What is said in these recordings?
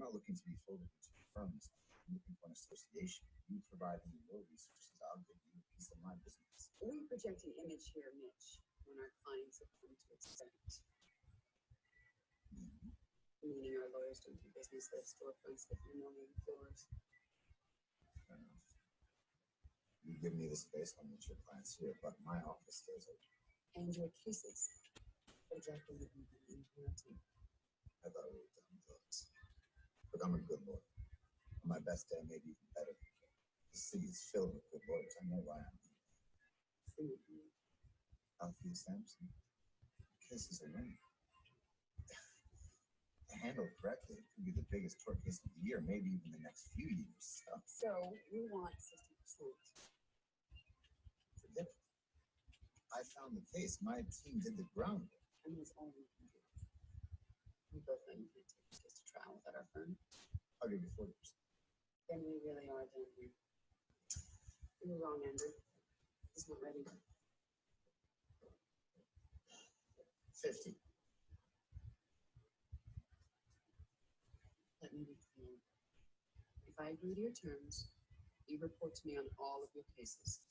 I'm not looking to be folded into firms. I'm looking for an association. You provide me your resources. I'll give you a piece of my business. We project an image here, Mitch, when our clients have come to expect. Meaning our lawyers don't do business at storefronts that you know on floors. Fair enough. You give me the space, I'll meet your clients here, but my office stays open. And your cases. Exactly what you've been inheriting. I thought we were done drugs. Look, I'm a good lawyer. On my best day, maybe even better. The city is filled with good lawyers. I know why I'm here. Althea Sampson. The case is a win. Handled correctly, it could be the biggest tort case of the year, maybe even the next few years. So you want 60%. Forget it. I found the case. My team did the groundwork. And that's all we can do. We both know you can't take this case to trial without our firm. I'll give you 40%. Then we really are done here. You were wrong, Andrew. He's not ready. 50. Let me be clear. If I agree to your terms, you report to me on all of your cases.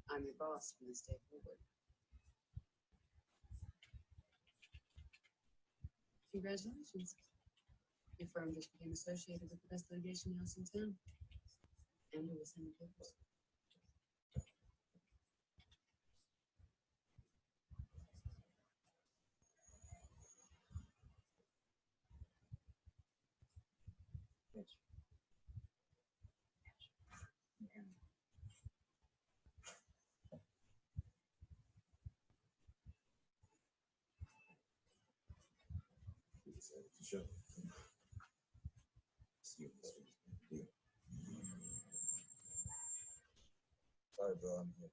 I'm your boss from this day forward. Congratulations. Your firm just became associated with the best litigation house in town. And we will send the papers. Sure. See you this week. Sorry, bro. I'm here.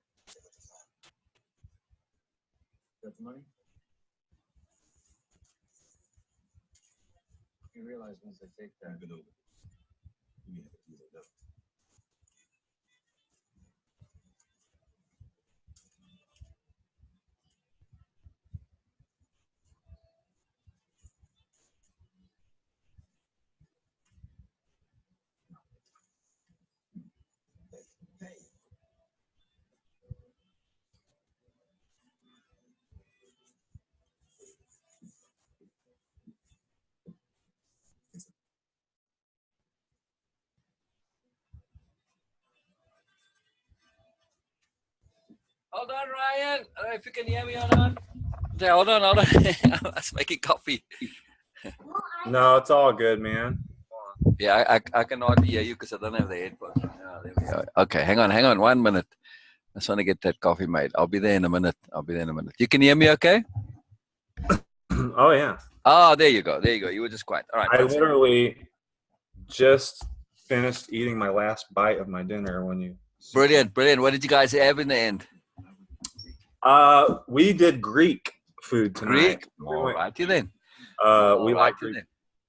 Got the money? You realize once I take that. I've been over. You have to do it now. Hey. Hold on, Ryan. I don't know if you can hear me or not. Okay, hold on. I was making coffee. No, it's all good, man. Yeah, I can hardly hear you because I don't have the headphones. Yeah, there we go. Okay, hang on 1 minute. I just want to get that coffee made. I'll be there in a minute. You can hear me okay? Oh, yeah. Oh, there you go. You were just quiet. All right. I literally just finished eating my last bite of my dinner when you. Brilliant. What did you guys have in the end? We did Greek food tonight. Greek? All righty then. We like Greek.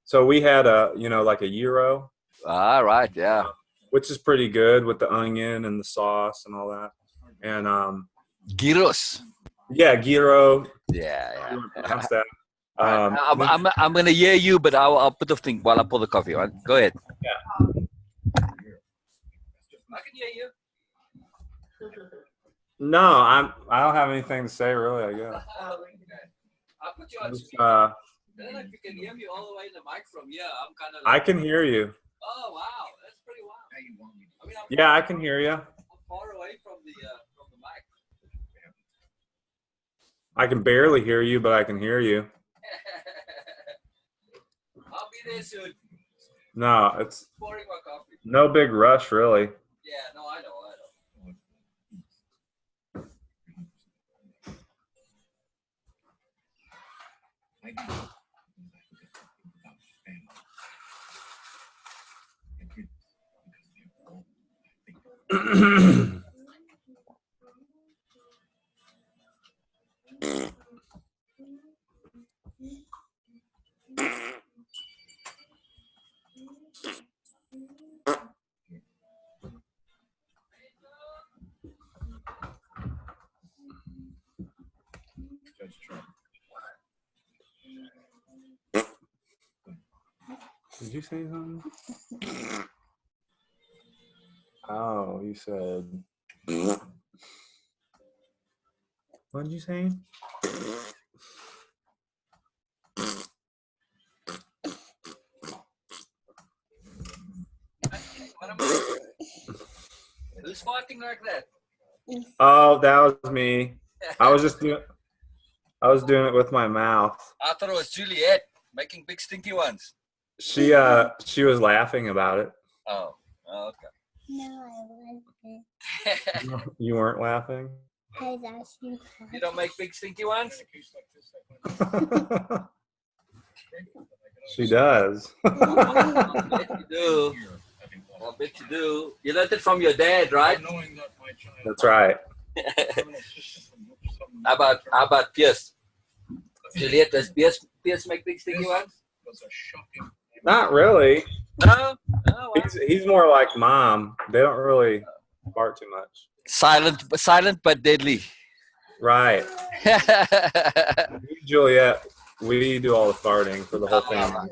So we had like a gyro. All right, yeah. Which is pretty good with the onion and the sauce and all that. And gyros. Yeah, gyro. Yeah. Pronounce that. I'm gonna hear you, but I'll put the thing while I pull the coffee on. Go ahead. Yeah. I can hear you. No, I don't have anything to say really, I guess. Okay. I'll put you on speaker. I don't know if you can hear me all the way in the mic from here. I'm kind of. I can hear you. Oh wow, that's pretty wild. I mean, yeah, I can hear you. I'm far away from the mic. I can barely hear you, but I can hear you. I'll be there soon. No, it's pouring my coffee. No big rush, really. Yeah, no, I know. Did you say something? Oh, you said. What did you say? Who's farting like that? Oh, that was me. I was doing it with my mouth. I thought it was Juliet making big stinky ones. She was laughing about it. Oh, okay. No, I wasn't. You weren't laughing? I was actually You don't make big stinky ones? She does. I bet you do. I bet you do. You learned it from your dad, right? That's right. How about Pierce? Juliet, does Pierce make big stinky ones? Not really. No? Oh, wow. He's more like mom. They don't really fart too much. Silent but deadly. Right. Juliet, we do all the farting for the whole family.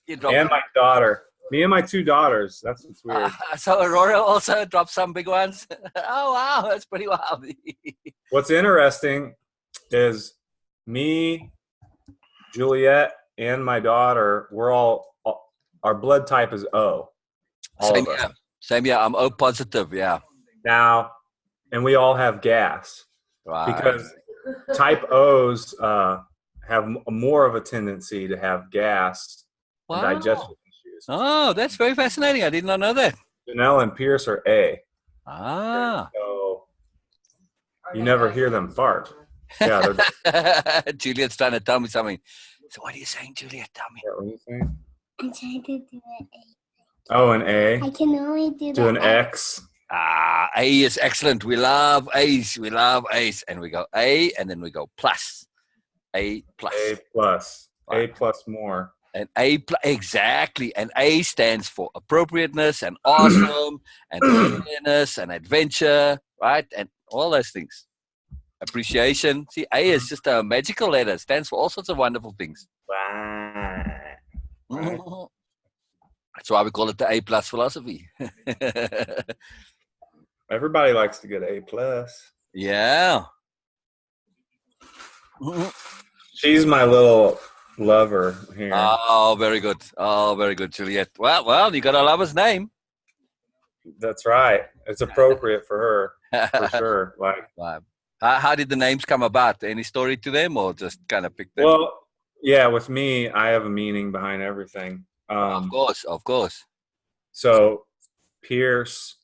And my daughter. Me and my 2 daughters. That's what's weird. So Aurora also dropped some big ones. Oh wow, that's pretty wild. What's interesting is me, Juliet, and my daughter, our blood type is O. All Same of us. here. Same here. I'm O positive. Yeah. Now, and we all have gas. Right. Because type O's have more of a tendency to have gas and Wow. digestive issues. Oh, that's very fascinating. I did not know that. Janelle and Pierce are A. Ah. So you never hear them fart. Yeah, they're Juliet's trying to tell me something. So what are you saying, Juliet? Tell me. what are you saying? I'm trying to do it. Oh, an A. I can only do Do an the X. Ah, A is excellent. We love A's. We love A's. And we go A, and then we go plus. A plus. A plus. A Right. plus more. And exactly. And A stands for appropriateness and awesome and fairness and adventure, right? And all those things. Appreciation. See, A is just a magical letter. It stands for all sorts of wonderful things. Right. Right. That's why we call it the A plus philosophy. Everybody likes to get A plus. Yeah. She's my little lover here. Oh, very good. Oh, very good, Juliet. Well, you got a lover's name. That's right. It's appropriate for her, for sure. Like, Wow. How did the names come about? Any story to them, or just kind of pick them? well, yeah. With me, I have a meaning behind everything. Of course. So, Pierce.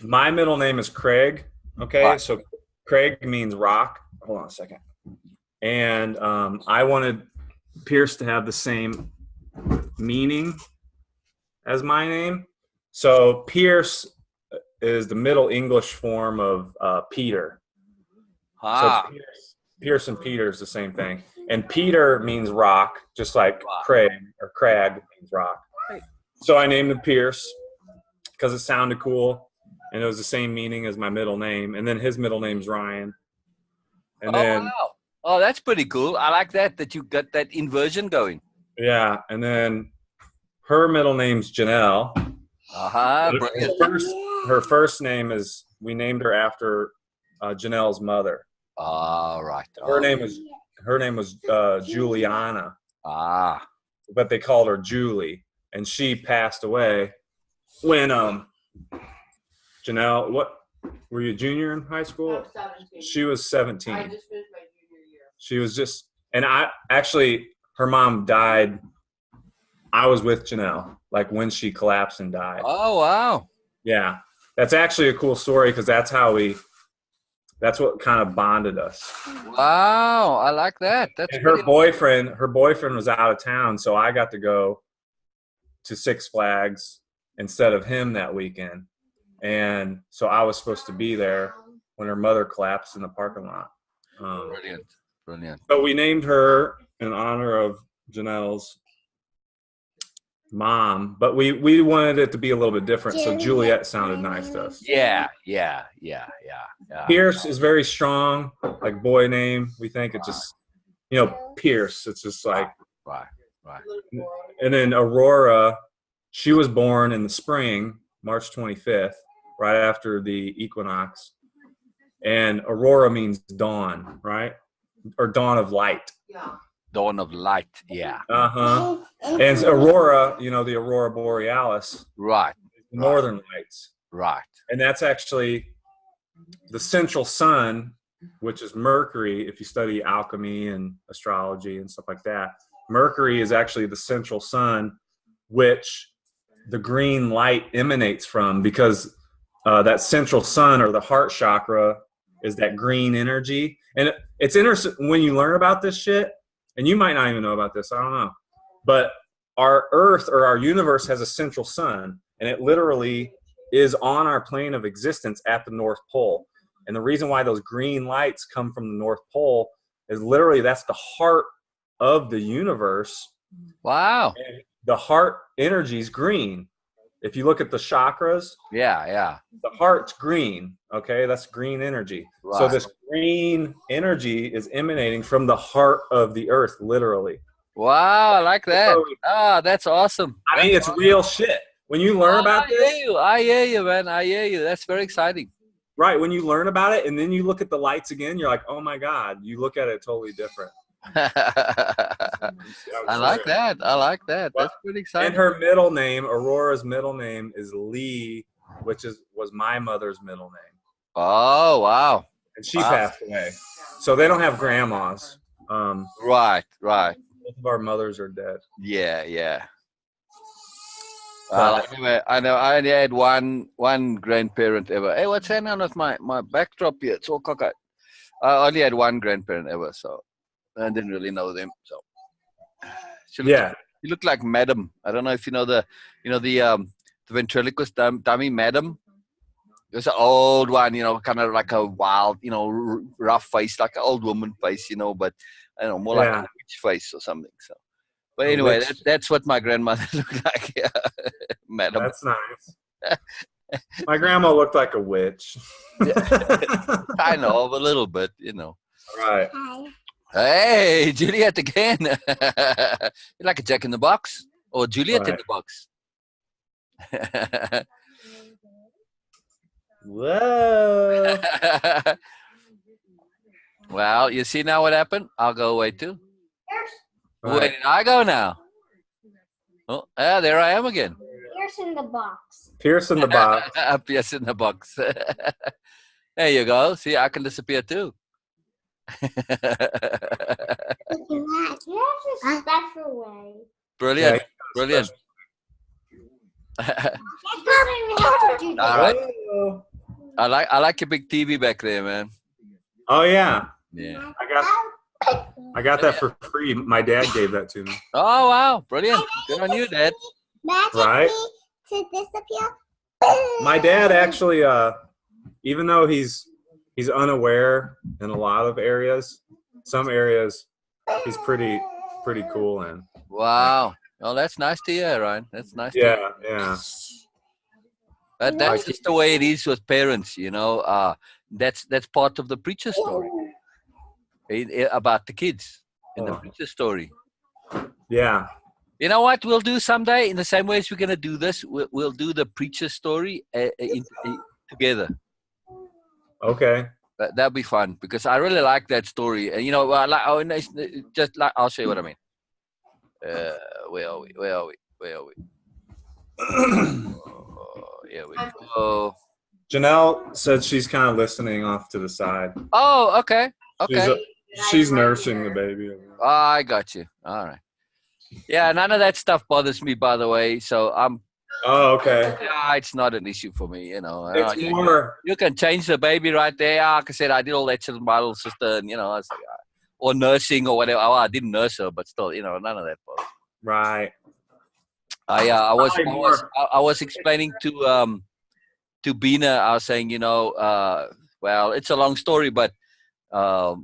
My middle name is Craig. Okay, Right. so Craig means rock. Hold on a second. And I wanted Pierce to have the same meaning as my name. So Pierce is the Middle English form of Peter. Ah, So Pierce and Peter is the same thing. And Peter means rock, just like Wow. Craig or Crag means rock. Right. So I named him Pierce because it sounded cool. And it was the same meaning as my middle name. And then his middle name's Ryan. And then, wow. Oh, that's pretty cool. I like that you got that inversion going. yeah. And then her middle name's Janelle. Brilliant. Her first name is, we named her after Janelle's mother. All right. Her name was Juliana, Ah, but they called her Julie. And she passed away when Janelle, what were you, a junior in high school? I'm 17. She was 17. I just finished my junior year. She was just, and her mom died. I was with Janelle, like when she collapsed and died. oh wow. Yeah. That's actually a cool story because that's what kind of bonded us. Wow, I like that. That's And her pretty- boyfriend was out of town, so I got to go to Six Flags instead of him that weekend. And so I was supposed to be there when her mother collapsed in the parking lot. Brilliant. But we named her in honor of Janelle's mom, but we wanted it to be a little bit different. So Juliet sounded nice to us. Yeah. Pierce is very strong, like boy name. We think it just, Pierce. It's just like, Right. Right. And then Aurora, she was born in the spring, March 25th, right after the equinox. And Aurora means dawn, right? Or dawn of light. Yeah. Dawn of light. Yeah. Uh-huh. And so Aurora, you know, the Aurora Borealis, Right. the northern lights. Right. And that's actually the central sun, which is Mercury. If you study alchemy and astrology and stuff like that, Mercury is actually the central sun, which the green light emanates from, because that central sun, or the heart chakra, is that green energy. And it's interesting when you learn about this shit, and you might not even know about this, I don't know, but our Earth, or our universe, has a central sun, and it literally is on our plane of existence at the North Pole. And the reason why those green lights come from the North Pole is literally that's the heart of the universe. Wow. And the heart energy is green. If you look at the chakras, Yeah. Yeah. the heart's green. Okay, that's green energy. Right. So this green energy is emanating from the heart of the Earth, literally. Wow. I like that. Ah, that's awesome. I mean, it's real shit. When you learn about this, I hear you, man. I hear you. That's very exciting. right? When you learn about it, and then you look at the lights again, you're like, oh my God, you look at it totally different. I like that. I like that. That's pretty exciting. And her middle name, Aurora's middle name, is Lee, which was my mother's middle name. Oh, wow. And she passed away. So they don't have grandmas. Right, right. Both of our mothers are dead. Yeah, yeah. Well, anyway, I know I only had one grandparent ever. Hey, what's happening with my backdrop here? It's all cockeyed. I only had one grandparent ever, so I didn't really know them. So she looked like Madam. I don't know if you know the ventriloquist dummy Madam. It was an old one, kind of like a wild, rough face, like an old woman face, but I don't know, more like a witch face or something. So, but anyway, that's what my grandmother looked like, Madam. That's nice. My grandma looked like a witch. Kind of, a little bit, Right. Hi. Hey, Juliet again. You like a Jack in the Box or Juliet in the Box? Whoa. Well, you see now what happened? I'll go away too. Right. Where did I go now? Oh, there I am again. Pierce in the box. Pierce in the box. Pierce in the box. There you go. See, I can disappear too. Look at that. There's a special way. Brilliant. Yeah, Brilliant. All right. Whoa. I like your big TV back there, man. Oh yeah. Yeah. I got that for free. My dad gave that to me. Oh wow, brilliant. Good on you, Dad. Right? To disappear. My dad actually, even though he's unaware in a lot of areas, some areas he's pretty cool in. Wow. Oh, that's nice to hear, Ryan. That's nice to hear. Yeah. But that's just the way it is with parents, That's part of the preacher story. About the kids in the preacher story. Yeah. You know what we'll do someday? In the same way as we're going to do this, we'll do the preacher story together. Okay. That'll be fun because I really like that story. And I'll show you what I mean. Where are we? Here we go. Janelle said she's kind of listening off to the side. Oh, okay. Okay. She's nursing the baby. Oh, I got you. All right. Yeah, none of that stuff bothers me, by the way. So Oh, okay. yeah, it's not an issue for me, It's more. You can change the baby right there. Like I said, I did all that shit with my little sister, and I was like, or nursing or whatever. Oh, I didn't nurse her, but still, none of that bothers me. Right. I was explaining to Bina. I was saying, well, it's a long story, but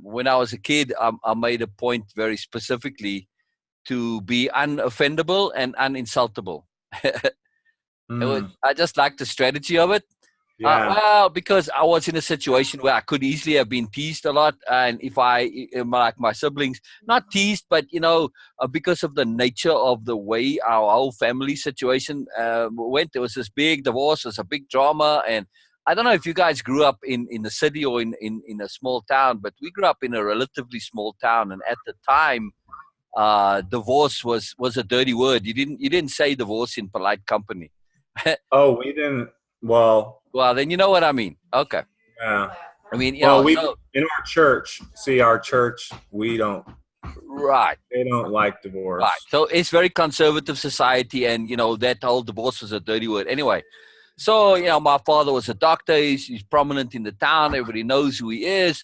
when I was a kid, I made a point very specifically to be unoffendable and uninsultable. I just like the strategy of it, Well, because I was in a situation where I could easily have been teased a lot, and if like my siblings, not teased, but because of the nature of the way our whole family situation went, there was this big divorce, there was a big drama, and I don't know if you guys grew up in the city or in a small town, but we grew up in a relatively small town, and at the time, divorce was a dirty word. You didn't say divorce in polite company. Oh, we didn't. Well, Well, then you know what I mean. Okay. yeah. I mean, Well, so in our church, our church, we don't. right, They don't like divorce. right. So it's very conservative society, and that whole divorce was a dirty word. Anyway, so my father was a doctor. He's prominent in the town. Everybody knows who he is.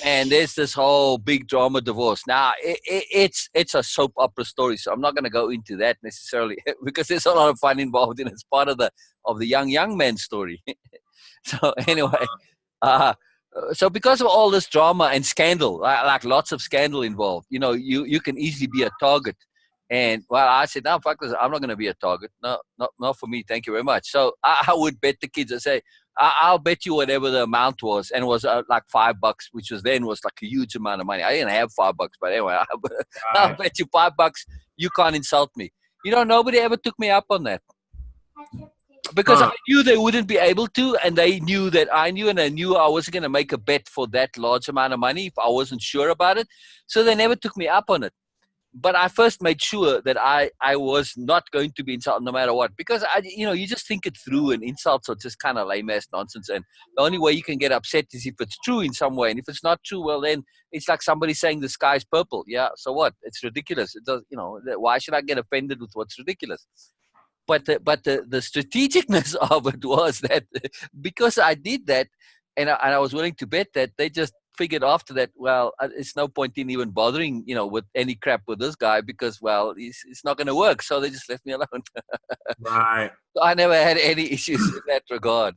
And there's this whole big drama divorce. Now it's a soap opera story, so I'm not going to go into that necessarily because there's a lot of fun involved in it. It's part of the young man story. So anyway, so because of all this drama and scandal, like lots of scandal involved, you can easily be a target. And well, I said, no, fuck this. I'm not going to be a target. No, not for me. Thank you very much. So I would bet the kids. I say, I'll bet you whatever the amount was, and it was like $5, which was like a huge amount of money. I didn't have $5, but anyway, I'll bet you $5. You can't insult me. Nobody ever took me up on that because I knew they wouldn't be able to, and they knew that I knew, and they knew I wasn't going to make a bet for that large amount of money if I wasn't sure about it. So they never took me up on it. But I first made sure that I was not going to be insulted no matter what, because you just think it through, and insults are just kind of lame ass nonsense. And the only way you can get upset is if it's true in some way, and if it's not true, well then it's like somebody saying the sky's purple. Yeah, so what? It's ridiculous. It does. Why should I get offended with what's ridiculous? But the strategicness of it was that because I did that, and I was willing to bet that, they just figured after that, well, it's no point in even bothering, with any crap with this guy because, well, it's not going to work. So they just left me alone. Right. So I never had any issues in that regard.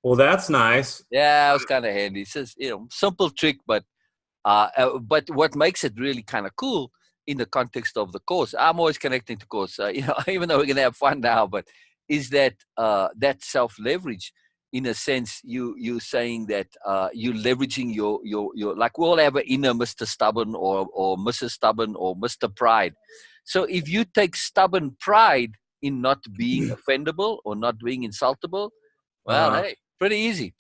Well, that's nice. Yeah, it was kind of handy. It's just, simple trick, but what makes it really kind of cool in the context of the course, I'm always connecting to course, even though we're going to have fun now, but is that that self-leverage. In a sense, you saying that you're leveraging your like we all have an inner Mr. Stubborn or Mrs. Stubborn or Mr. Pride. So if you take stubborn pride in not being offendable or not being insultable, well, hey, pretty easy.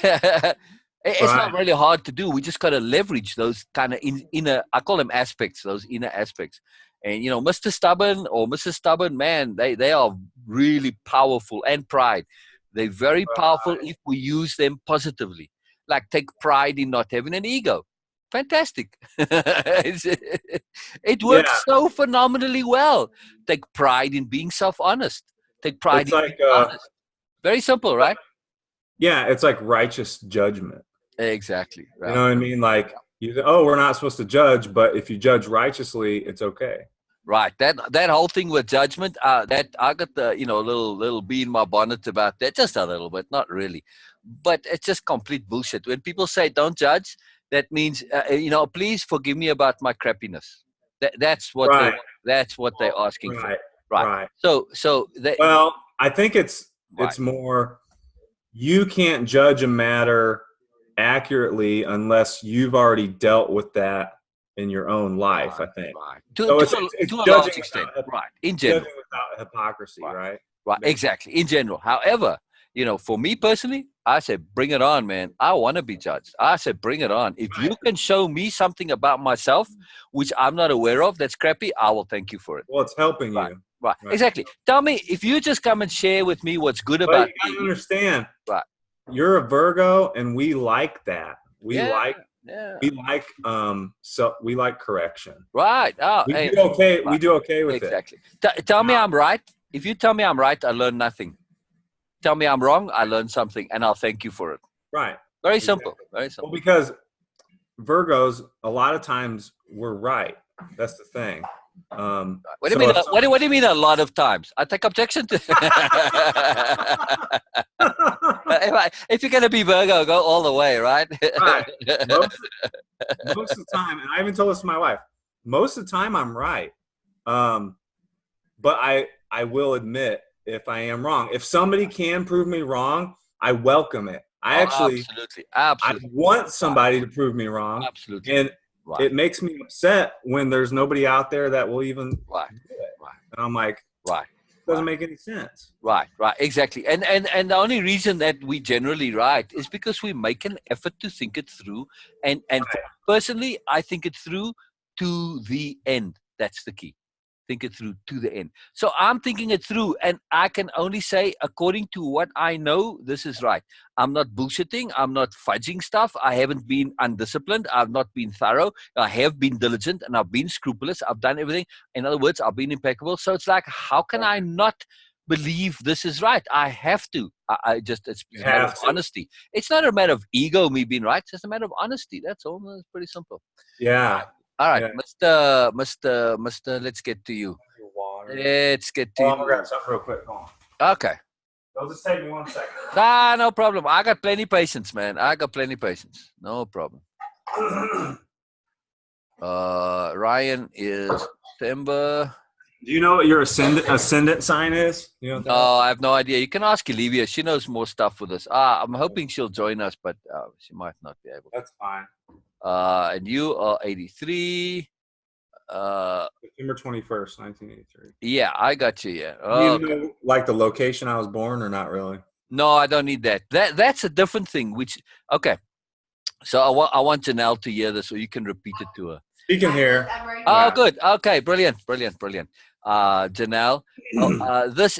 It's not really hard to do. We just got to leverage those kind of inner, I call them aspects, those inner aspects. And, Mr. Stubborn or Mrs. Stubborn, man, they are really powerful, and pride. They're very powerful if we use them positively. Like take pride in not having an ego. Fantastic. It works so phenomenally well. Take pride in being self-honest. Take pride in being honest. Very simple, right? Yeah, it's like righteous judgment. Exactly. Right. You know what I mean? Like, we're not supposed to judge, but if you judge righteously, it's okay. Right. That whole thing with judgment, that I got the little bee in my bonnet about that, just a little bit, not really, but it's just complete bullshit. When people say don't judge, that means please forgive me about my crappiness. That's what they're asking for. Right. So well, I think it's more, you can't judge a matter accurately unless you've already dealt with that in your own life, I think. Right. So it's to a large extent. Right. In general. Judging without hypocrisy, right? Right. Exactly. In general. However, for me personally, I said, bring it on, man. I want to be judged. I said, bring it on. If you can show me something about myself, which I'm not aware of, that's crappy, I will thank you for it. Well, it's helping you. Right. Exactly. Tell me, if you just come and share with me what's good about you gotta understand. Right. You're a Virgo, and we like that. We like correction. Right. Oh, we do okay. Right. We do okay with it. Exactly. Tell me I'm right. If you tell me I'm right, I learn nothing. Tell me I'm wrong, I learn something, and I'll thank you for it. Right. Very simple. Very simple. Well, because Virgos, a lot of times we're right. That's the thing. What do you mean? What do you mean? A lot of times, I take objection to. If you're gonna be Virgo, go all the way, right? Right. Most of the time, and I even told this to my wife. Most of the time, I'm right. But I will admit if I am wrong. If somebody can prove me wrong, I welcome it. I Oh, actually, absolutely, I absolutely, want somebody to prove me wrong. absolutely. And Right, it makes me upset when there's nobody out there that will even do right, it. right, And I'm like, right. doesn't Right. make any sense. Right, exactly. And the only reason that we generally write is because we make an effort to think it through. And personally, I think it through to the end. That's the key. Think it through to the end. So I'm thinking it through, and I can only say, according to what I know, this is right. I'm not bullshitting. I'm not fudging stuff. I haven't been undisciplined. I've not been thorough. I have been diligent, and I've been scrupulous. I've done everything. In other words, I've been impeccable. So it's like, how can I not believe this is right? I have to. I just, it's You a matter have of to. honesty. It's not a matter of ego, me being right. It's just a matter of honesty. That's all. It's pretty simple. Yeah. All right, Yeah. Mr. Let's get to you. Your water. Let's get to Oh, I'm gonna you. grab something real quick. Hold on. Okay. It'll just take me 1 second. No problem. I got plenty patience, man. I got plenty patience. No problem. Ryan is September. Do you know what your ascendant sign is? You know what that No, I have no idea. You can ask Olivia. She knows more stuff with us. I'm hoping she'll join us, but she might not be able. That's fine. And you are 83. September 21st, 1983. Yeah, I got you. Yeah. Do you Okay. know, like, the location I was born, or not really? No, I don't need that. That's a different thing. Which okay. So I want Janelle to hear this, so you can repeat it to her. Speaking here. Oh, good. Okay, brilliant. Janelle,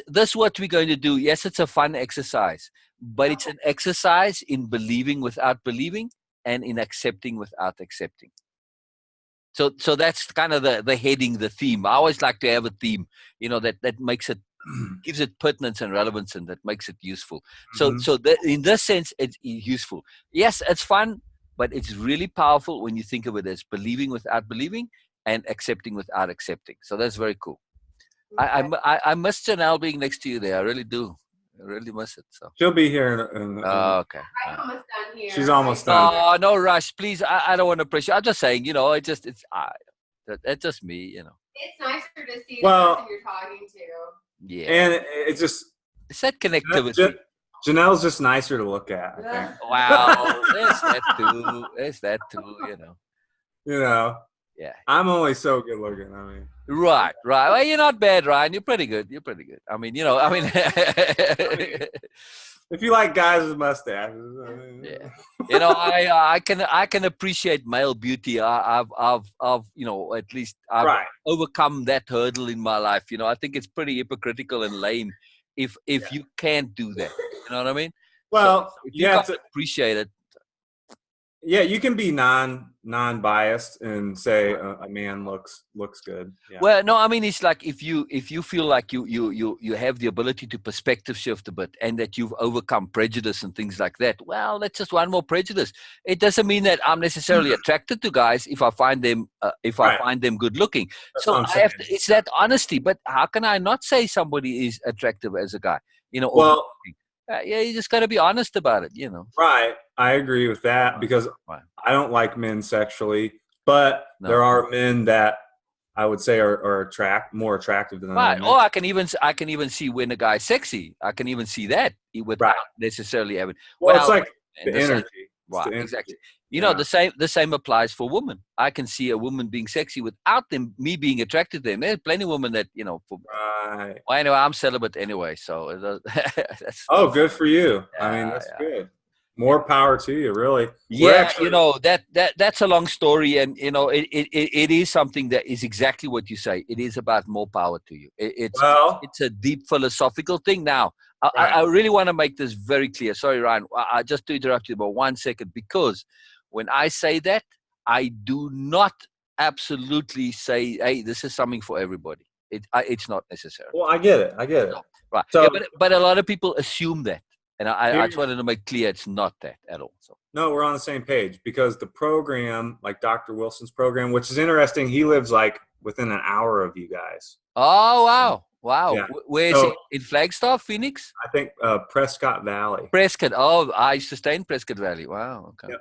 this what we're going to do. Yes, it's a fun exercise, but it's an exercise in believing without believing and in accepting without accepting. So that's kind of the heading, the theme. I always like to have a theme, that makes it, gives it pertinence and relevance, and that makes it useful. So in this sense, it's useful. Yes, it's fun, but it's really powerful when you think of it as believing without believing and accepting without accepting. So that's very cool. I miss Janelle being next to you there. I really do. I really miss it. So She'll be here okay. I'm almost done here. She's almost done. Oh, no rush, please. I don't want to pressure. I'm just saying, that's just me. It's nicer to see Well- the person you're talking to. Yeah. And it's just It's that connectivity. Janelle's just nicer to look at, I think. Wow, there's that too. There's that too. You know, Yeah. I'm only so good looking. I mean, Right. Well, you're not bad, Ryan. You're pretty good. I mean. if you like guys with mustaches, Yeah. I can appreciate male beauty. I've at least I've Right. overcome that hurdle in my life. I think it's pretty hypocritical and lame if you can't do that. You know what I mean? Well, if you you have can't to. appreciate it. Yeah, you can be non-biased and say a man looks good. Yeah. Well, no, I mean it's like if you feel like you have the ability to perspective shift a bit and that you've overcome prejudice and things like that. Well, that's just one more prejudice. It doesn't mean that I'm necessarily attracted to guys if I find them I find them good looking. That's So what I'm I have saying. it's that honesty. But how can I not say somebody is attractive as a guy? Or Well, good looking? Yeah, you just got to be honest about it. right. I agree with that because Right. I don't like men sexually, but No. there are men that I would say are more attractive than Right. other Or men. I can even see when a guy's sexy. I can even see that without necessarily having. Well, it's like and the same- energy. It's Right. the energy. Exactly. Yeah. The same applies for women. I can see a woman being sexy without me being attracted to them. There's plenty of women that Right. Well, anyway, I'm celibate anyway, so that's. Oh, good for you. I mean, Yeah, that's yeah. good. More power to you, really. We're Yeah, actually- that's a long story, and it is something that is exactly what you say. It is about more power to you. It's a deep philosophical thing. Now, I really want to make this very clear. Sorry, Ryan, I just to interrupt you about 1 second, because when I say that, I do not absolutely say, "Hey, this is something for everybody." It's not necessary. Well, I get it. Right. So- Yeah, but a lot of people assume that. And I just wanted to make clear it's not that at all. So No, we're on the same page because the program, like Dr. Wilson's program, which is interesting, he lives like within an hour of you guys. oh wow. Yeah. Where is So- he? In Flagstaff, Phoenix? I think Prescott Valley. Prescott. Oh, I used to stay in Prescott Valley. Wow. Okay. Yep.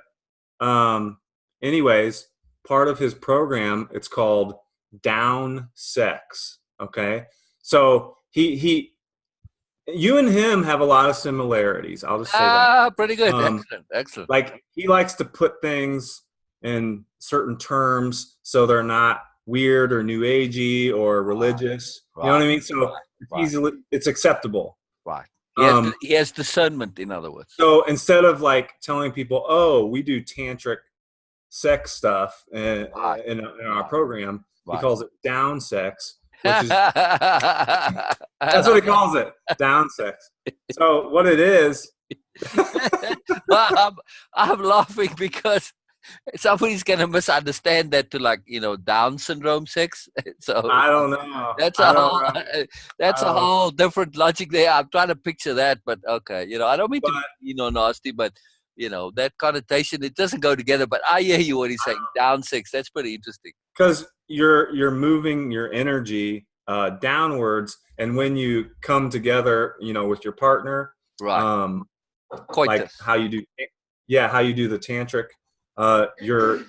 Anyways, part of his program, it's called Down Sex. Okay. So he you and him have a lot of similarities. I'll just say that. Ah, pretty good. Um, Excellent. Excellent. Like he likes to put things in certain terms so they're not weird or new agey or religious. You know what I mean? So Right. it's acceptable. Right. Um, He has discernment, in other words. so instead of like telling people, "Oh, we do tantric sex stuff in our program," he Right. calls it down sex, which is that's what he calls it, down sex. So what it is, Well, I'm laughing because somebody's gonna misunderstand that to like Down syndrome sex. So I don't know. that's I a don't whole know. that's a whole different logic there. I'm trying to picture that, but okay, I don't mean to be nasty, but that connotation, it doesn't go together. But I hear you what he's saying. Down sex. That's pretty interesting. Because you're moving your energy downwards, and when you come together, with your partner, Right. like Coitus. how you do the tantric, you're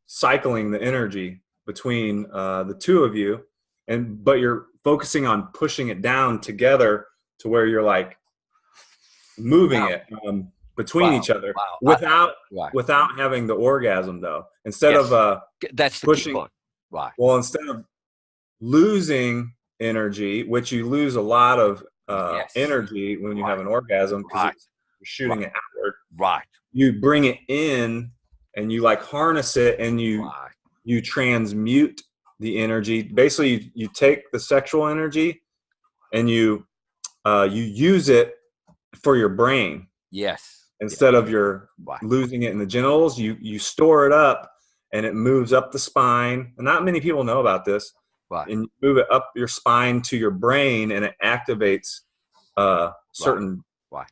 cycling the energy between the two of you, but you're focusing on pushing it down together to where you're like moving it between each other without having the orgasm though. Instead of that's the pushing, key part. Right. well, instead of losing energy, which you lose a lot of energy when you have an orgasm because you're shooting it outward. Right. You bring it in and you like harness it, and you transmute the energy. Basically, you take the sexual energy and you use it for your brain. Yes. Instead of your losing it in the genitals, you store it up, and it moves up the spine. And not many people know about this. Right. And you move it up your spine to your brain, and it activates certain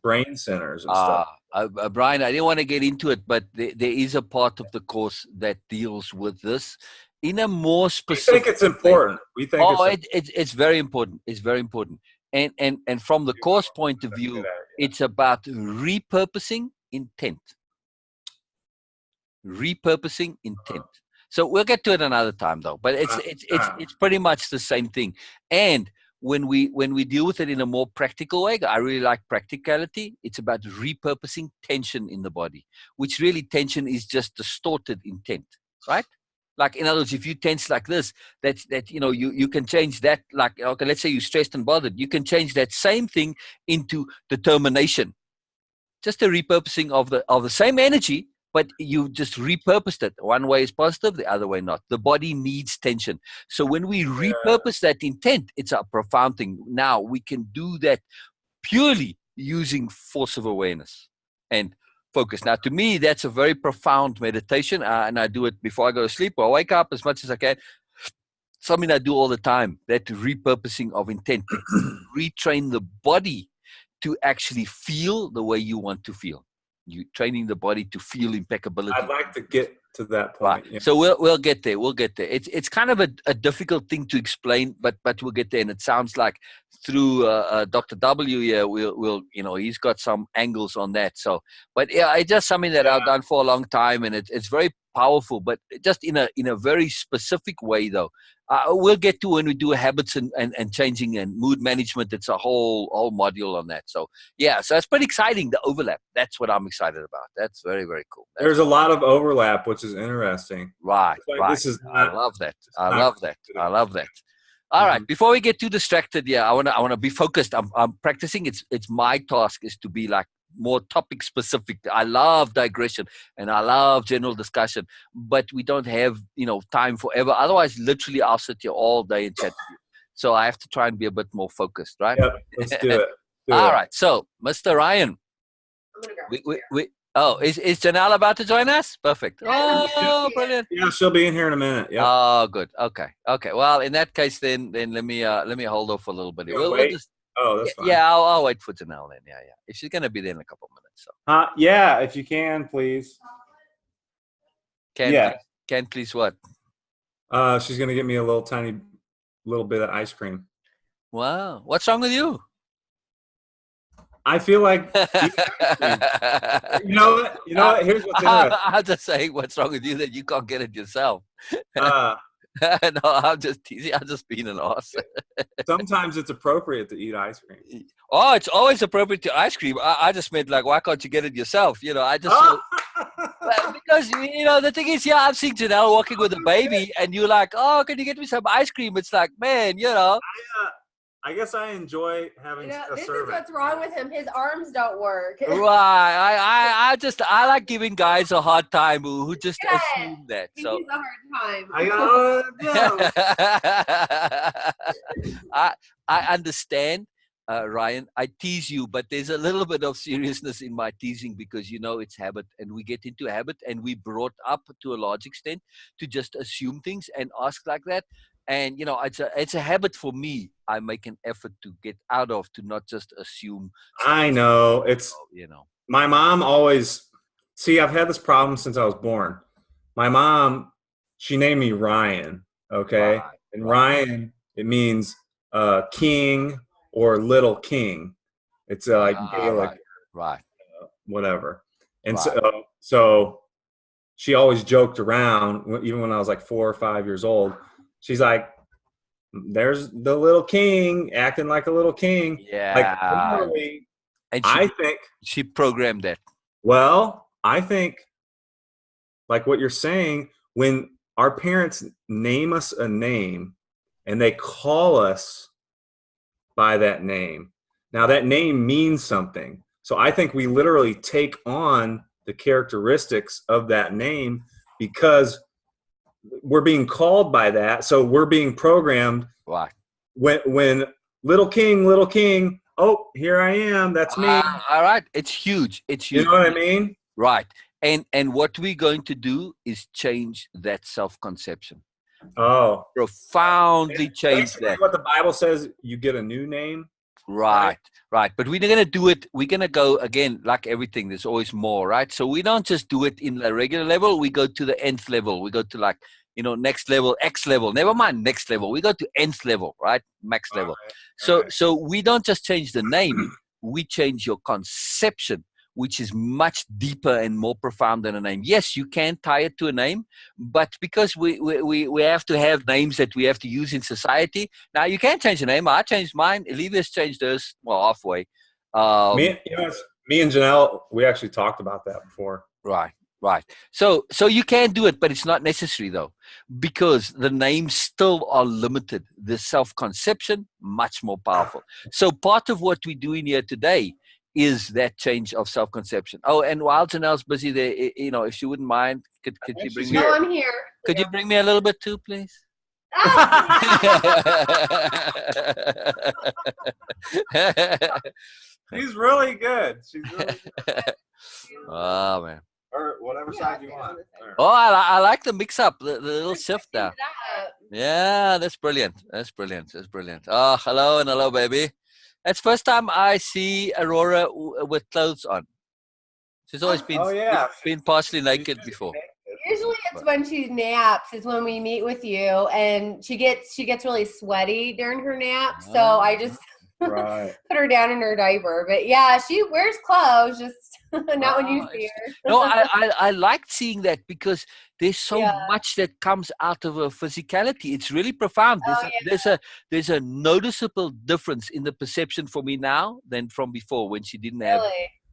brain centers and stuff. Brian, I didn't want to get into it, but there is a part of the course that deals with this in a more specific. We think it's important. We think it's very important. It's very important. And from the course point of view, it's about repurposing intent. Repurposing intent. So we'll get to it another time, though. But it's pretty much the same thing. And when we deal with it in a more practical way, I really like practicality. It's about repurposing tension in the body, which really tension is just distorted intent, right? Like, in other words, if you tense like this, you can change that. Like, okay, let's say you're stressed and bothered. You can change that same thing into determination. Just a repurposing of the same energy, but you just repurposed it. One way is positive, the other way not. The body needs tension. So when we repurpose that intent, it's a profound thing. Now we can do that purely using force of awareness and focus. Now, to me, that's a very profound meditation, and I do it before I go to sleep or wake up as much as I can. Something I do all the time, that repurposing of intent, retrain the body to actually feel the way you want to feel. You training the body to feel impeccability. I'd like to get to that point. Right. Yeah. So we'll get there. We'll get there. It's kind of a difficult thing to explain, but we'll get there. And it sounds like through Dr. W here, we'll he's got some angles on that. So, but yeah, it's just something that I've done for a long time, and it's very powerful, but just in a very specific way, though. We'll get to when we do habits and changing and mood management. It's a whole module on that. So yeah, so it's pretty exciting, the overlap. That's what I'm excited about. That's very, very cool. There's a lot of overlap, which is interesting. Right, right. This is not, I love that. I love that. I love that. All right. Before we get too distracted, I wanna be focused. I'm practicing. It's my task is to be like more topic specific. I love digression and I love general discussion, but we don't have time forever. Otherwise, literally, I'll sit here all day and chat to you. So I have to try and be a bit more focused, right? Yep, let's do it. All right. So, Mr. Ryan, is Janelle about to join us? Perfect. Oh, brilliant. Yeah, she'll be in here in a minute. Yep. Oh, good. Okay. Well, in that case, then let me hold off for a little bit. We'll just. Oh, that's fine. Yeah, I'll wait for Janelle then. Yeah. If she's gonna be there in a couple of minutes. So. Yeah, if you can, please. Can please what? She's gonna get me a little bit of ice cream. Wow. What's wrong with you? I feel like you know what? Here's what's interesting. I'm just saying, what's wrong with you that you can't get it yourself? No, I'm just teasing. I'm just being an ass. Sometimes it's appropriate to eat ice cream. Oh, it's always appropriate to ice cream. I just meant like, why can't you get it yourself? I just well, because the thing is, yeah, I'm seeing Janelle walking with a baby, and you're like, oh, can you get me some ice cream? It's like, man, I guess I enjoy having a This is servant. what's wrong with him. His arms don't work. right. I like giving guys a hard time who just Yes. assume that. He So needs a hard time. I understand, Ryan. I tease you, but there's a little bit of seriousness in my teasing because it's habit, and we get into habit, and we brought up to a large extent to just assume things and ask like that. And it's a habit for me. I make an effort to get out of, to not just assume. I know. It's my mom always. See, I've had this problem since I was born. My mom, she named me Ryan. Okay, and Ryan, it means king or little king. It's like Gaelic, right? Whatever. And so she always joked around, even when I was like 4 or 5 years old. She's like, there's the little king acting like a little king. Yeah. Literally, and I think she programmed that. Well, I think like what you're saying, when our parents name us a name and they call us by that name, now that name means something. So I think we literally take on the characteristics of that name because we're being called by that. So we're being programmed. Right. When little king, oh, here I am. That's me. All right. It's huge. It's huge. You know what I mean? Right. And what we're going to do is change that self-conception. Oh. Profoundly change that. What the Bible says, you get a new name. Right. But we're going to do it. We're going to go again, like everything. There's always more, right? So we don't just do it in the regular level. We go to the nth level. We go to like, next level, X level. Never mind next level. We go to nth level, right? Max level. So we don't just change the name. We change your conception, which is much deeper and more profound than a name. Yes, you can tie it to a name, but because we have to have names that we have to use in society. Now, you can't change the name. I changed mine. Elivia's changed hers, halfway. Me and Janelle, we actually talked about that before. Right. So you can do it, but it's not necessary, though, because the names still are limited. The self-conception, much more powerful. So part of what we're doing here today is that change of self-conception. Oh, and while Janelle's busy there, if she wouldn't mind, could you bring me? No, I'm here. Could you bring me a little bit too, please? She's really good. She's really good. Oh, man. Or whatever side you want. Oh, I like the mix-up, the little shift there. Yeah, that's brilliant. That's brilliant. Oh, hello and hello, baby. It's first time I see Aurora with clothes on. She's always been partially naked before. Usually it's when she naps is when we meet with you, and she gets really sweaty during her nap. So I just put her down in her diaper. But yeah, she wears clothes, just not when you see her. No, I liked seeing that because there's so much that comes out of her physicality. It's really profound. There's a noticeable difference in the perception for me now than from before when she didn't have.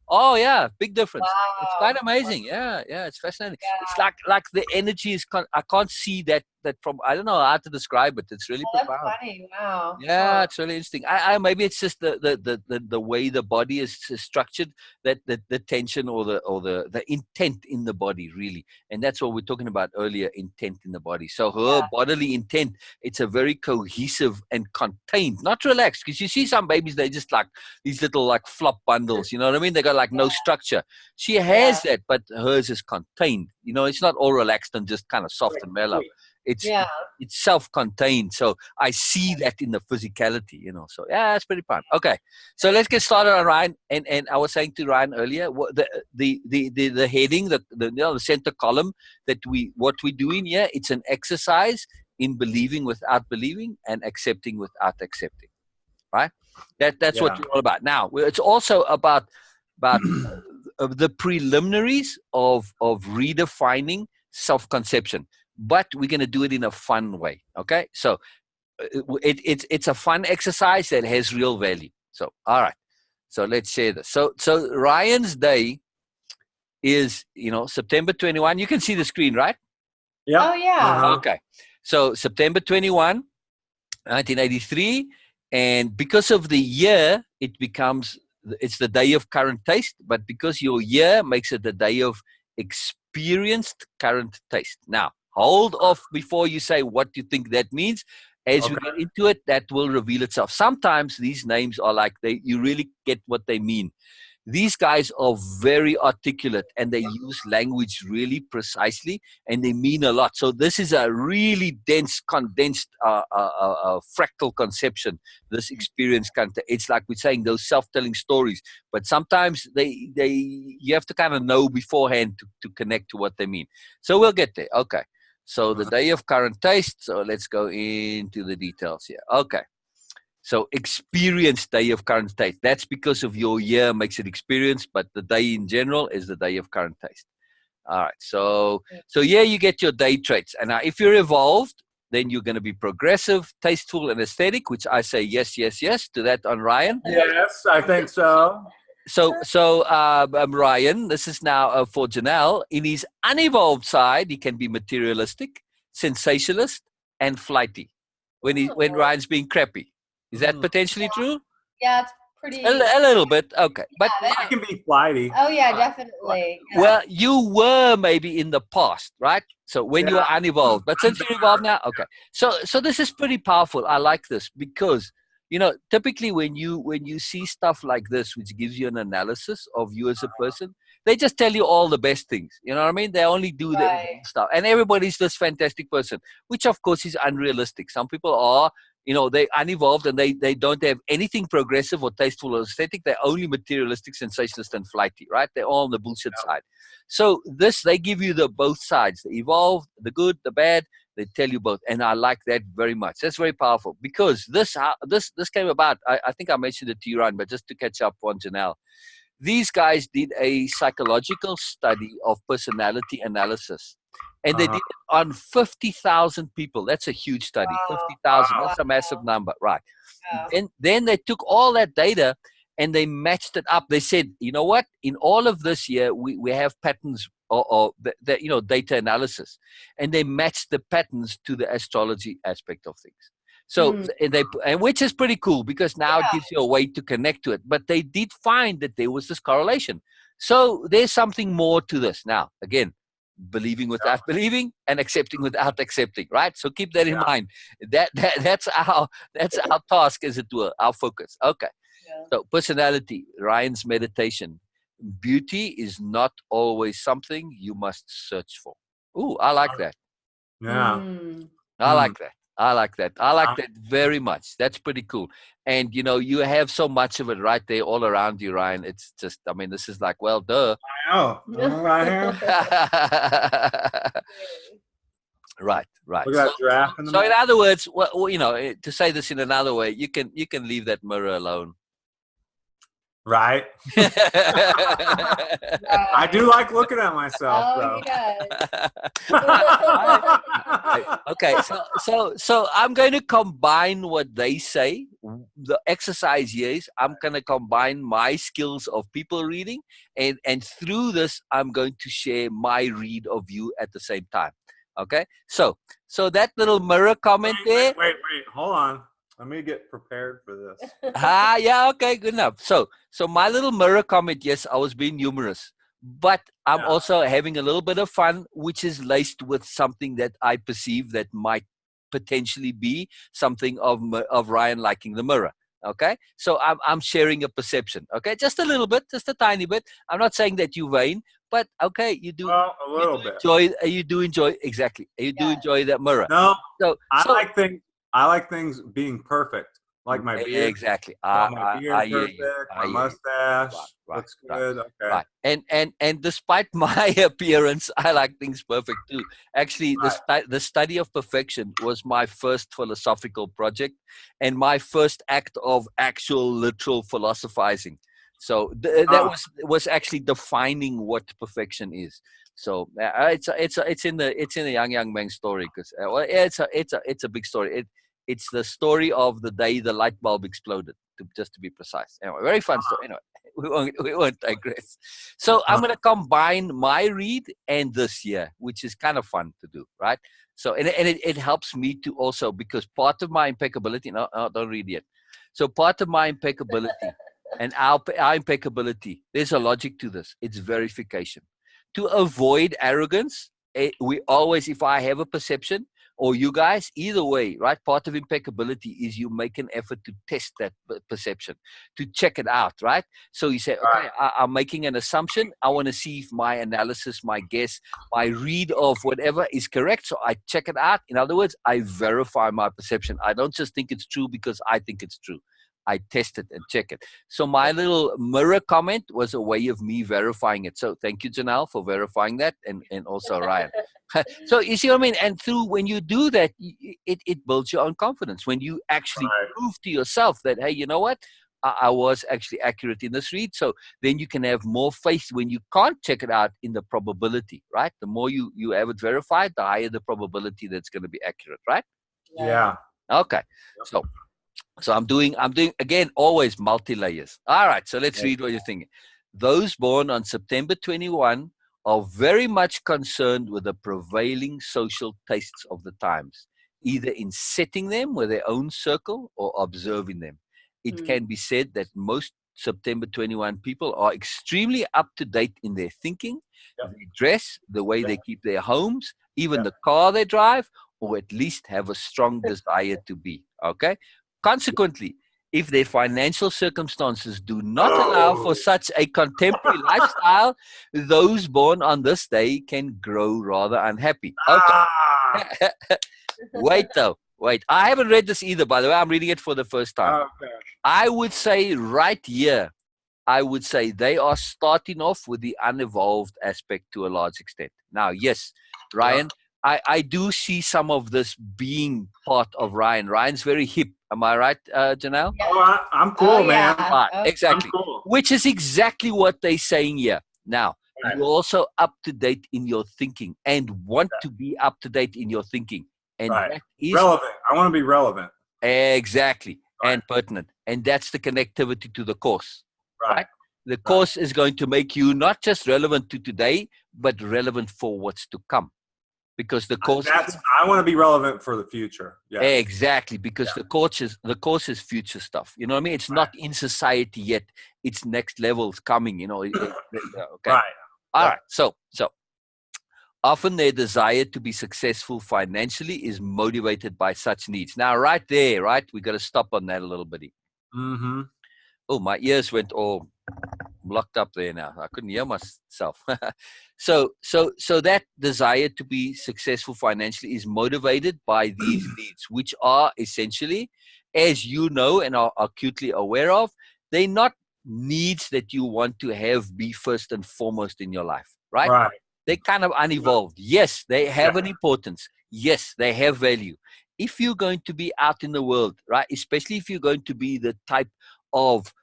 Oh yeah, big difference. Wow. It's quite amazing. Yeah, it's fascinating. Yeah. It's like the energy is. I can't see that from. I don't know how to describe it. It's really profound. That's funny. Wow. Yeah, it's really interesting. I maybe it's just the way the body is structured, that the tension or the intent in the body really, and that's what we're talking about earlier. Intent in the body. So her bodily intent, it's a very cohesive and contained, not relaxed. Because you see some babies, they just like these little like flop bundles. You know what I mean? They got like no structure. She has that, but hers is contained. It's not all relaxed and just kind of soft and mellow. It's self-contained. So I see that in the physicality, So it's pretty fun. Okay, so let's get started on Ryan. And I was saying to Ryan earlier, the heading, the center column what we're doing here, it's an exercise in believing without believing and accepting without accepting. Right? That's what we're all about. Now it's also about the preliminaries of redefining self-conception. but we're going to do it in a fun way. Okay, so it's a fun exercise that has real value. So all right, so let's share this. So Ryan's day is September 21. You can see the screen, right? Yeah. Oh yeah. Okay, so September 21, 1983, and because of the year, it's the day of current taste, but because your year makes it the day of experienced current taste. Now, hold off before you say what you think that means. As we get into it, that will reveal itself. Sometimes these names are like you really get what they mean. These guys are very articulate and they use language really precisely and they mean a lot. So this is a really dense, condensed, fractal conception. This experience, it's like we're saying those self-telling stories. But sometimes you have to kind of know beforehand to connect to what they mean. So we'll get there. Okay. So the day of current taste. So let's go into the details here. Okay. So experience day of current taste. That's because of your year makes it experience, but the day in general is the day of current taste. All right. So yeah, you get your day traits. And now if you're evolved, then you're going to be progressive, tasteful, and aesthetic, which I say yes, yes, yes to that on Ryan. Yes, I think so. So Ryan, this is now for Janelle. In his unevolved side, he can be materialistic, sensationalist, and flighty when Ryan's being crappy. Is that potentially true? Yeah, it's pretty. A little bit, okay. But I can be flighty. Oh yeah, definitely. Yeah. well, you were maybe in the past, right? So when you were unevolved, but since you're evolved now, okay. So this is pretty powerful. I like this because typically when you see stuff like this, which gives you an analysis of you as a person, they just tell you all the best things. You know what I mean? They only do the stuff, and everybody's this fantastic person, which of course is unrealistic. Some people are. They're unevolved and they don't have anything progressive or tasteful or aesthetic. They're only materialistic, sensationalist, and flighty, right? They're all on the bullshit side. So they give you the both sides, the evolved, the good, the bad. They tell you both. And I like that very much. That's very powerful because this came about. I think I mentioned it to you, Ryan, but just to catch up on Janelle. These guys did a psychological study of personality analysis. And they did it on 50,000 people. That's a huge study. 50,000. That's a massive number, right? And then they took all that data and they matched it up. They said, you know what? In all of this year, we have patterns or data analysis, and they matched the patterns to the astrology aspect of things. So and which is pretty cool because now it gives you a way to connect to it. But they did find that there was this correlation. So there's something more to this. Now, again, believing without believing and accepting without accepting, right? So keep that in mind. That's our task, as it were, our focus. Okay. So personality, Ryan's meditation. Beauty is not always something you must search for. Ooh, I like that. Yeah. I like that. I like that. I like that very much. That's pretty cool. And, you have so much of it right there all around you, Ryan. It's just, this is like, well, duh. I know. Right here. Right. Look at that giraffe in the So middle. in other words, to say this in another way, you can leave that mirror alone. Right. I do like looking at myself, though. Okay, so I'm going to combine what they say. The exercise here is I'm going to combine my skills of people reading, and through this, I'm going to share my read of you at the same time. Okay, so that little mirror comment there. Wait, hold on. Let me get prepared for this. Yeah, okay, good enough. So my little mirror comment, yes, I was being humorous, but I'm also having a little bit of fun, which is laced with something that I perceive that might potentially be something of Ryan liking the mirror. Okay, so I'm sharing a perception. Okay, just a little bit, just a tiny bit. I'm not saying that you're vain, but okay, you do. Well, a little bit. You do enjoy exactly. You do enjoy that mirror. No, so I like things being perfect, like my beard. Exactly. My beard perfect. My mustache looks good. Okay. Right. And despite my appearance, I like things perfect too. Actually, the study of perfection was my first philosophical project and my first act of actual literal philosophizing. So that was actually defining what perfection is. So it's in the young man story, because well, it's a big story. It's the story of the day the light bulb exploded, just to be precise. Anyway, very fun story. Anyway, we won't digress. So I'm going to combine my read and this year, which is kind of fun to do, right? So and it helps me to also, because part of my impeccability. No, don't read yet. So part of my impeccability and our impeccability, there's a logic to this. It's verification. To avoid arrogance, we always, if I have a perception, or you guys, either way, right? Part of impeccability is you make an effort to test that perception, to check it out, right? So you say, okay, I'm making an assumption. I want to see if my analysis, my guess, my read of whatever is correct. So I check it out. In other words, I verify my perception. I don't just think it's true because I think it's true. I test it and check it. So my little mirror comment was a way of me verifying it. So thank you, Janelle, for verifying that, and also Ryan. So you see what I mean? And when you do that, it builds your own confidence. When you actually prove to yourself that, hey, you know what? I was actually accurate in this read. So then you can have more faith when you can't check it out in the probability, right? The more you have it verified, the higher the probability that's going to be accurate, right? Yeah. Okay. So I'm doing again, always multi-layers. All right, so let's read what you're thinking. Those born on September 21 are very much concerned with the prevailing social tastes of the times, either in setting them with their own circle or observing them. It can be said that most September 21 people are extremely up to date in their thinking, their dress, the way they keep their homes, even the car they drive, or at least have a strong desire to be. Okay? Consequently, if their financial circumstances do not allow for such a contemporary lifestyle, those born on this day can grow rather unhappy. Okay. Wait. I haven't read this either, by the way. I'm reading it for the first time. Okay. I would say right here, they are starting off with the unevolved aspect to a large extent. Now, yes, Ryan, I do see some of this being part of Ryan. Ryan's very hip. Am I right, Janelle? Yeah. Oh, I'm cool, man. Right, exactly. I'm cool. Which is exactly what they're saying here. Now, you're also up to date in your thinking and want to be up to date in your thinking. And that is relevant. I want to be relevant. Exactly. And pertinent. And that's the connectivity to the course. Right? The course is going to make you not just relevant to today, but relevant for what's to come. Because the course I want to be relevant for the future. Yeah. Exactly, because the course is future stuff. You know what I mean? It's not in society yet. It's next levels coming, you know. Okay. All right. So often their desire to be successful financially is motivated by such needs. Now, right there, we got to stop on that a little bit. Mm-hmm. Oh, my ears went all blocked up there now. I couldn't hear myself. So that desire to be successful financially is motivated by these needs, which are essentially, as you know and are acutely aware of, they're not needs that you want to have be first and foremost in your life, right? They're kind of unevolved. Yes, they have an importance. Yes, they have value. If you're going to be out in the world, right, especially if you're going to be the type of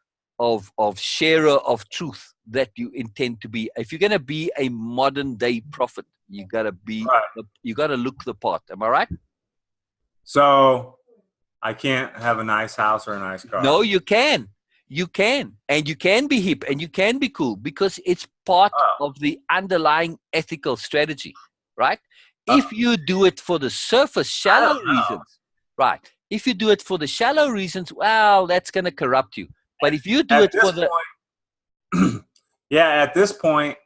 sharer of truth that you intend to be, if you're going to be a modern day prophet, you got to be, you got to look the part. Am I right? So I can't have a nice house or a nice car. No, you can. You can. And you can be hip and you can be cool because it's part of the underlying ethical strategy, right? If you do it for the surface, shallow reasons, right? If you do it for the shallow reasons, well, that's going to corrupt you. But if you do it for the... at this point,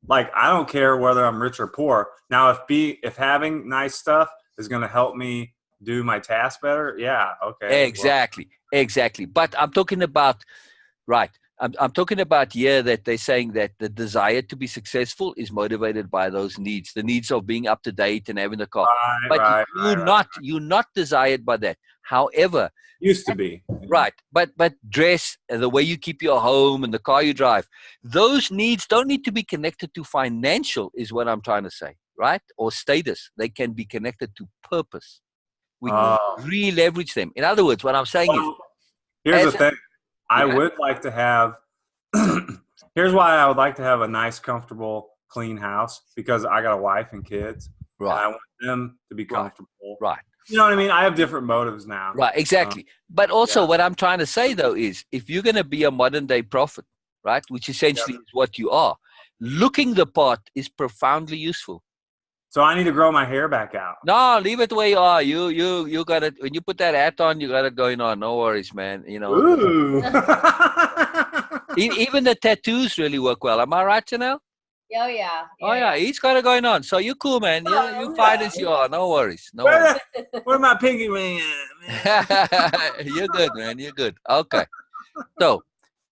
like, I don't care whether I'm rich or poor. Now, if having nice stuff is going to help me do my task better, okay. Exactly. But I'm talking about, I'm talking about here that they're saying that the desire to be successful is motivated by those needs, the needs of being up to date and having the car. You're not desired by that. However, used to be. But dress, the way you keep your home and the car you drive, those needs don't need to be connected to financial, is what I'm trying to say, right? Or status. They can be connected to purpose. We can re-leverage them. In other words, what I'm saying is, here's the thing. I would like to have Here's why I would like to have a nice, comfortable, clean house, because I got a wife and kids, and I Right. want them to be comfortable. Right. You know what I mean? I have different motives now. Right. Exactly. But also, yeah. what I'm trying to say though is, if you're going to be a modern day prophet, right, which essentially is what you are, looking the part is profoundly useful. So I need to grow my hair back out. No, leave it the way you are. You got it. When you put that hat on, you got it going on. No worries, man. You know. Ooh. Even the tattoos really work well. Am I right, Janelle? Oh yeah. Oh yeah, he's got it going on. So you cool, man. Yeah, you fine as you are. No worries. No worries. Where my pinky ring at, man? You're good, man. You're good. Okay. So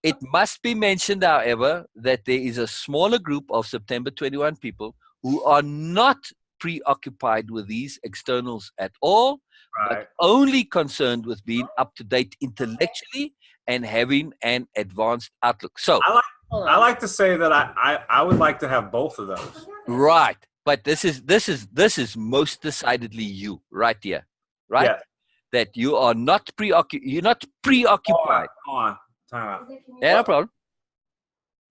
it must be mentioned, however, that there is a smaller group of September 21 people who are not preoccupied with these externals at all, Right. but only concerned with being up to date intellectually and having an advanced outlook. So, I like to say that I would like to have both of those. right, but this is most decidedly you right here, right? Yeah. That you are not you're not preoccupied. Hold on. Time out. Yeah, no problem.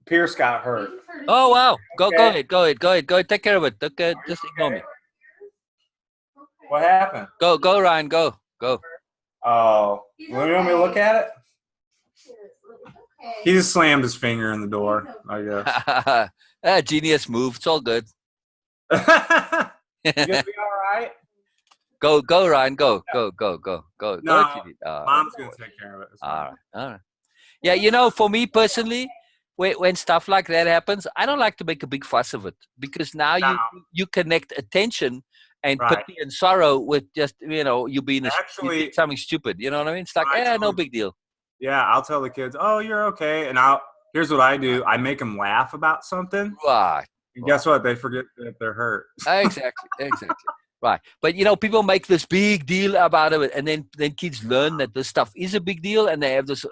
Pierce got hurt. Oh wow, go Okay. ahead, take care of it. Okay, just ignore me. What happened? Go, Ryan, go. Oh, you want me to look at it? He just slammed his finger in the door, I guess. Genius move. It's all good. You gonna be all right? Go, Ryan. Go. No, Mom's gonna take care of it. It's fine. All right. Yeah, you know, for me personally, when stuff like that happens, I don't like to make a big fuss of it, because now No. you connect attention and Right. pity and sorrow with just, you know, you being you Actually, did something stupid. You know what I mean? It's like, I no totally- big deal. yeah, I'll tell the kids, "Oh, you're okay," and here's what I do: I make them laugh about something, Right. and guess what? They forget that they're hurt. Exactly. Right. But you know, people make this big deal about it, and then kids learn that this stuff is a big deal, and they have this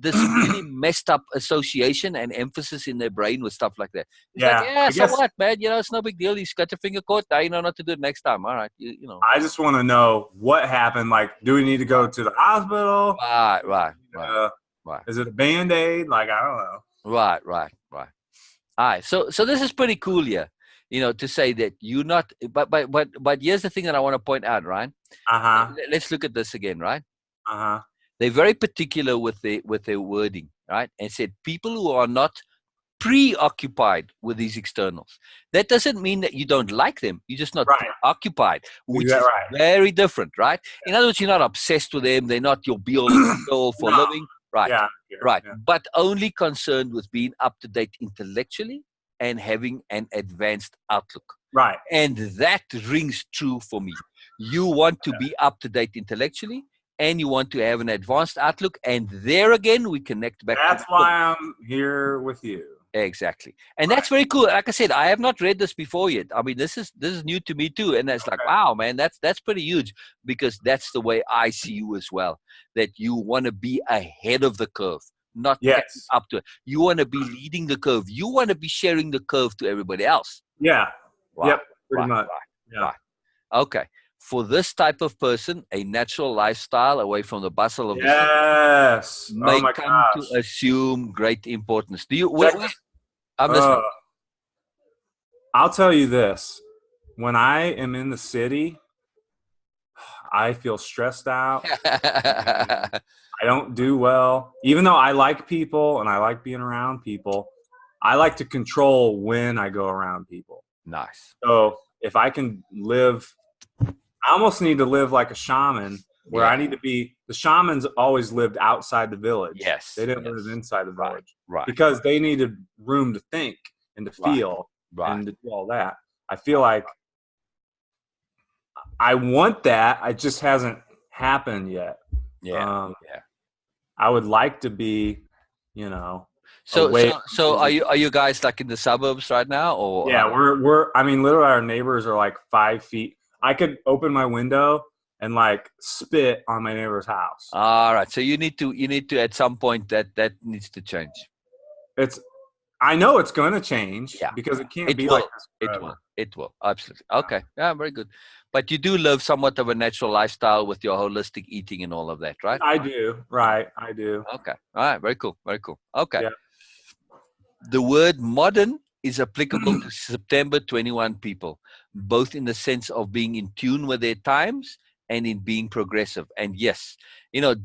really messed up association and emphasis in their brain with stuff like that. It's Yeah, like, yeah, I so guess- what, man? You know, it's no big deal. He's got your finger caught. Now you know not to do it next time. All right. You know. I just want to know what happened. Like, do we need to go to the hospital? Right. Right. Is it a Band-Aid? Like, I don't know. Right. All right. So this is pretty cool here. You know, to say that you're not, but here's the thing that I want to point out, Ryan. Uh-huh. Let's look at this again, right? Uh-huh. They're very particular with their wording, right? And said people who are not preoccupied with these externals. That doesn't mean that you don't like them. You're just not Right. preoccupied, which that is right? very different, right? In other words, you're not obsessed with them. They're not your be all and end all for No. living, right? Yeah. Right. Yeah. But only concerned with being up to date intellectually and having an advanced outlook. Right. And that rings true for me. You want to be up to date intellectually, and you want to have an advanced outlook. And there again, we connect back. That's to the why I'm here with you. exactly. And that's very cool. Like I said, I have not read this before yet. I mean, this is new to me too. And it's like, wow, man, that's pretty huge, because that's the way I see you as well. That you want to be ahead of the curve. Not Yes. up to it. You want to be leading the curve. You want to be sharing the curve to everybody else. Yeah. Right, Yep. Pretty right, much. right, Yeah. right. Okay. For this type of person, a natural lifestyle away from the bustle of the city Yes. may Oh my come gosh. to assume great importance. Do you? Check this- I'm listening. I'll tell you this. When I am in the city, I feel stressed out. I don't do well. Even though I like people and I like being around people, I like to control when I go around people. Nice. So if I can live, I almost need to live like a shaman, where I need to be. The shamans always lived outside the village. Yes. They didn't yes. live inside the village Right. because they needed room to think and to Right. feel Right. and to do all that. I feel like I want that. It just hasn't happened yet. Yeah. Yeah. I would like to be, you know. So away so from are you guys like in the suburbs right now, or? Yeah, we're. I mean, literally, our neighbors are like 5 feet. I could open my window and like spit on my neighbor's house. All right. So you need to at some point that needs to change. I know it's going to change. Yeah. Because it can't It be will. like this It forever. will. It will. Absolutely. Okay. Yeah. Very good. But you do live somewhat of a natural lifestyle with your holistic eating and all of that, right? I do. Right. I do. Okay. All right. Very cool. Very cool. Okay. Yeah. the word modern is applicable to September 21 people, both in the sense of being in tune with their times and in being progressive. And yes,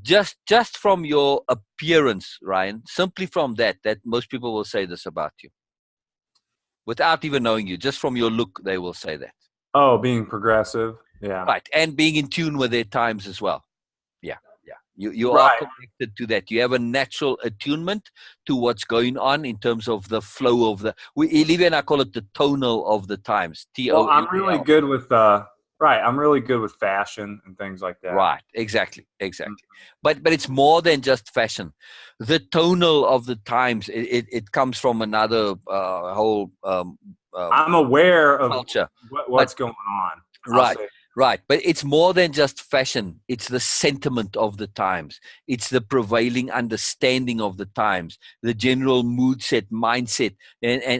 just from your appearance, Ryan, simply from that most people will say this about you without even knowing you. Just from your look, they will say that. Oh, being progressive. Yeah. Right. And being in tune with their times as well. Yeah. Yeah. You are Right. connected to that. You have a natural attunement to what's going on in terms of the flow of Olivia and I call it the tonal of the times. Well, I'm TONAL. really good with I'm really good with fashion and things like that. Right. Exactly. But it's more than just fashion. The tonal of the times, it comes from another whole I'm aware of culture. what's going on. Right. But it's more than just fashion. It's the sentiment of the times. It's the prevailing understanding of the times, the general mood set, mindset, and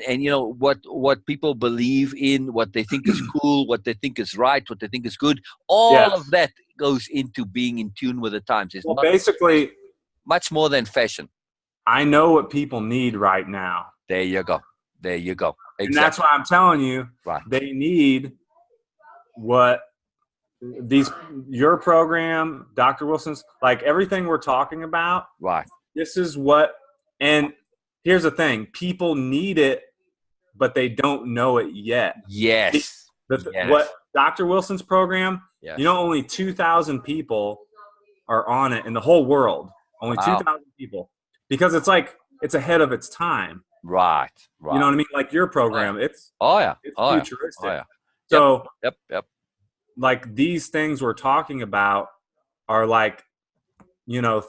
what people believe in, what they think is cool, what they think is right, what they think is good. All of that goes into being in tune with the times. It's not basically much more than fashion. I know what people need right now. There you go. Exactly. And that's why I'm telling you, right. They need what your program, Dr. Wilson's, like everything we're talking about. Right. This is what, and here's the thing, people need it, but they don't know it yet. Yes. What Dr. Wilson's program, yes. Only 2,000 people are on it in the whole world. Only 2,000 people. Because it's ahead of its time. Right. You know what I mean? Like your program, it's futuristic. Oh, yeah. So, yep. Like these things we're talking about are like,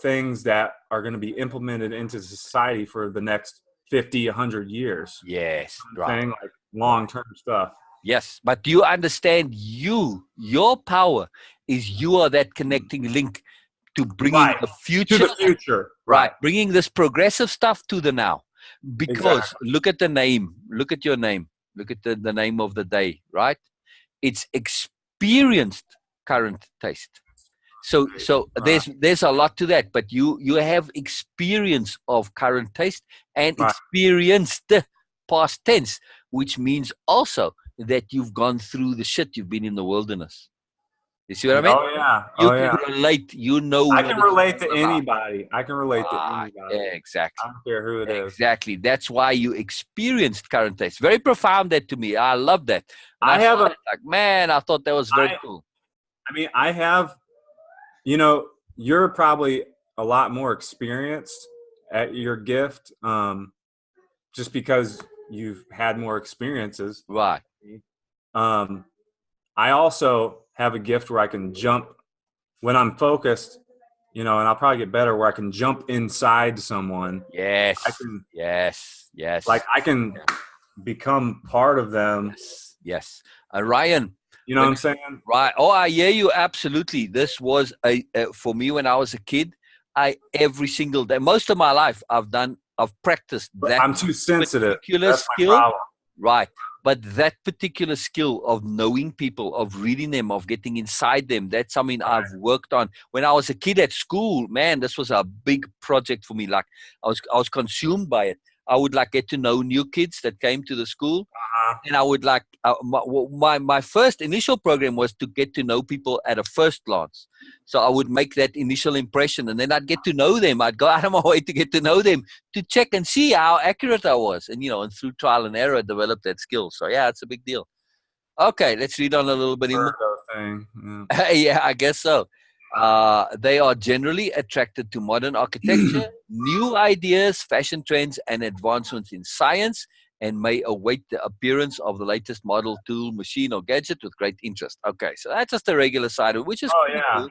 things that are going to be implemented into society for the next 50, 100 years. Yes. Saying like long-term stuff. Yes. But do you understand your power is you are that connecting link to bringing the future. To the future. Right. Bringing this progressive stuff to the now. Because look at the name. Look at your name. Look at the name of the day, right? It's experienced current taste. So there's a lot to that, but you have experience of current taste and experienced past tense, which means also that you've gone through the shit. You've been in the wilderness. You see what I mean? Oh yeah. You can relate. I can relate to anybody. I can relate to anybody. Yeah, exactly. I don't care who it is. Exactly. That's why you experienced current taste. Very profound that to me. I love that. And I thought that was very cool. I mean, I have, you're probably a lot more experienced at your gift, just because you've had more experiences. Right. I also have a gift where I can jump when I'm focused, and I'll probably get better where I can jump inside someone. Yes. Yes. Like I can become part of them. Yes. Ryan. You know what I'm saying? Right. Oh, I hear you. Absolutely. This was for me when I was a kid. Every single day, most of my life, I've practiced that. I'm too sensitive. That's skill. My problem. Right. But that particular skill of knowing people, of reading them, of getting inside them, that's something I've worked on. When I was a kid at school, man, this was a big project for me. Like I was consumed by it. I would get to know new kids that came to the school. And I would my first initial program was to get to know people at a first glance. So I would make that initial impression and then I'd get to know them. I'd go out of my way to get to know them, to check and see how accurate I was. And, and through trial and error, I developed that skill. So yeah, it's a big deal. Okay, let's read on a little bit more. Yeah, I guess so. They are generally attracted to modern architecture, new ideas, fashion trends, and advancements in science, and may await the appearance of the latest model, tool, machine, or gadget with great interest. Okay, so that's just the regular side of it, which is cool.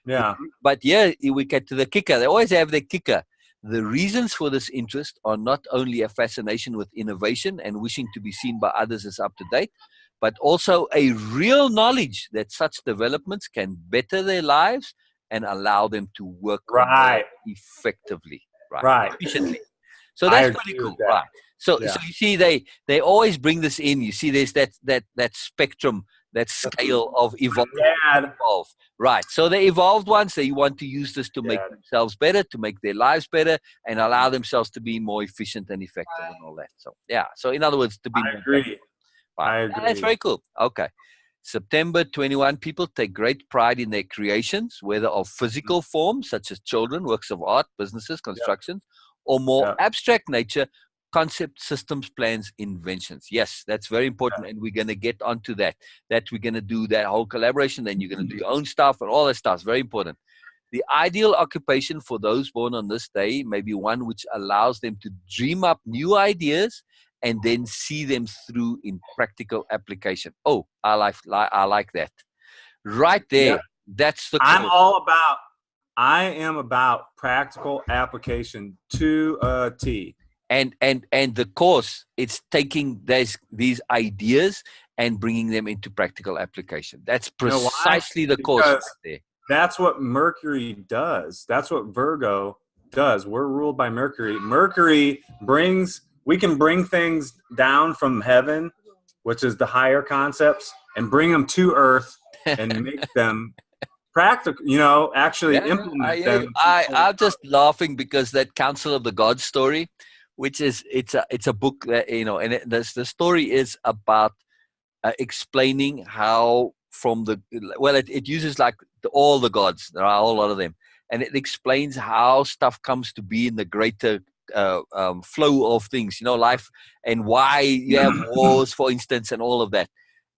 Yeah. But yeah, we get to the kicker. They always have the kicker. The reasons for this interest are not only a fascination with innovation and wishing to be seen by others as up to date, but also a real knowledge that such developments can better their lives and allow them to work more effectively, efficiently. So that's pretty cool, right? So you see, they always bring this in. You see, there's that spectrum that scale of evolve. Dad. Right. So the evolved ones, they want to use this to make themselves better, to make their lives better, and allow themselves to be more efficient and effective and all that. So yeah. So in other words, to be I more agree. effective. Right. I Yeah, that's agree. very cool. Okay. September 21, people take great pride in their creations, whether of physical forms such as children, works of art, businesses, constructions, or more abstract nature, concept, systems, plans, inventions. Yes, that's very important, and we're going to get onto that. That we're going to do that whole collaboration, then you're going to do your own stuff and all that stuff. It's very important. The ideal occupation for those born on this day may be one which allows them to dream up new ideas and then see them through in practical application. Oh, I like that. Right there. Yeah. That's the I am about practical application to a T. And the course, it's taking these ideas and bringing them into practical application. That's precisely the course right there. That's what Mercury does. That's what Virgo does. We're ruled by Mercury. We can bring things down from heaven, which is the higher concepts, and bring them to earth and make them practical, actually implement them. I'm just laughing because that Council of the Gods story, which is, it's a book that, and the story is about explaining how it uses like all the gods. There are a whole lot of them. And it explains how stuff comes to be in the greater flow of things, life, and why you have wars, for instance, and all of that.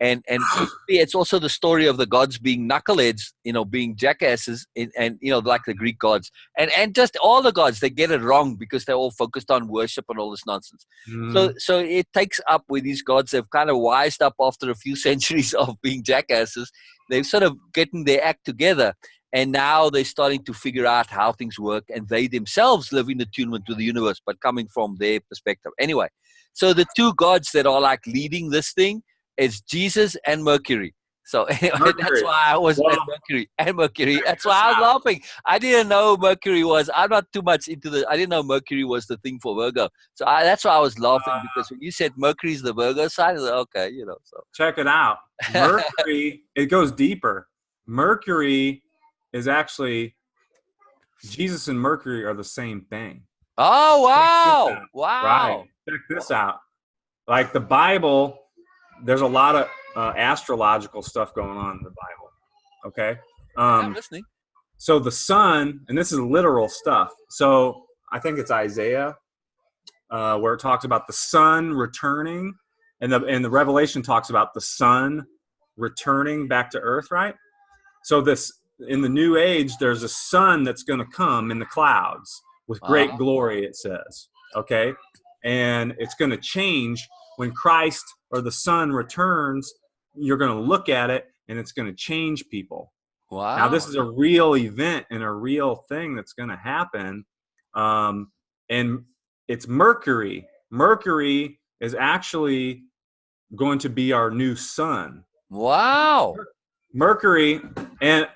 And it's also the story of the gods being knuckleheads, being jackasses, and like the Greek gods, and just all the gods, they get it wrong because they're all focused on worship and all this nonsense. So it takes up with these gods. They've kind of wised up after a few centuries of being jackasses. They've sort of getting their act together, and now they're starting to figure out how things work, and they themselves live in attunement to the universe, but coming from their perspective. Anyway, so the two gods that are like leading this thing is Jesus and Mercury. So anyway, that's why I was Mercury. That's why I was laughing. I didn't know Mercury was. I'm not too much into I didn't know Mercury was the thing for Virgo. So that's why I was laughing, because when you said Mercury's the Virgo side, I was like, okay, So check it out. Mercury, it goes deeper. Mercury is actually, Jesus and Mercury are the same thing. Oh wow! Wow! Right. Check this out. Like the Bible. There's a lot of astrological stuff going on in the Bible. Okay. I'm listening. So the sun, and this is literal stuff. So I think it's Isaiah, where it talks about the sun returning, and the Revelation talks about the sun returning back to earth, right? So in the new age, there's a sun that's going to come in the clouds with great glory, it says. Okay. And it's going to change when Christ or the sun returns. You're going to look at it and it's going to change people. Wow. Now, this is a real event and a real thing that's going to happen. And it's Mercury. Mercury is actually going to be our new sun. Wow. Mercury, and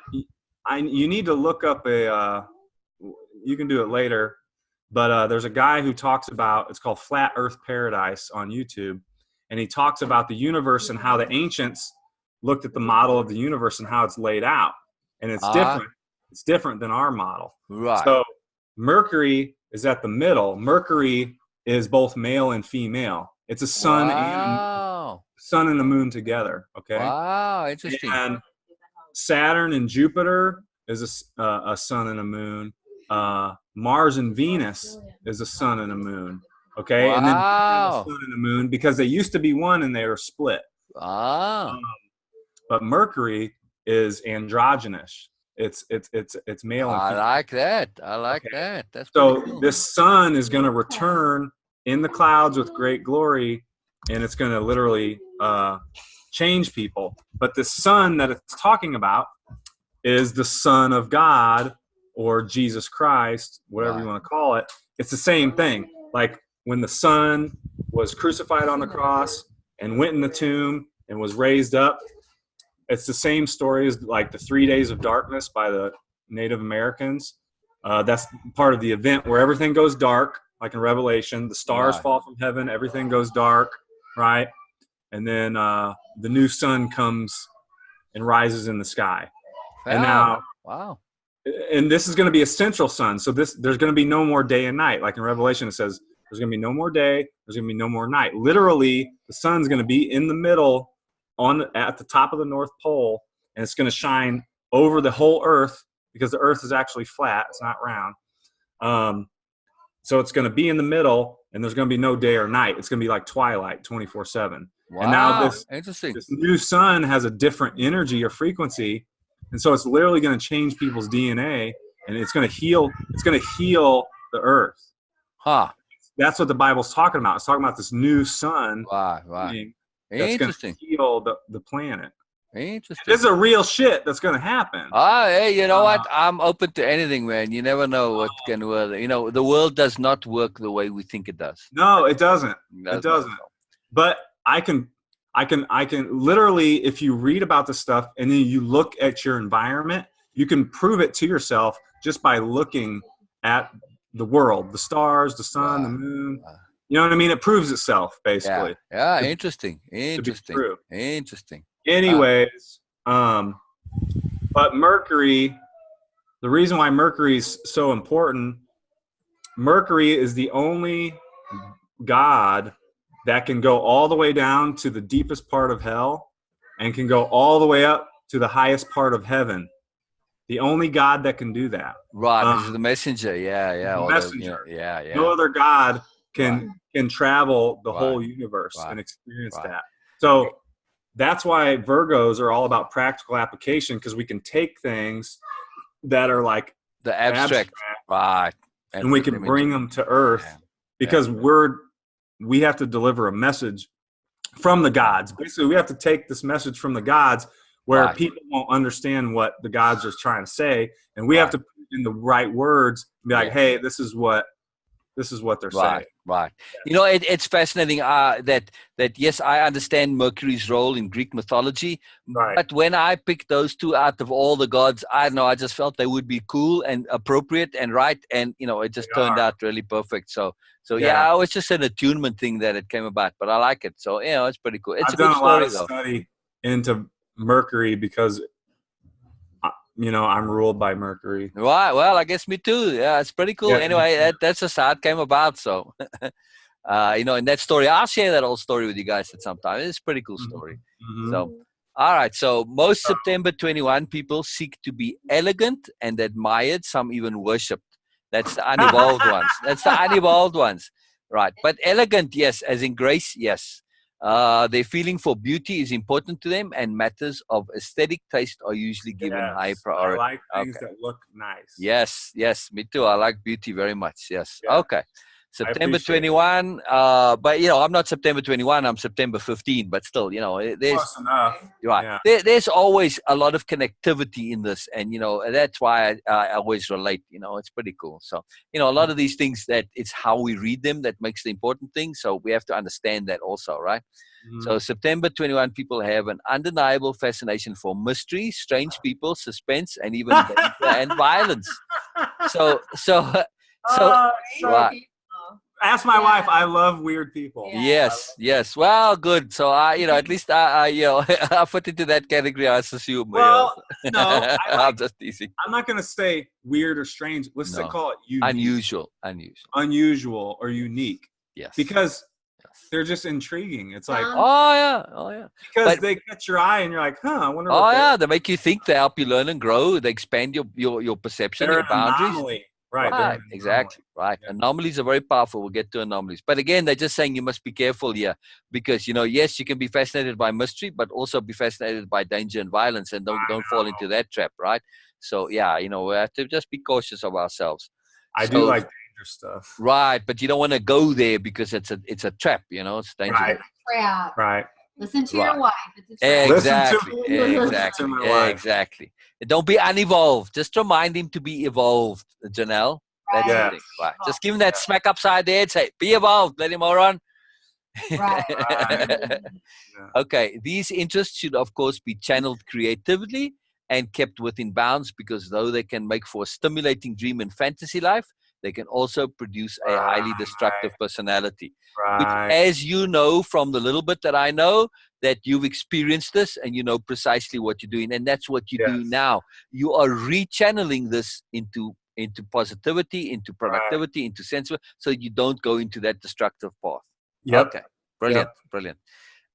you need to look up you can do it later, but there's a guy who talks about, it's called Flat Earth Paradise on YouTube, and he talks about the universe and how the ancients looked at the model of the universe and how it's laid out, and it's different. It's different than our model. Right. So Mercury is at the middle. Mercury is both male and female. It's a sun and a moon together. Okay. Wow, interesting. And Saturn and Jupiter is a sun and a moon. Mars and Venus is a sun and a moon. Okay. Wow. And then a sun and a moon, because they used to be one and they were split. Wow. But Mercury is androgynous. It's male and female. I like that. I like that. That's so cool. This sun is going to return in the clouds with great glory, and it's going to literally change people. But the sun that it's talking about is the Son of God, or Jesus Christ, whatever you want to call it. It's the same thing. Like when the Son was crucified on the cross and went in the tomb and was raised up, it's the same story as like the 3 days of darkness by the Native Americans. That's part of the event where everything goes dark, like in Revelation. The stars fall from heaven, everything goes dark, right? And then the new sun comes and rises in the sky. Wow. And now, wow. and this is going to be a central sun. So there's going to be no more day and night. Like in Revelation, it says there's going to be no more day. There's going to be no more night. Literally, the sun's going to be in the middle at the top of the North Pole, and it's going to shine over the whole earth because the earth is actually flat. It's not round. So it's going to be in the middle, and there's going to be no day or night. It's going to be like twilight 24/7. Wow. And now Interesting. this new sun has a different energy or frequency. And so it's literally going to change people's DNA, and it's going to heal. It's going to heal the earth. Huh. That's what the Bible's talking about. It's talking about this new sun Wow. that's going Interesting. to heal the planet. Interesting. This is a real shit that's going to happen. Hey, you know what? I'm open to anything, man. You never know what can work. You know, the world does not work the way we think it does. No, it doesn't. It It doesn't. But I can literally, if you read about this stuff and then you look at your environment, you can prove it to yourself just by looking at the world, the stars, the sun, the moon. You know what I mean? It proves itself, basically. Yeah. Interesting. True. Interesting. Anyways, but Mercury, the reason why Mercury is so important, Mercury is the only god that can go all the way down to the deepest part of hell and can go all the way up to the highest part of heaven. The only god that can do that. Right, this is the messenger. Yeah. The messenger. Yeah. No other god can travel the whole universe and experience that. So that's why Virgos are all about practical application, because we can take things that are like the abstract. Right. And we can bring them to earth because we have to deliver a message from the gods. Basically, we have to take this message from the gods where people won't understand what the gods are trying to say, and we have to put it in the right words and be like, hey, this is what they're saying. Right. You know, it's fascinating that yes, I understand Mercury's role in Greek mythology, but when I picked those two out of all the gods, I don't know, I just felt they would be cool and appropriate and right, and you know, it just turned out really perfect. So it was just an attunement thing that it came about, but I like it. So you know, it's pretty cool. It's I've a good done a lot story, of study into Mercury because you know, I'm ruled by Mercury. Right. Well, I guess me too. Yeah, it's pretty cool. Anyway, that's just how it came about. So, you know, in that story, I'll share that whole story with you guys at some time. It's a pretty cool story. So, all right. So, most September 21 people seek to be elegant and admired. Some even worshipped. That's the unevolved ones. Right. But elegant, yes. As in grace, yes. Their feeling for beauty is important to them, and matters of aesthetic taste are usually given high priority. I like things that look nice. Yes, me too. I like beauty very much. Yes. Yeah. Okay. September 21. But you know, I'm not September 21. I'm September 15. But still, you know, there's close enough. Right. Yeah. There's always a lot of connectivity in this, and you know, that's why I always relate. You know, it's pretty cool. So you know, a lot of these things, that it's how we read them that makes the important thing. So we have to understand that also, right? So September 21 people have an undeniable fascination for mystery, strange people, suspense, and even danger and violence. So right. Ask my wife. I love weird people. Yes. Well, good. So you know, at least I fit into that category, I assume. Well, no, I'm just teasing. I'm not going to say weird or strange. Let's call it unique. Unusual or unique. Yes. Because they're just intriguing. It's like, oh yeah. Because they catch your eye and you're like, I wonder what they make you think, they help you learn and grow, they expand your perception, your boundaries. Anomaly. Right. Exactly. Right. Yeah. Anomalies are very powerful. We'll get to anomalies. But again, they're just saying you must be careful here because, you know, yes, you can be fascinated by mystery, but also be fascinated by danger and violence, and don't fall into that trap. Right. So, yeah, you know, we have to just be cautious of ourselves. I do like danger stuff. Right. But you don't want to go there because it's a trap, you know, it's dangerous. Right. Trap. Right. Listen to your wife. It's a trap. Exactly. Don't be unevolved. Just remind him to be evolved, Janelle. That's the thing. Right. Just give him that smack upside the head. Say, be evolved. Let him all run. Right. Okay. These interests should, of course, be channeled creatively and kept within bounds, because though they can make for a stimulating dream and fantasy life, they can also produce a highly destructive personality. Right. Which, as you know from the little bit that I know, that you've experienced this and you know precisely what you're doing, and that's what you do now. You are rechanneling this into positivity, into productivity, into sense, so you don't go into that destructive path. Yep. Okay, brilliant, Yep. brilliant.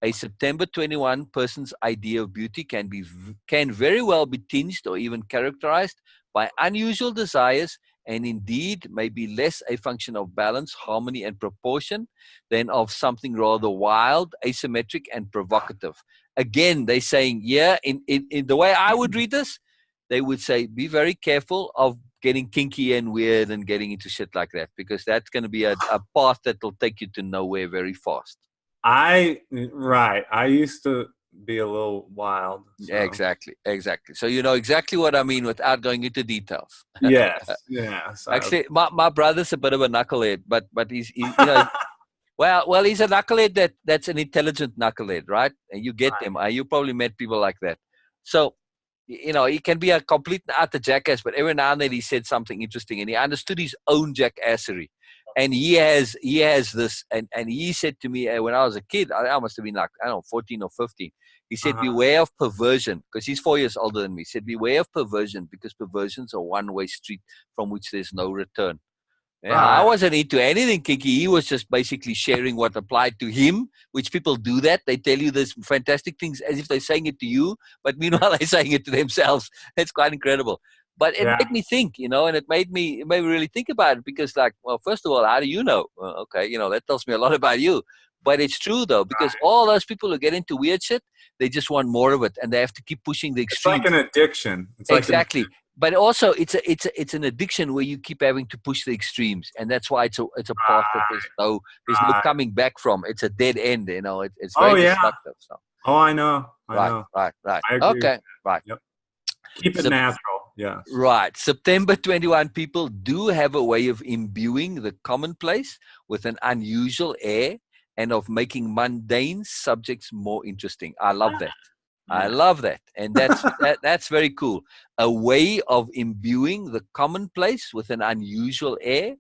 A September 21 person's idea of beauty can very well be tinged or even characterized by unusual desires, and indeed may be less a function of balance, harmony, and proportion than of something rather wild, asymmetric, and provocative. Again, they're saying, yeah, in the way I would read this, they would say, be very careful of getting kinky and weird and getting into shit like that, because that's going to be a path that will take you to nowhere very fast. I used to be a little wild. So. Exactly. So you know exactly what I mean without going into details. Yes. Actually, my brother's a bit of a knucklehead, but he's you know, well, he's a knucklehead that's an intelligent knucklehead, right? And you get them. You probably met people like that. So, you know, he can be a complete utter jackass, but every now and then he said something interesting, and he understood his own jackassery. And he has this, and he said to me when I was a kid, I must have been like, I don't know, 14 or 15. He said, beware of perversion, because he's 4 years older than me. He said, beware of perversion, because perversion's a one-way street from which there's no return. Yeah, I wasn't into anything kinky. He was just basically sharing what applied to him, which people do that. They tell you this fantastic things as if they're saying it to you, but meanwhile they're saying it to themselves. It's quite incredible. But it made me think, you know, and it made me really think about it, because, like, well, first of all, how do you know? Well, okay, you know, that tells me a lot about you. But it's true, though, because all those people who get into weird shit, they just want more of it, and they have to keep pushing the extremes. It's like an addiction. Exactly. But also, it's an addiction where you keep having to push the extremes, and that's why it's a path that there's no coming back from. It's a dead end, you know. It's very destructive. So. I know. Right. I agree. Okay. Right. Yep. Keep it natural. Yeah. Right. September 21 people do have a way of imbuing the commonplace with an unusual air and of making mundane subjects more interesting. I love that. I love that. And that's very cool. A way of imbuing the commonplace with an unusual air.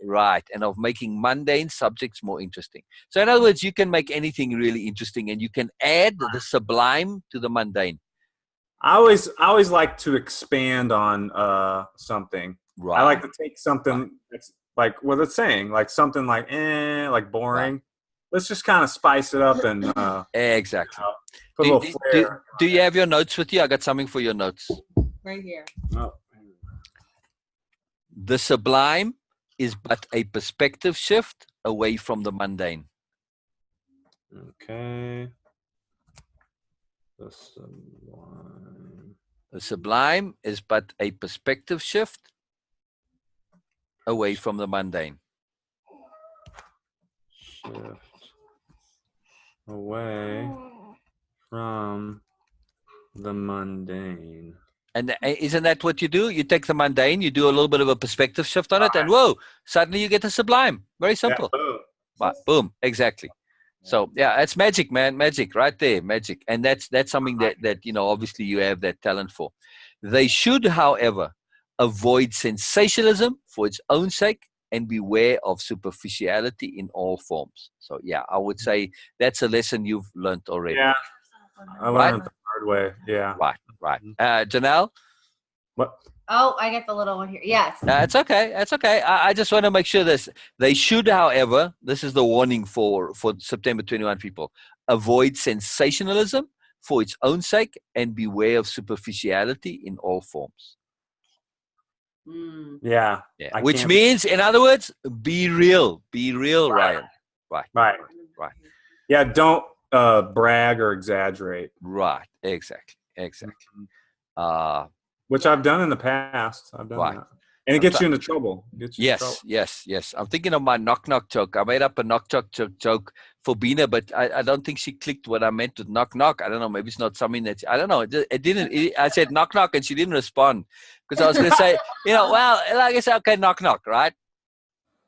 Right. And of making mundane subjects more interesting. So in other words, you can make anything really interesting, and you can add the sublime to the mundane. I always like to expand on something. Right. I like to take something that's like what it's saying, like something like boring. Right. Let's just kind of spice it up and exactly. Put a little flair. Do you have your notes with you? I got something for your notes. Right here. Oh. The sublime is but a perspective shift away from the mundane. Okay. The sublime is but a perspective shift away from the mundane. Shift away from the mundane. And isn't that what you do? You take the mundane, you do a little bit of a perspective shift on it, and whoa, suddenly you get the sublime. Very simple. Yeah, boom. Exactly. So yeah, it's magic, man. Magic right there. Magic. And that's something that, you know, obviously you have that talent for. They should, however, avoid sensationalism for its own sake and beware of superficiality in all forms. So yeah, I would say that's a lesson you've learned already. Yeah. I learned the hard way. Yeah. Right. Janelle? What? Oh, I get the little one here. Yes. It's okay. It's okay. I just want to make sure this. They should, however, this is the warning for September 21 people, avoid sensationalism for its own sake and beware of superficiality in all forms. Yeah. Which means, in other words, be real. Be real, Ryan. Right. Yeah, don't brag or exaggerate. Right. Exactly. Which I've done in the past. I've done that. And it gets you into trouble. Yes. I'm thinking of my knock-knock joke. I made up a knock-knock joke for Bina, but I don't think she clicked what I meant with knock-knock. I don't know. Maybe it's not something that, I don't know. It didn't. I said knock-knock, and she didn't respond. Because I was going to say, you know, well, like I said, okay, knock-knock, right?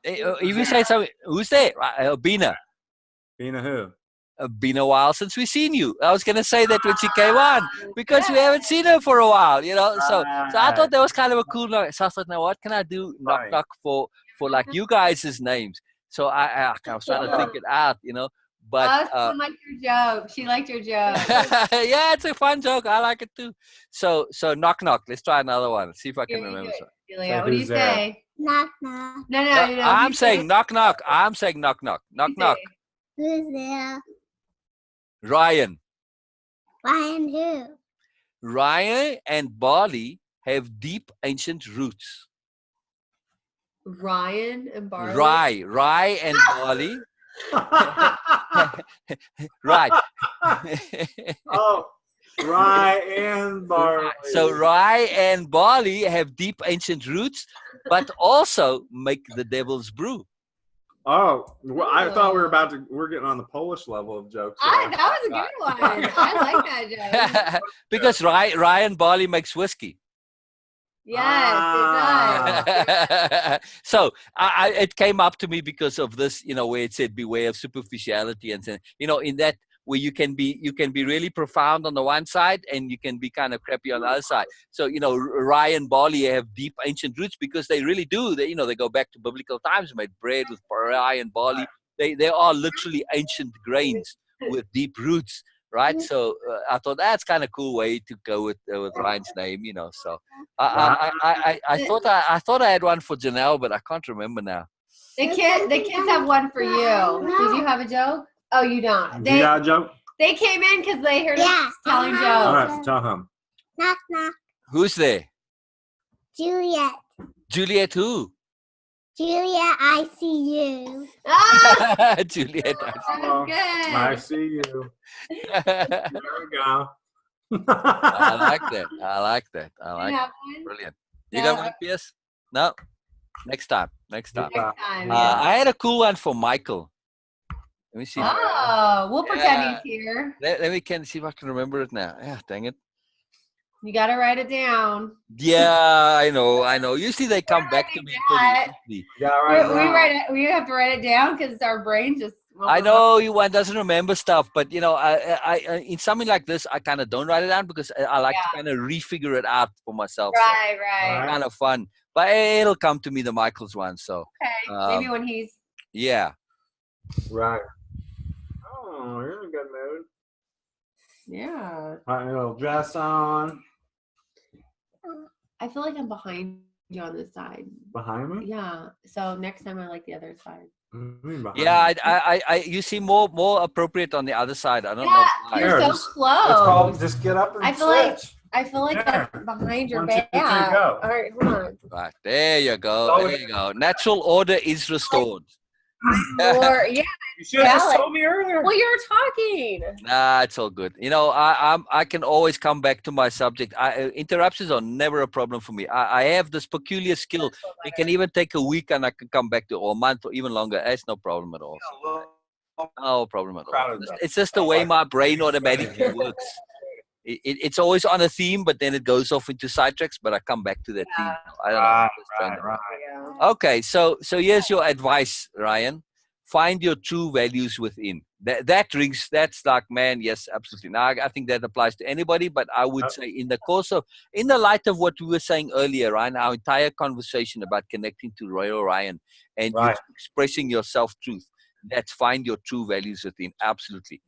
If you say something, who's there? Bina. Bina who? Been a while since we've seen you. I was going to say that when she came on, because we haven't seen her for a while, you know. So I thought that was kind of a cool knock. So I thought, now what can I do knock for like you guys' names? So I was trying to think it out, you know. But someone liked your joke. She liked your joke. yeah, it's a fun joke. I like it too. So knock knock. Let's try another one. See if I can Here, you remember do this it, one. Julia. Say What do you who's there. say? Knock knock. No. I'm You saying say- knock knock. I'm saying knock knock. Knock you knock. say- Who's there? Ryan. Ryan who? Ryan and Bali have deep ancient roots. Ryan and Barley. Rye and barley. Right. Oh, rye and barley. So rye and barley have deep ancient roots, but also make the devil's brew. Oh, well, I thought we're getting on the Polish level of jokes. That was a good one. I like that joke. Because rye and barley makes whiskey. Yes, it does. So it came up to me because of this, where it said beware of superficiality, and in that where you can be really profound on the one side and you can be kind of crappy on the other side. So rye and barley have deep ancient roots because they really do. They go back to biblical times, made bread with rye and barley. They are literally ancient grains with deep roots. Right, so I thought that's kind of cool way to go with Ryan's name, So I thought I had one for Janelle, but I can't remember now. The kids have one for you. Did you have a joke? Oh, you don't. You got a joke? They came in because they heard Yeah, us telling I All jokes. right, tell him. Knock knock. Who's there? Juliet. Juliet who? Juliet, I see you. Ah, Juliet. that's Oh, good. I see you. There we go. I like that. I like You that. have one? Brilliant. You No. got one, Pierce? No? Next time. Next time. I had a cool one for Michael. Let me see. Oh, we'll pretend he's here. Let me see if I can remember it now. Yeah, dang it. You got to write it down. Yeah, I know. Usually they come back to me pretty easily. Yeah, right. We have to write it down because our brain just. I know one doesn't remember stuff, but I in something like this, I kind of don't write it down because I like to kind of refigure it out for myself. Right. So, kind of fun, but it'll come to me, the Michael's one. So Okay, maybe when he's. yeah, Right. Oh, you're in a good mood. Yeah. Got your little dress on. I feel like I'm behind you on this side. Behind me? Yeah. So next time I like the other side. yeah. I you seem more appropriate on the other side. I don't know Yeah, why. you're Here, so just- close. It's called just get up and I feel like- stretch. I feel like There. I'm behind your 1, 2, 3, back. go. All right, hold on. Right, there you go. Oh, There you go. Natural order is restored. Or yeah. You should have just Valid. told me earlier. Well, you're talking. Nah, it's all good. I can always come back to my subject. Interruptions are never a problem for me. I have this peculiar skill. It can even take a week and I can come back to or a month or even longer. It's no problem at all. No problem at all. It's just the way my brain automatically works. It's always on a theme, but then it goes off into sidetracks. But I come back to that theme. I don't know. Just random. Okay, so here's your advice, Ryan. Find your true values within. That rings. That's like, man, yes, absolutely. Now I think that applies to anybody, but I would say in the light of what we were saying earlier, Ryan, our entire conversation about connecting to Royal Ryan and you expressing your self-truth. That's find your true values within. Absolutely.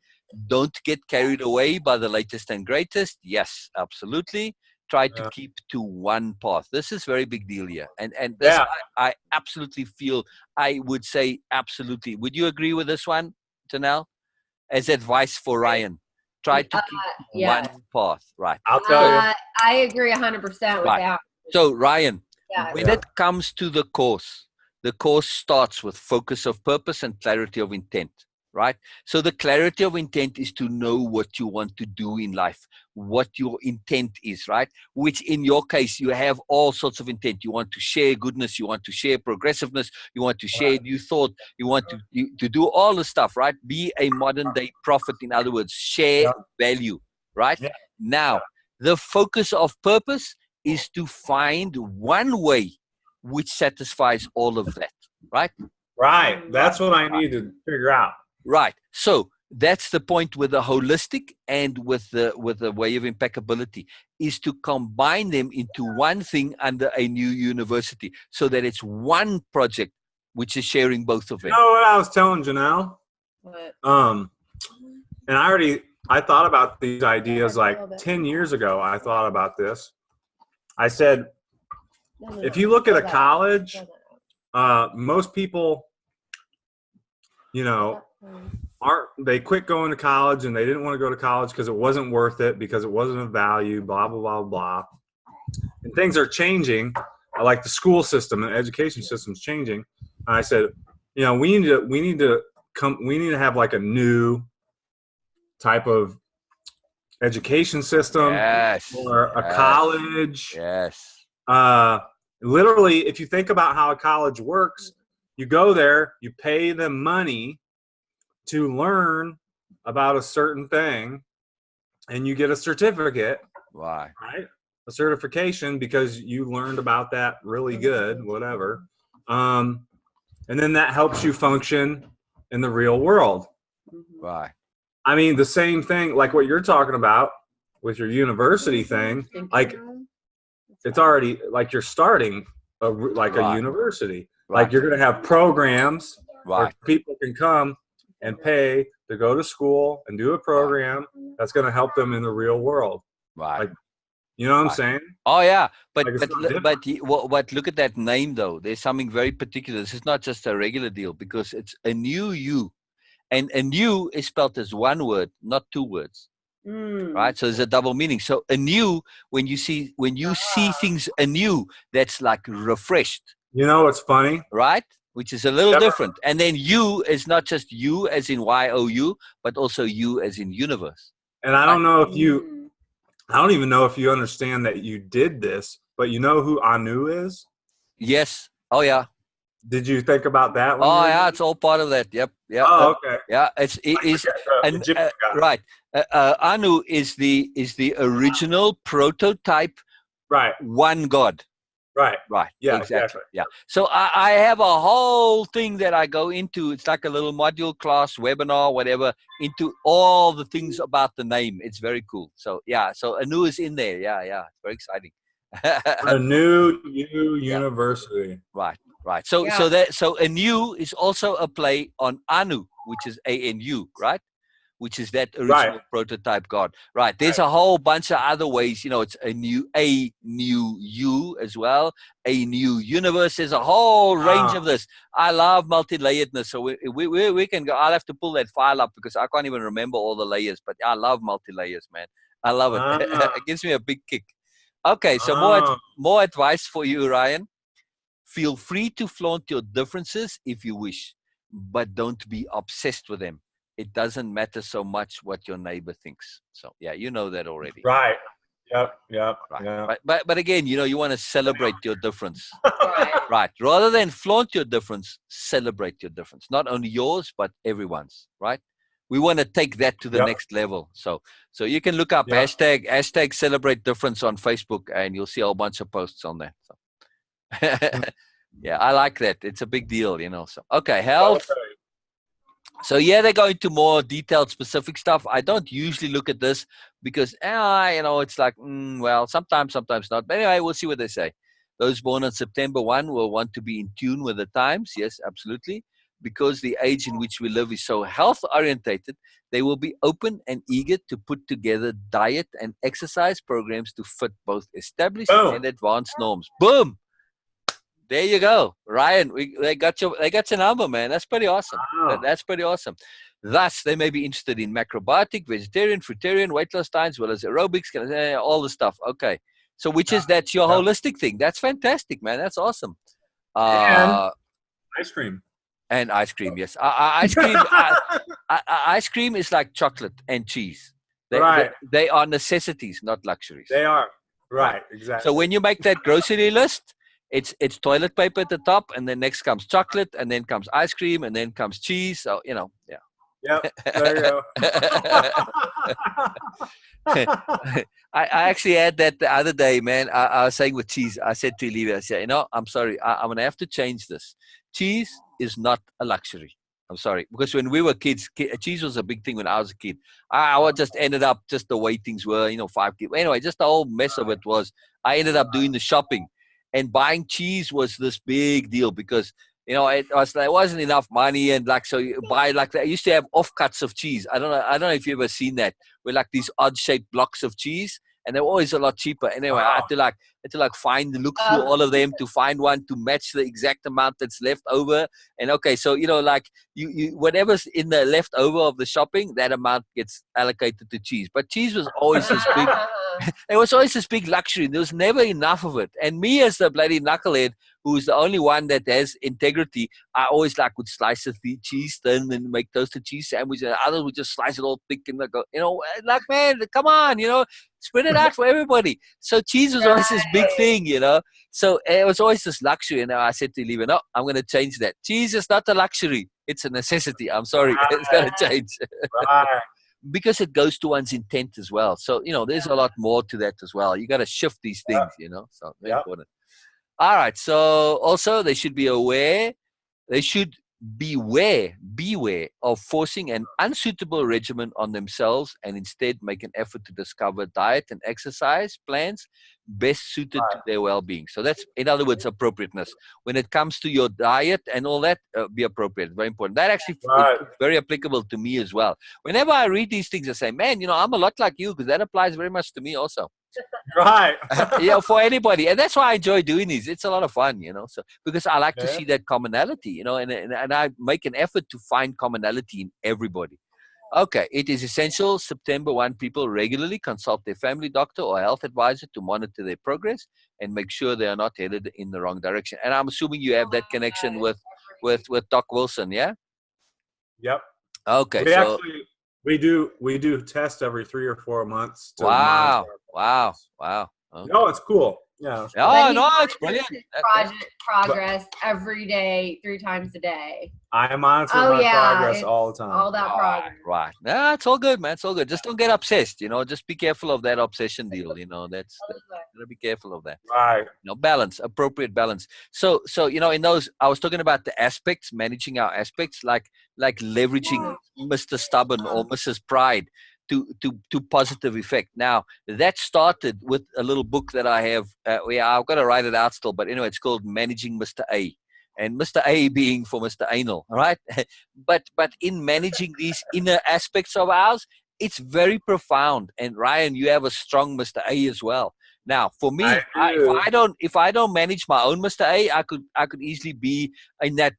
Don't get carried away by the latest and greatest. Yes, absolutely. Try to keep to one path. This is very big deal here. And this I absolutely feel, I would say absolutely. Would you agree with this one, Janelle? As advice for Ryan. Try to keep one path. Right. I'll tell you. I agree 100% with that. So Ryan, Yeah. when it comes to the course starts with focus of purpose and clarity of intent. Right? So the clarity of intent is to know what you want to do in life, what your intent is, right? Which in your case, you have all sorts of intent. You want to share goodness. You want to share progressiveness. You want to share new thought. You want to do all the stuff, right? Be a modern day prophet. In other words, share value, right? Yeah. Now, the focus of purpose is to find one way which satisfies all of that, right? Right. That's what I need to figure out. Right. So that's the point with the holistic and with the way of impeccability is to combine them into one thing under a new university so that it's one project which is sharing both of them. You know what I was telling Janelle? What? And I thought about these ideas like 10 years ago. I thought about this. I said, if you look at a college, most people, you know, they quit going to college and they didn't want to go to college because it wasn't worth it, because it wasn't of value, blah, blah, blah, blah. And things are changing. Like the school system and education system is changing. And I said, you know, we need to have like a new type of education system, or a college. Yes. Literally, if you think about how a college works, you go there, you pay them money to learn about a certain thing, and you get a certificate. Why? Right? A certification because you learned about that really good, whatever. And then that helps you function in the real world. Why? I mean, the same thing, like what you're talking about with your university thing, like it's already like you're starting a university. Right. Like you're going to have programs where Right. people can come and pay to go to school and do a program that's going to help them in the real world. Right. Like, you know what I'm saying? Oh yeah, but Like, it's not different. but look at that name though. There's something very particular. This is not just a regular deal, because it's a new you, and a new is spelled as one word, not two words. Right? So there's a double meaning. So anew, when you see things anew, that's like refreshed. You know what's funny? Right? Which is a little different. And then you is not just you as in YOU, but also you as in universe. And I don't know if I don't even know if you understand that you did this, but you know who Anu is? Yes. Oh yeah. Did you think about that one? Oh yeah, it's all part of that. Yep. Yeah. Oh, okay. Yeah, right. Anu is the original prototype. Right. One God. Right. Right. Yeah. Exactly. Yeah. So I have a whole thing that I go into. It's like a little module class, webinar, whatever, into all the things about the name. It's very cool. So yeah. So Anu is in there. Yeah. Yeah. It's very exciting. A new university. Right. Right. So Anu is also a play on Anu, which is ANU, right? Which is that original prototype God. Right. There's a whole bunch of other ways. You know, it's a new you as well. A new universe. There's a whole range of this. I love multi-layeredness. So we can go. I'll have to pull that file up because I can't even remember all the layers. But I love multi-layers, man. I love it. It gives me a big kick. Okay. So more advice for you, Ryan. Feel free to flaunt your differences if you wish, but don't be obsessed with them. It doesn't matter so much what your neighbor thinks. So yeah, you know that already. Right. Yep. Right. Yep. But again, you know, you want to celebrate your difference. Right. Rather than flaunt your difference, celebrate your difference. Not only yours, but everyone's. Right. We want to take that to the next level. So you can look up hashtag celebrate difference on Facebook, and you'll see a whole bunch of posts on that. So. Yeah, I like that. It's a big deal, you know. So okay, health. So yeah, they go into more detailed, specific stuff. I don't usually look at this because, you know, it's like, well, sometimes not. But anyway, we'll see what they say. Those born on September 1 will want to be in tune with the times. Yes, absolutely. Because the age in which we live is so health-orientated, they will be open and eager to put together diet and exercise programs to fit both established and advanced norms. Boom! There you go, Ryan. They got your number, man. That's pretty awesome. Wow. That's pretty awesome. Thus, they may be interested in macrobiotic, vegetarian, fruitarian, weight loss diets, as well as aerobics, all the stuff. Okay, so that's your holistic thing. That's fantastic, man. That's awesome. And ice cream. And ice cream, yes. Ice cream. Ice cream is like chocolate and cheese. They are necessities, not luxuries. They are. Right. Exactly. So when you make that grocery list, it's toilet paper at the top, and then next comes chocolate, and then comes ice cream, and then comes cheese. So, you know, yeah. Yep, there you go. I actually had that the other day, man. I was saying with cheese, I said to Olivia, I said, you know, I'm sorry, I'm going to have to change this. Cheese is not a luxury. I'm sorry. Because when we were kids, cheese was a big thing when I was a kid. I just ended up just the way things were, you know, 5 kids. Anyway, just the whole mess of it was I ended up doing the shopping. And buying cheese was this big deal because You know, there wasn't enough money, and like so you buy like they used to have offcuts of cheese. I don't know if you've ever seen that, where like these odd shaped blocks of cheese, and they're always a lot cheaper. Anyway, I had to look through all of them to find one to match the exact amount that's left over. And okay, so you know, like you whatever's in the leftover of the shopping, that amount gets allocated to cheese. But cheese was always this big. It was always this big luxury. There was never enough of it. And me, as the bloody knucklehead, who's the only one that has integrity, I always would slice the cheese thin and make toasted cheese sandwich, and others would just slice it all thick and go, you know, like, man, come on, you know, spread it out for everybody. So cheese was always this big thing, you know. So it was always this luxury. And I said to Leva, no, I'm going to change that. Cheese is not a luxury. It's a necessity. I'm sorry. It's going to change. Right. Because it goes to one's intent as well. So, you know, there's a lot more to that as well. You got to shift these things, you know, so very important. All right. So also they should be aware, beware of forcing an unsuitable regimen on themselves, and instead make an effort to discover diet and exercise plans best suited to their well-being. So that's, in other words, appropriateness. When it comes to your diet and all that, be appropriate. Very important. That actually is very applicable to me as well. Whenever I read these things, I say, man, you know, I'm a lot like you, because that applies very much to me also. Right. Yeah, for anybody. And that's why I enjoy doing these. It's a lot of fun, you know, so because I like to see that commonality, you know, and I make an effort to find commonality in everybody. Okay, it is essential September 1 people regularly consult their family doctor or health advisor to monitor their progress and make sure they are not headed in the wrong direction. And I'm assuming you have that connection with Doc Wilson, yeah? Yep. Okay, we do tests every 3 or 4 months to wow. Okay. No, it's cool. Yeah. Oh, no, it's brilliant. Progress every day, 3 times a day. I monitor my progress all the time. All that progress. Right. No, it's all good, man. It's all good. Just don't get obsessed, you know. Just be careful of that obsession deal, you know. That's gotta be careful of that. Right. You know, balance, appropriate balance. So you know, in those, I was talking about the aspects, managing our aspects, like leveraging Mr. Stubborn or Mrs. Pride to positive effect. Now, that started with a little book that I have. I've got to write it out still, but anyway, it's called Managing Mr. A. And Mr. A being for Mr. Anal, right? but in managing these inner aspects of ours, it's very profound. And Ryan, you have a strong Mr. A as well. Now, for me, if I don't manage my own Mr. A, I could easily be in that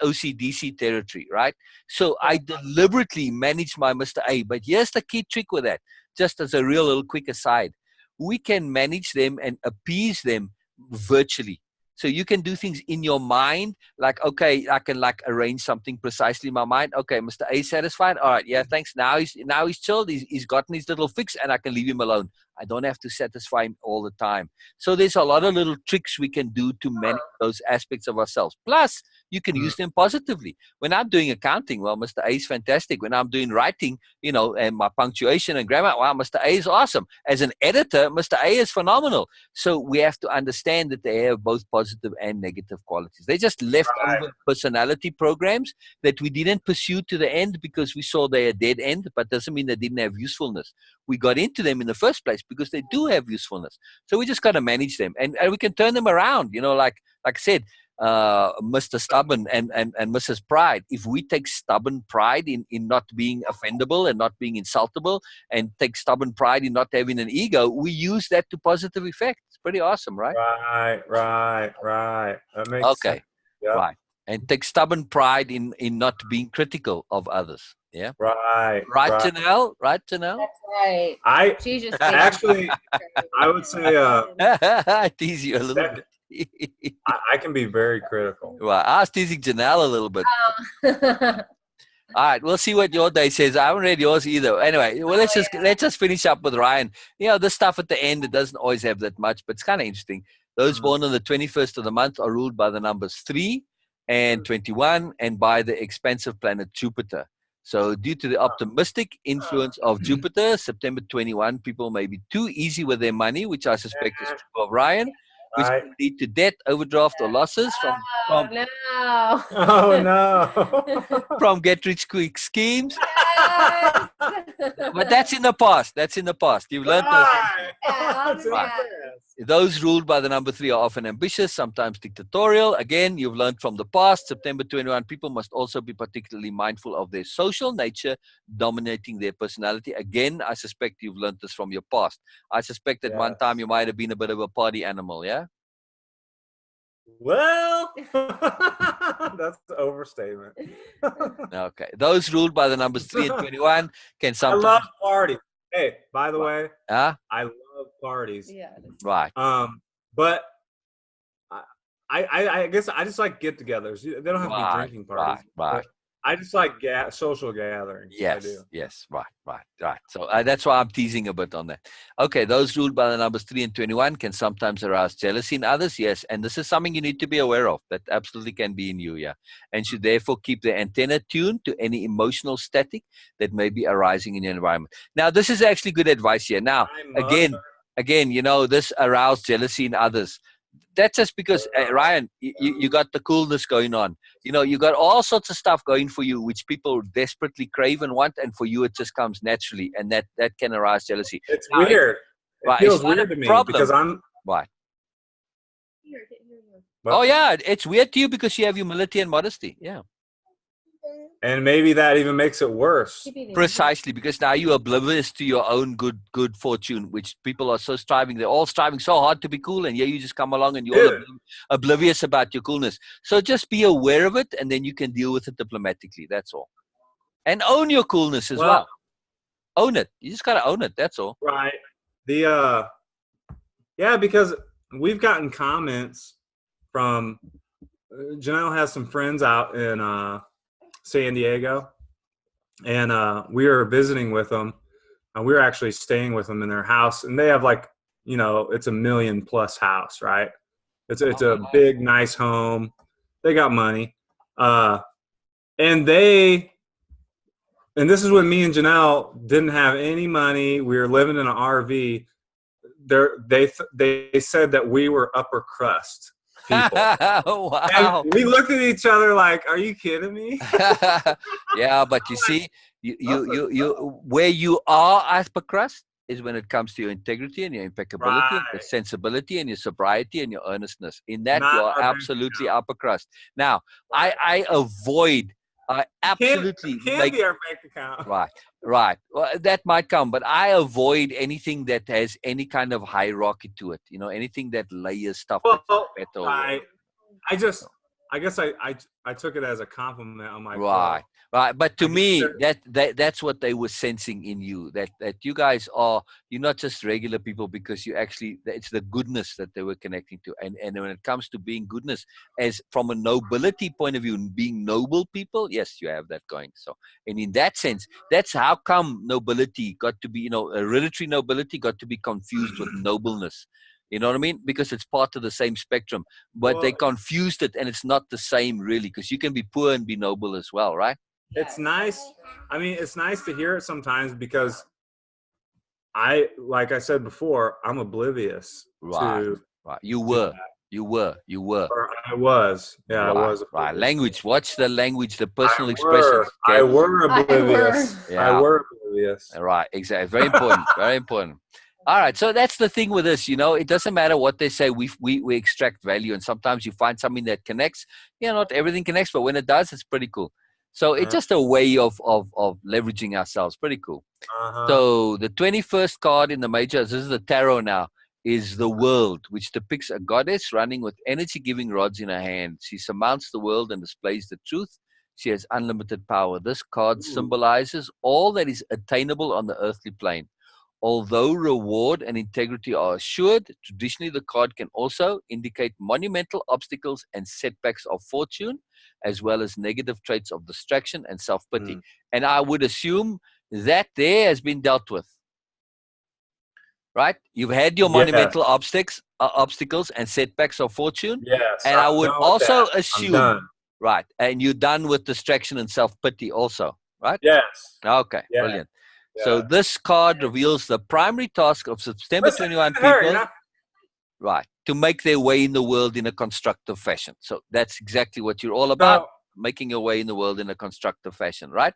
OCDC territory, right? So I deliberately manage my Mr. A. But here's the key trick with that, just as a real little quick aside. We can manage them and appease them virtually. So you can do things in your mind, like, okay, I can arrange something precisely in my mind. Okay, Mr. A satisfied. All right, yeah, thanks. Now he's chilled. He's gotten his little fix, and I can leave him alone. I don't have to satisfy him all the time. So there's a lot of little tricks we can do to manage those aspects of ourselves. Plus, you can use them positively. When I'm doing accounting, well, Mr. A is fantastic. When I'm doing writing, you know, and my punctuation and grammar, wow, Mr. A is awesome. As an editor, Mr. A is phenomenal. So we have to understand that they have both positive and negative qualities. They just left over personality programs that we didn't pursue to the end because we saw they a dead end, but doesn't mean they didn't have usefulness. We got into them in the first place because they do have usefulness. So we just got to manage them, and we can turn them around, you know, like I said, Mr. Stubborn and Mrs. Pride. If we take stubborn pride in not being offendable and not being insultable, and take stubborn pride in not having an ego, we use that to positive effect. It's pretty awesome, right? Right. That makes sense. Yep. Right. And take stubborn pride in not being critical of others. Yeah. Right. Janelle? Right, Janelle? That's right. She's just actually, I would say, I tease you a little bit. I can be very critical. Well, I was teasing Janelle a little bit. All right, we'll see what your day says. I haven't read yours either. Anyway, well, let's just finish up with Ryan. You know, this stuff at the end, it doesn't always have that much, but it's kind of interesting. Those born on the 21st of the month are ruled by the numbers 3 and 21, and by the expansive planet Jupiter. So due to the optimistic influence of Jupiter, September 21, people may be too easy with their money, which I suspect is true of Ryan, which can lead to debt, overdraft, or losses from from get-rich-quick schemes. Yes. But that's in the past. That's in the past. You've learned those. Right. Those ruled by the number 3 are often ambitious, sometimes dictatorial. Again, you've learned from the past. September 21 people must also be particularly mindful of their social nature dominating their personality. Again, I suspect you've learned this from your past. I suspect at one time you might have been a bit of a party animal, yeah? Well, that's the overstatement. Okay. Those ruled by the numbers 3 and 21 can I sometimes... love parties. Hey, by the way, Huh? I love parties. Yeah. Right. But I guess I just like get-togethers. They don't have to be drinking parties. Right. I just like social gatherings. I do. Yes, right. So that's why I'm teasing a bit on that. Okay, those ruled by the numbers 3 and 21 can sometimes arouse jealousy in others, yes, and this is something you need to be aware of. That absolutely can be in you, yeah, and should therefore keep the antenna tuned to any emotional static that may be arising in your environment. Now, this is actually good advice here. Now, again, you know, this aroused jealousy in others. That's just because, Ryan, you got the coolness going on. You know, you got all sorts of stuff going for you, which people desperately crave and want, and for you it just comes naturally, and that can arouse jealousy. It's weird. It feels weird to me because I'm... Right. Well, oh, yeah, it's weird to you because you have humility and modesty. Yeah. And maybe that even makes it worse. Precisely, because now you're oblivious to your own good fortune, which people are so striving. They're all striving so hard to be cool, and you just come along and you're oblivious about your coolness. So just be aware of it, and then you can deal with it diplomatically. That's all. And own your coolness as well. Own it. You just got to own it. That's all. Right. Because we've gotten comments from Janelle has some friends out in San Diego, and we were visiting with them. We were actually staying with them in their house, and they have it's $1 million+ house, right? It's a big, nice home. They got money, and this is when me and Janelle didn't have any money. We were living in an RV. They said that we were upper crust people. Wow. And we looked at each other like, "Are you kidding me?" Yeah, but you see, you where you are upper crust is when it comes to your integrity and your impeccability, and your sensibility and your sobriety and your earnestness. In that, you are absolutely upper crust. Now, I avoid. I absolutely can't be our bank account. Right. Well, that might come, but I avoid anything that has any kind of hierarchy to it. You know, anything that layers stuff. I guess I took it as a compliment on my part. Right. But to me, that's what they were sensing in you. That you guys you're not just regular people, because you actually, it's the goodness that they were connecting to. And when it comes to being goodness, as from a nobility point of view, being noble people, yes, you have that going. So, and in that sense, that's how come nobility got to be, hereditary nobility got to be confused with nobleness. You know what I mean? Because it's part of the same spectrum, but they confused it, and it's not the same really, because you can be poor and be noble as well, right? It's nice. I mean, it's nice to hear it sometimes, because like I said before, I'm oblivious to. Right. You were. Or I was. Yeah, I was. Right. Language. Watch the language, the personal expressions. I were oblivious. Yeah. I were oblivious. Right. Exactly. Very important. Very important. All right, so that's the thing with this, it doesn't matter what they say, we extract value, and sometimes you find something that connects. Not everything connects, but when it does, it's pretty cool. So it's just a way of leveraging ourselves. Pretty cool. So the 21st card in the major, this is the tarot now, is the world, which depicts a goddess running with energy-giving rods in her hand. She surmounts the world and displays the truth. She has unlimited power. This card symbolizes all that is attainable on the earthly plane. Although reward and integrity are assured, traditionally the card can also indicate monumental obstacles and setbacks of fortune, as well as negative traits of distraction and self-pity. And I would assume that there has been dealt with. Right? You've had your monumental obstacles and setbacks of fortune. Yes. And I would also assume, right, and you're done with distraction and self-pity also, right? Yes. Okay, brilliant. Yeah. So this card reveals the primary task of September 21 people, right, to make their way in the world in a constructive fashion. So that's exactly what you're all about, making your way in the world in a constructive fashion, right?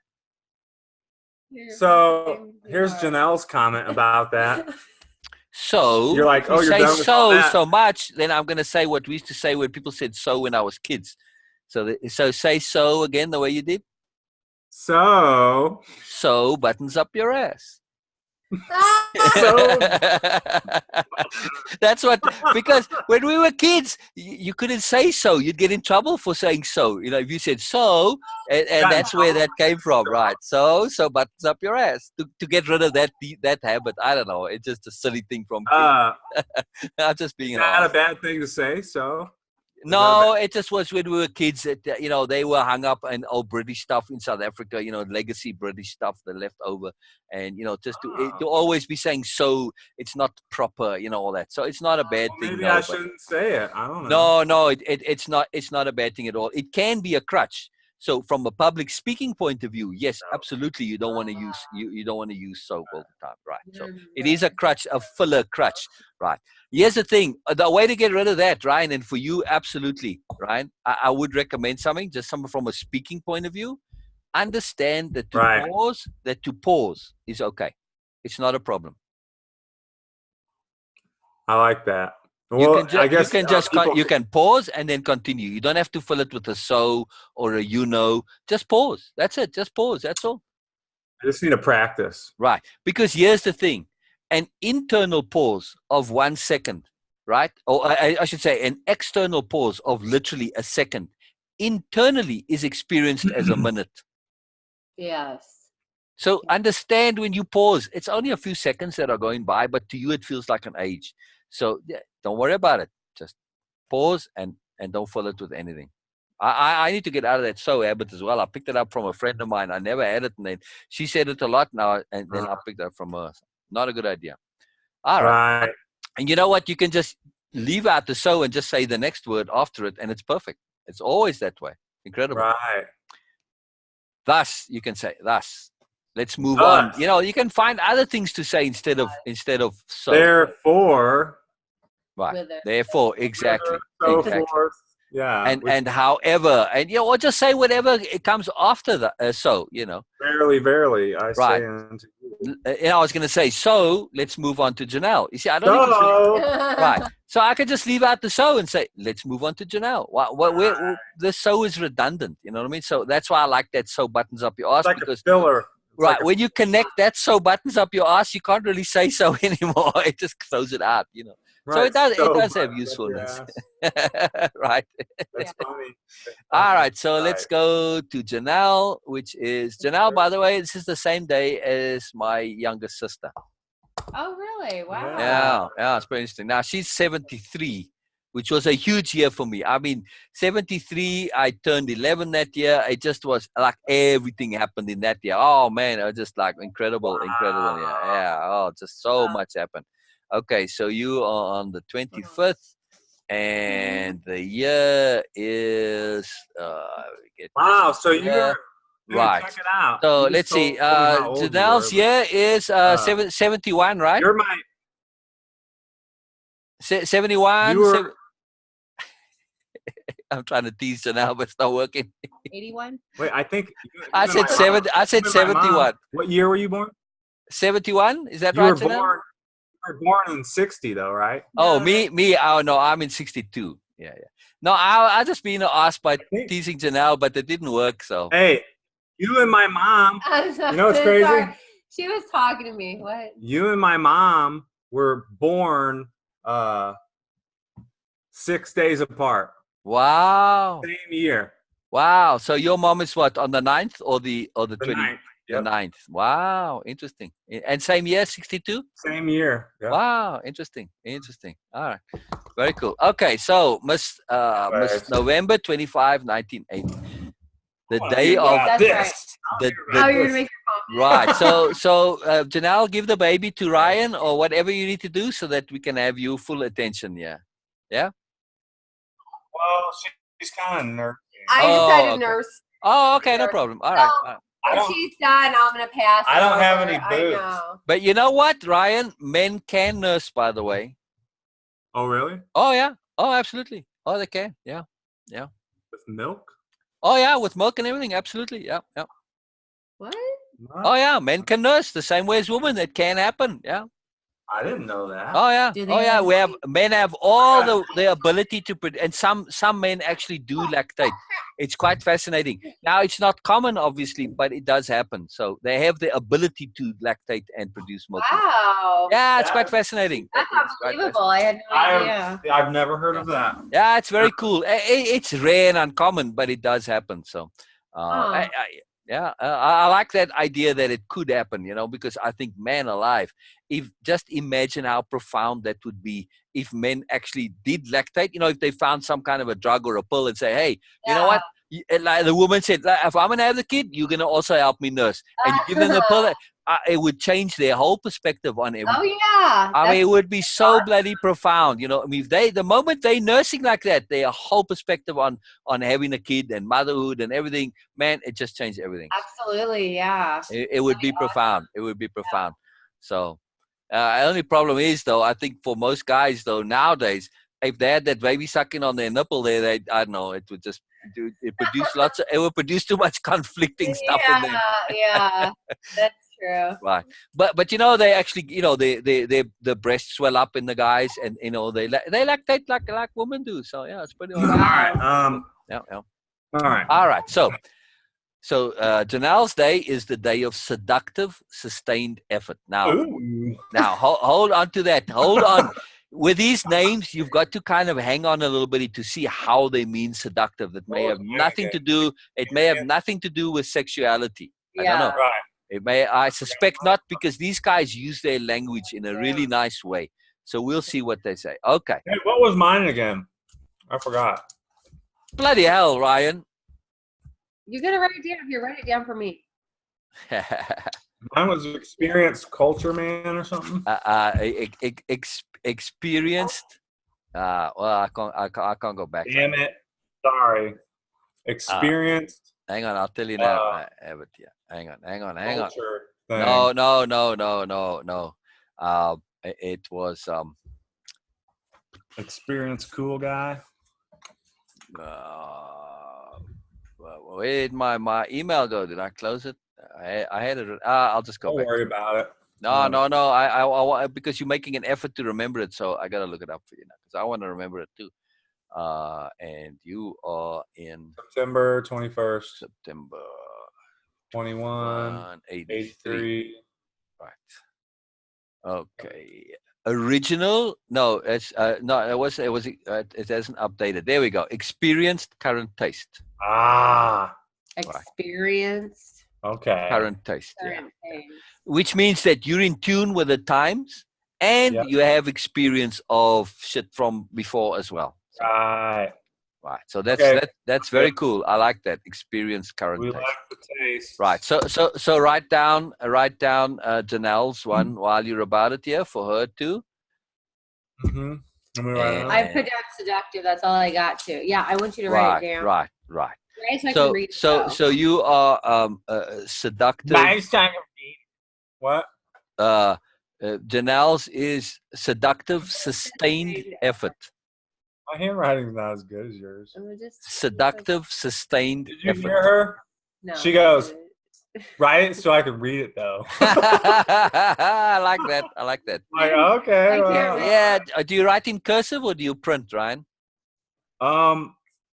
So here's Janelle's comment about that. So You're like, if you oh, you're say done with all that. so much, then I'm going to say what we used to say when people said so when I was kids. So say so again the way you did. So, So buttons up your ass. so That's what, because when we were kids, you couldn't say so. You'd get in trouble for saying so. You know, if you said so, and Yeah. that's where that came from, right? So buttons up your ass to get rid of that habit. I don't know. It's just a silly thing from kids. I'm just being is an that a ass. bad thing to say? So, No, it just was when we were kids that, they were hung up on old British stuff in South Africa, legacy British stuff, the leftover. And, just to always be saying so, it's not proper, all that. So it's not a bad thing, maybe no. I But shouldn't say it. I don't know. no, it's not a bad thing at all. It can be a crutch. So from a public speaking point of view, yes, absolutely, you don't want to use you don't want to use so all the time, right? So it is a crutch, a filler crutch, right? Here's the thing: the way to get rid of that, Ryan, and for you, absolutely, Ryan, I would recommend something, just something from a speaking point of view. Understand that Right. to pause is okay. It's not a problem. I like that. You Well, can I guess you can pause and then continue. You don't have to fill it with a so or a Just pause. That's it. Just pause. That's all. I just need to practice. Right. Because here's the thing: an internal pause of 1 second, right? Or I should say, an external pause of literally a second, internally is experienced as a minute. Yes. So understand when you pause, it's only a few seconds that are going by, but to you it feels like an age. So yeah, don't worry about it. Just pause and don't fill it with anything. I need to get out of that so habit as well. I picked it up from a friend of mine. I never had it, and then she said it a lot now, and then I picked it up from her. Not a good idea. All right. Right. And you know what? You can just leave out the so and just say the next word after it, and it's perfect. It's always that way. Incredible. Right. Thus, you can say thus. Let's move Thus. on. You can find other things to say instead of so. Therefore. Right. Therefore, exactly. So Exactly. forth. Yeah. And however, and or just say whatever it comes after the so. Verily, I Right. say unto you. I was going to say so. Let's move on to Janelle. You see, I don't need to say, right. So I could just leave out the so and say, let's move on to Janelle. The so is redundant. You know what I mean? So that's why I like that so buttons up your ass. It's like because a filler. Right, when you connect that so buttons up your ass, you can't really say so anymore. It just throws it out, Right. So it does buttons have up usefulness. your ass. Right. That's funny. All right, so let's go to Janelle, which is Janelle, by the way, this is the same day as my youngest sister. Oh, really? Wow. Yeah, it's pretty interesting. Now she's 73, which was a huge year for me. I mean, 73, I turned 11 that year. It just was like everything happened in that year. Oh man, it was just like incredible. Yeah. Oh, just so much happened. Okay, so you are on the 25th, and the year is Wow, so you're right. check it out. So You let's just see. told me how old you Janelle's were, year is 71, right? You're my 71. you were I'm trying to tease Janelle, but it's not working. 81? wait, I think I said 71. What year were you born? 71? Is that You right, were Janelle? born you were born in 60 though, right? Oh, me. Oh no, I'm in 62. Yeah. No, I just been asked by teasing Janelle, but it didn't work. So Hey, you and my mom, you know what's crazy? Sorry. She was talking to me. What? You and my mom were born 6 days apart. wow. Same year. Wow. So your mom is what, on the 9th or the 20th? 9th. The Yep. 9th. Wow, interesting. And same year, 62? Same year. Yep. Wow, interesting. All right. Very cool. Okay, so Miss November 25, 1980. The day of That's right. Oh, you're gonna make your right. So Janelle, give the baby to Ryan or whatever you need to do so that we can have you full attention. Yeah. Well, she's kind of nervous. I decided nurse. Oh, okay, no problem. All right. When she's done, I'm gonna pass. I don't have over. any I boobs. know. But you know what, Ryan? Men can nurse, by the way. Oh, really? Oh yeah. Oh, absolutely. Oh, they can. Yeah. With milk? Oh yeah, with milk and everything. Absolutely. Yeah. What? Oh yeah, men can nurse the same way as women. That can happen. Yeah. I didn't know that. Oh yeah, Do oh they yeah. have- Men have all the ability to produce, and some men actually do lactate. It's quite fascinating. Now it's not common, obviously, but it does happen. So they have the ability to lactate and produce milk. Wow. Yeah, it's Yeah. quite fascinating. That's It's quite unbelievable. I had no idea. I've never heard of that. Yeah, it's very cool. It's rare and uncommon, but it does happen. So, Huh. I like that idea that it could happen, because I think, man alive, if just imagine how profound that would be if men actually did lactate, if they found some kind of a drug or a pill and say, hey, you know what? Like the woman said, like, if I'm going to have the kid, you're going to also help me nurse. And you give them the pill, it would change their whole perspective on everything. Oh yeah. I mean, it would be so bloody profound, I mean, if the moment they nursing like that, their whole perspective on having a kid and motherhood and everything, man, it just changed everything. Absolutely, yeah. It would be profound. It would be profound. So, the only problem is, though, I think for most guys, though, nowadays, if they had that baby sucking on their nipple there, I don't know, it would just it would produce too much conflicting stuff in them. Yeah, that's true. Right, but they actually, the breasts swell up in the guys, and they lactate like women do. So yeah, it's pretty. All right. Yeah. All right. So Janelle's day is the day of seductive, sustained effort. Now, Ooh. hold on to that. Hold on. With these names, you've got to kind of hang on a little bit to see how they mean seductive. That may have nothing to do. It may have nothing to do with sexuality. I don't know. Right. It may. I suspect not, because these guys use their language in a really nice way. So we'll see what they say. Okay. Hey, what was mine again? I forgot. Bloody hell, Ryan. You gotta write it down. Here, write it down for me. Mine was experienced culture man or something. Experienced. Well, I can't go back. Damn it! Sorry. Experienced. Hang on, I'll tell you now. But yeah, hang on. Culture thing. No. It was Experienced cool guy. Where did my email go? Did I close it? I had it. I'll just go Don't back. worry about it. No. I because you're making an effort to remember it, so I gotta look it up for you now, because I want to remember it too. And you are in September 21st, September 21, 83. Right. Okay. Original? No, it's no. It hasn't updated. There we go. Experienced current taste. Ah. Experienced. Okay. Current taste. Yeah. Current things. Which means that you're in tune with the times, and you have experience of shit from before as well. So, Right. right. So that's very cool. I like that. Experienced current We taste. like the taste. Right. So write down Janelle's one while you're about it here for her too. Mm-hmm. Let me write it down. I put down seductive. That's all I got to. Yeah, I want you to write it down. Right. Right, so I can read it, though. So you are seductive. Nice time to read. What? Janelle's is seductive, sustained effort. My handwriting's not as good as yours. Oh, just- Seductive, sustained Did you effort. hear her? No, She goes, write it so I can read it though. I like that. Like, okay. I well, can't read. Yeah. Do you write in cursive or do you print, Ryan?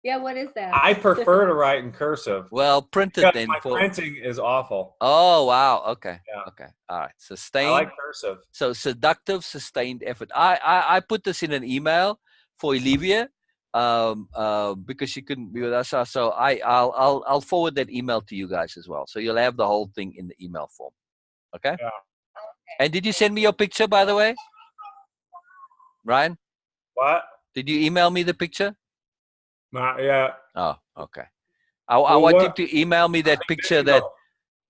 Yeah, what is that? I prefer to write in cursive. Well, print it Because then. my printing is awful. Oh wow. Okay. Yeah. Okay. All right. Sustained. I like cursive. So seductive, sustained effort. I put this in an email for Olivia, because she couldn't be with us. So I'll forward that email to you guys as well. So you'll have the whole thing in the email form. Okay. Yeah. And did you send me your picture, by the way, Ryan? What? Did you email me the picture? Not yet. Oh, okay. I want you to email me that picture that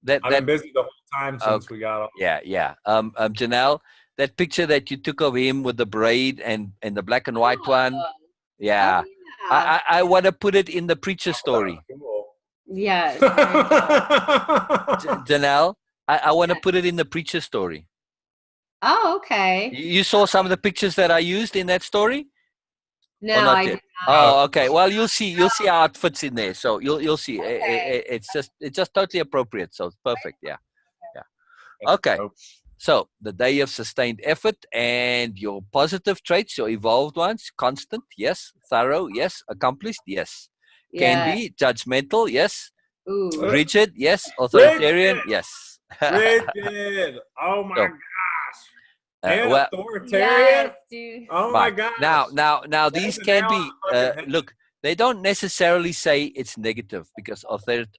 I've been busy the whole time since we got off. Yeah. Janelle, that picture that you took of him with the braid and the black and white one. Yeah. Oh, yeah. I want to put it in the preacher story. Cool. Yes. Janelle, I want to put it in the preacher story. Oh, okay. You saw some of the pictures that I used in that story? No, not I yet? did not. Oh, okay. Well, you'll see how it fits in there. So you'll see. Okay. It's just totally appropriate. So it's perfect. Yeah. Okay. So the day of sustained effort and your positive traits, your evolved ones, constant, yes. Thorough, yes. Accomplished, yes. Can Yeah. be judgmental, yes. Ooh. Rigid, yes. Authoritarian, yes. Rigid. Oh my So, gosh. And well, authoritarian. Yes, dude. Oh my right. gosh. Now That's these a can nail be on the fucking head. look. They don't necessarily say it's negative because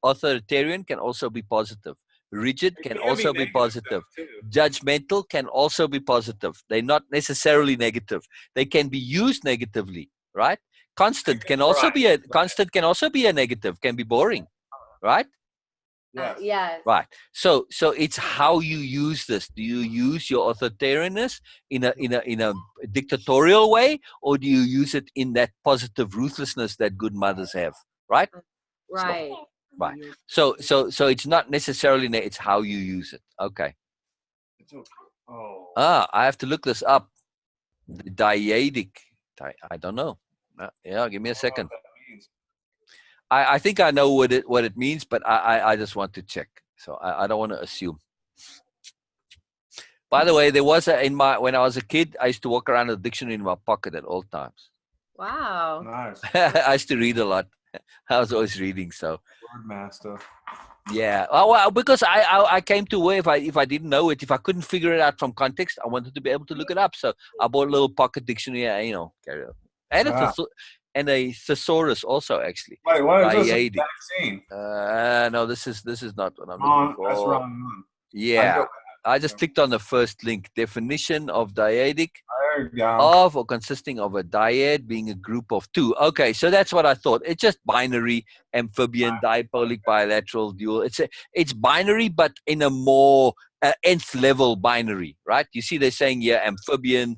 authoritarian can also be positive. Rigid It can can also be negative positive. stuff, too. Judgmental can also be positive. They're not necessarily negative. They can be used negatively, right? Constant can also be a constant can also be a negative. Can be boring, right? Yes. Yes. Right. So it's how you use this. Do you use your authoritarianness in a dictatorial way, or do you use it in that positive ruthlessness that good mothers have? Right. Right. Right. So it's not necessarily it's how you use it. Okay. It's okay. Oh. I have to look this up. The dyadic. I don't know. Yeah, give me a second. I think I know what it means, but I just want to check. So I don't want to assume. By the way, there was when I was a kid, I used to walk around with a dictionary in my pocket at all times. Wow. Nice. I used to read a lot. I was always reading. So Word master. yeah. Oh, well, because I came to where if I didn't know it, if I couldn't figure it out from context, I wanted to be able to look it up. So I bought a little pocket dictionary. Carry on. And and a thesaurus also actually. Wait, what is this? A Dyadic. vaccine? No, this is not what I'm looking for. That's wrong. Yeah. I just clicked on the first link. Definition of dyadic. There you go. Of or consisting of a dyad being a group of two. Okay, so that's what I thought. It's just binary, amphibian, dipolic, bilateral, dual. It's binary, but in a more nth level binary, right? You see, they're saying here amphibian,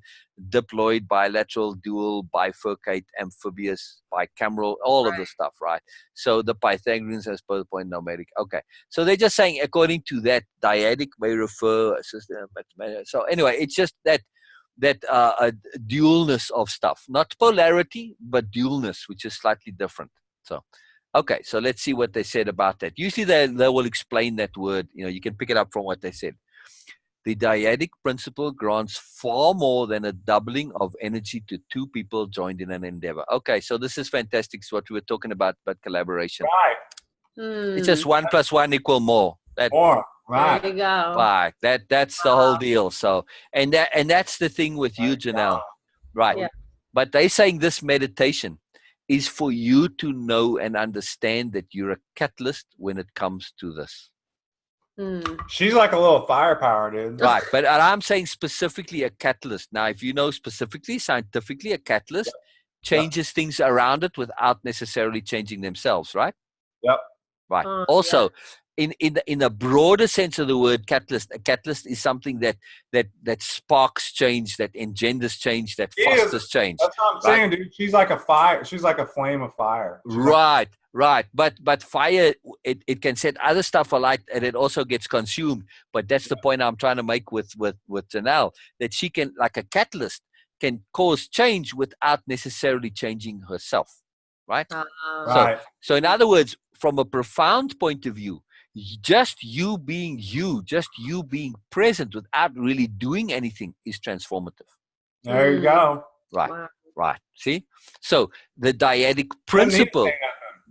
diploid, bilateral, dual, bifurcate, amphibious, bicameral, all of the stuff, right? So the Pythagoreans has both point numeric. Okay, so they're just saying according to that, dyadic may refer. So anyway, it's just that a dualness of stuff, not polarity, but dualness, which is slightly different. So, okay, so let's see what they said about that. Usually they will explain that word. You can pick it up from what they said. The dyadic principle grants far more than a doubling of energy to two people joined in an endeavor. Okay, so this is fantastic. It's what we were talking about collaboration. Right. It's just 1 + 1 = more. More. Right. There you go. Right. That's the whole deal. So, and that's the thing with you, Janelle. Right. Yeah. But they saying this meditation is for you to know and understand that you're a catalyst when it comes to this. She's like a little firepower, dude. Right. But I'm saying specifically a catalyst. Now, if you know specifically, scientifically, a catalyst changes things around it without necessarily changing themselves, right? Yep. Right. Also, in a broader sense of the word catalyst, a catalyst is something that sparks change, that engenders change, that fosters change. That's what I'm saying, dude. She's like a fire. She's like a flame of fire. Right. But fire, it can set other stuff alight, and it also gets consumed. But that's the point I'm trying to make with Janelle, that she can, like a catalyst, can cause change without necessarily changing herself. Right. So in other words, from a profound point of view, just you being present without really doing anything is transformative. There you go. Right. Wow. Right. See? So the dyadic principle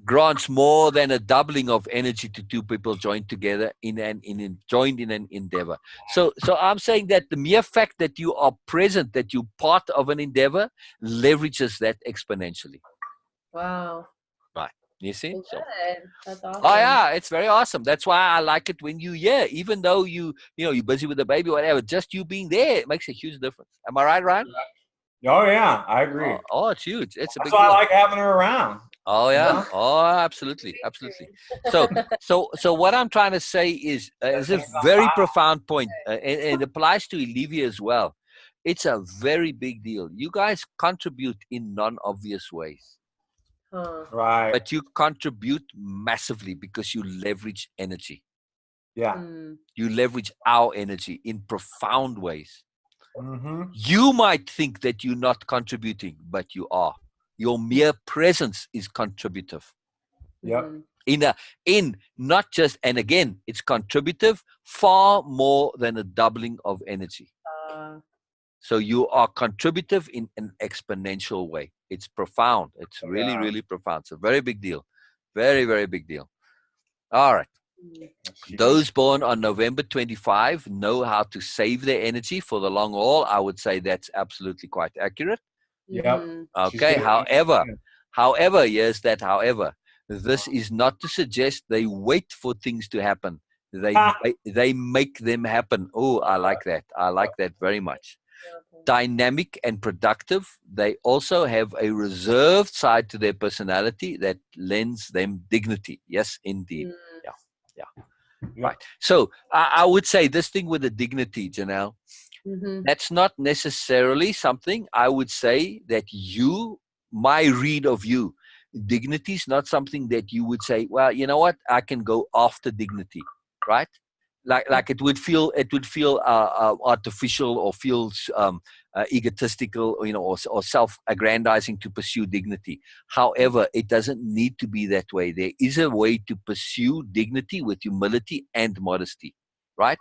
grants more than a doubling of energy to two people joined together joined in an endeavor. So I'm saying that the mere fact that you are present, that you're part of an endeavor, leverages that exponentially. Wow. Right. You see? Well, so, that's awesome. Oh yeah, it's very awesome. That's why I like it when even though you're busy with the baby or whatever, just you being there, it makes a huge difference. Am I right, Ryan? Oh yeah, I agree. Oh, it's huge. It's a big That's why deal. I like having her around. Oh yeah. Oh, absolutely. So what I'm trying to say is a very profound point, and it applies to Olivia as well. It's a very big deal. You guys contribute in non-obvious ways. Right. But you contribute massively because you leverage energy. Yeah. You leverage our energy in profound ways. Mm-hmm. You might think that you're not contributing, but you are. Your mere presence is contributive. Yep. in not just, and again, it's contributive far more than a doubling of energy. So you are contributive in an exponential way. It's profound. It's really, really profound. It's a very big deal. Very, very big deal. All right. Those born on November 25 know how to save their energy for the long haul. I would say that's absolutely quite accurate. Yep. Okay. However, yes, that however, this is not to suggest they wait for things to happen. They make them happen. Oh, I like that. I like that very much. Dynamic and productive. They also have a reserved side to their personality that lends them dignity. Yes, indeed. Yeah. Right. So I would say this thing with the dignity, Janelle, that's not necessarily something I would say that my read of you, dignity is not something that you would say, well, you know what, I can go after dignity, right? Like it would feel artificial or feels egotistical, or self-aggrandizing to pursue dignity. However, it doesn't need to be that way. There is a way to pursue dignity with humility and modesty, right?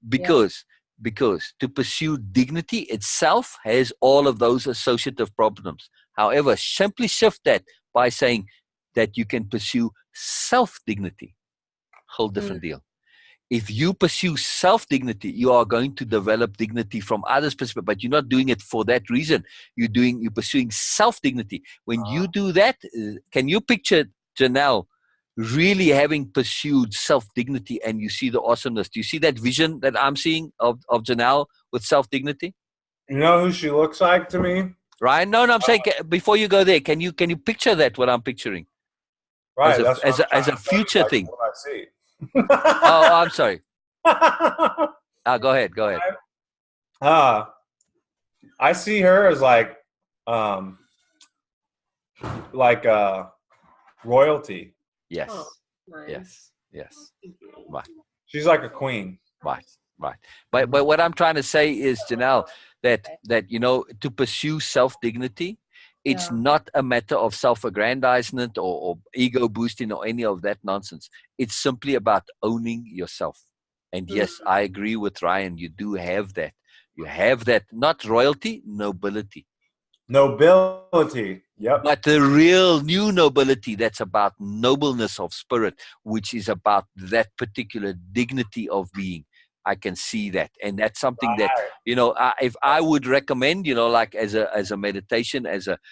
Because to pursue dignity itself has all of those associative problems. However, simply shift that by saying that you can pursue self-dignity. Whole different deal. If you pursue self-dignity, you are going to develop dignity from others' perspective, but you're not doing it for that reason. You're pursuing self-dignity. When you do that, can you picture Janelle really having pursued self-dignity, and you see the awesomeness? Do you see that vision that I'm seeing of Janelle with self-dignity? You know who she looks like to me? Ryan? No, I'm saying before you go there, can you picture that, what I'm picturing? Right. As a future thing. What I see. Oh, I'm sorry. Go ahead. I see her as like royalty. Yes. Oh, nice. Yes. Right. She's like a queen. Right. But what I'm trying to say is, Janelle, that to pursue self-dignity, it's not a matter of self-aggrandizement or ego boosting or any of that nonsense. It's simply about owning yourself. And yes, I agree with Ryan. You do have that. You have that, not royalty, nobility. Nobility. Yep. But the real new nobility, that's about nobleness of spirit, which is about that particular dignity of being. I can see that, and that's something that if I would recommend, like as a meditation,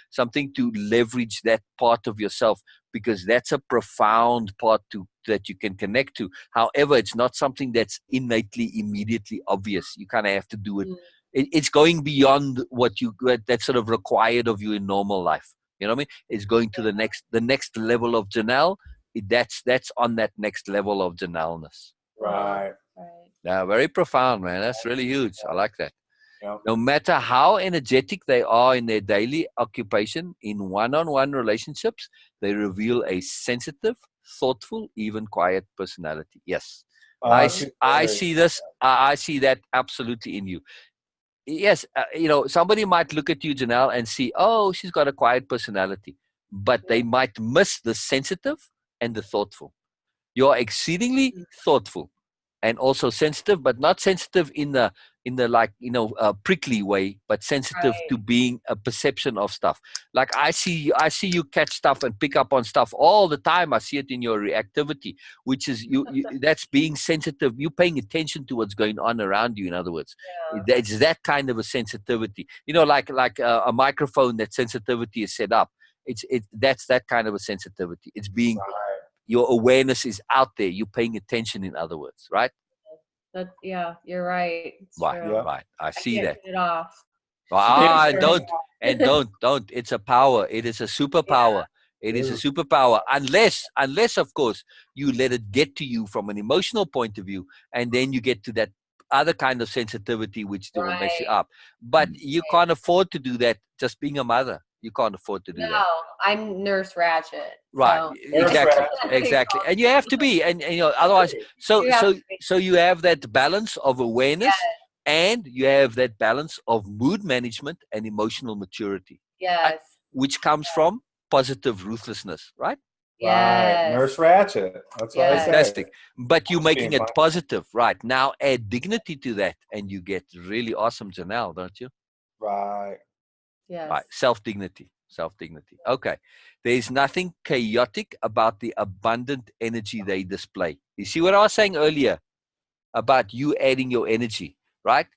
something to leverage that part of yourself, because that's a profound part that you can connect to. However, it's not something that's innately, immediately obvious. You kind of have to do it. It's going beyond that's sort of required of you in normal life. You know what I mean? It's going to the next level of Janelle. That's on that next level of Janelle-ness. Right. Yeah, very profound, man. That's really huge. I like that. Yeah. No matter how energetic they are in their daily occupation, in one-on-one relationships, they reveal a sensitive, thoughtful, even quiet personality. Yes. I see this. I see that absolutely in you. Yes, somebody might look at you, Janelle, and see, oh, she's got a quiet personality, but they might miss the sensitive and the thoughtful. You're exceedingly thoughtful and also sensitive, but not sensitive in the prickly way, but sensitive to being a perception of stuff. Like I see you catch stuff and pick up on stuff all the time. I see it in your reactivity, which is that's being sensitive. You're paying attention to what's going on around you. In other words, it's that kind of a sensitivity. Like a microphone, that sensitivity is set up. That's that kind of a sensitivity. It's being your awareness is out there. You're paying attention, in other words, right? You're right. It's right, true. right. I see that. Get it off. Don't. It's a power. It is a superpower. It is a superpower, unless of course you let it get to you from an emotional point of view, and then you get to that other kind of sensitivity which will mess you up. But you can't afford to do that just being a mother. You can't afford to do that. No, I'm Nurse Ratchet. Right. So. Exactly. And you have to be, and otherwise, so you have that balance of awareness, and you have that balance of mood management and emotional maturity. Yes. Which comes from positive ruthlessness, right? Yes. Nurse Ratchet. That's what I Yes. say. Fantastic. But you're I'm just making being it funny. positive. Right. Now add dignity to that and you get really awesome Janelle, don't you? Right. Yes. Right. Self-dignity. Self-dignity. Okay. There's nothing chaotic about the abundant energy they display. You see what I was saying earlier about you adding your energy, right?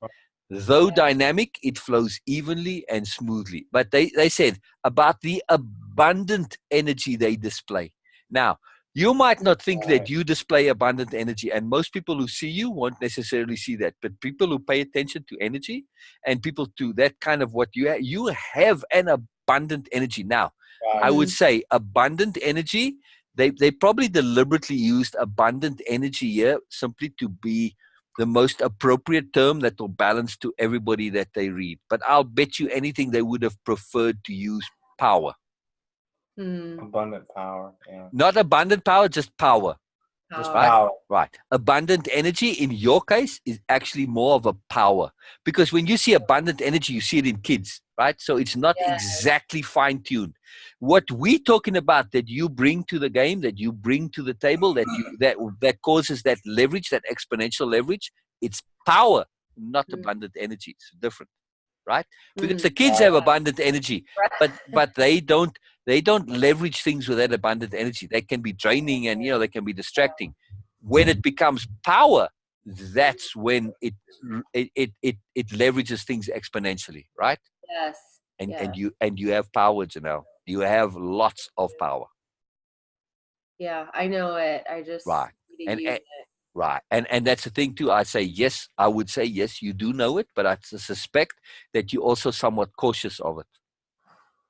Though Yeah. dynamic, it flows evenly and smoothly. But they said about the abundant energy they display. Now, you might not think that you display abundant energy, and most people who see you won't necessarily see that. But people who pay attention to energy and people to that kind of what you have an abundant energy. Now, I would say abundant energy, they probably deliberately used abundant energy here simply to be the most appropriate term that will balance to everybody that they read. But I'll bet you anything they would have preferred to use power. Abundant power. Yeah. Not abundant power, just power. Just Right? power. Right. Abundant energy in your case is actually more of a power. Because when you see abundant energy, you see it in kids, right? So it's not exactly fine-tuned. What we're talking about that you bring to the game, that you bring to the table, that causes that leverage, that exponential leverage, it's power, not abundant energy. It's different. Right? Because the kids have abundant energy, but they don't leverage things with that abundant energy. They can be draining and they can be distracting. When it becomes power, that's when it leverages things exponentially, right? Yes. And you have power, Janelle. You have lots of power. Yeah, I know it. I just Right. need to And, use and it. right. And that's the thing too. I say yes, I would say yes, you do know it, but I suspect that you're also somewhat cautious of it.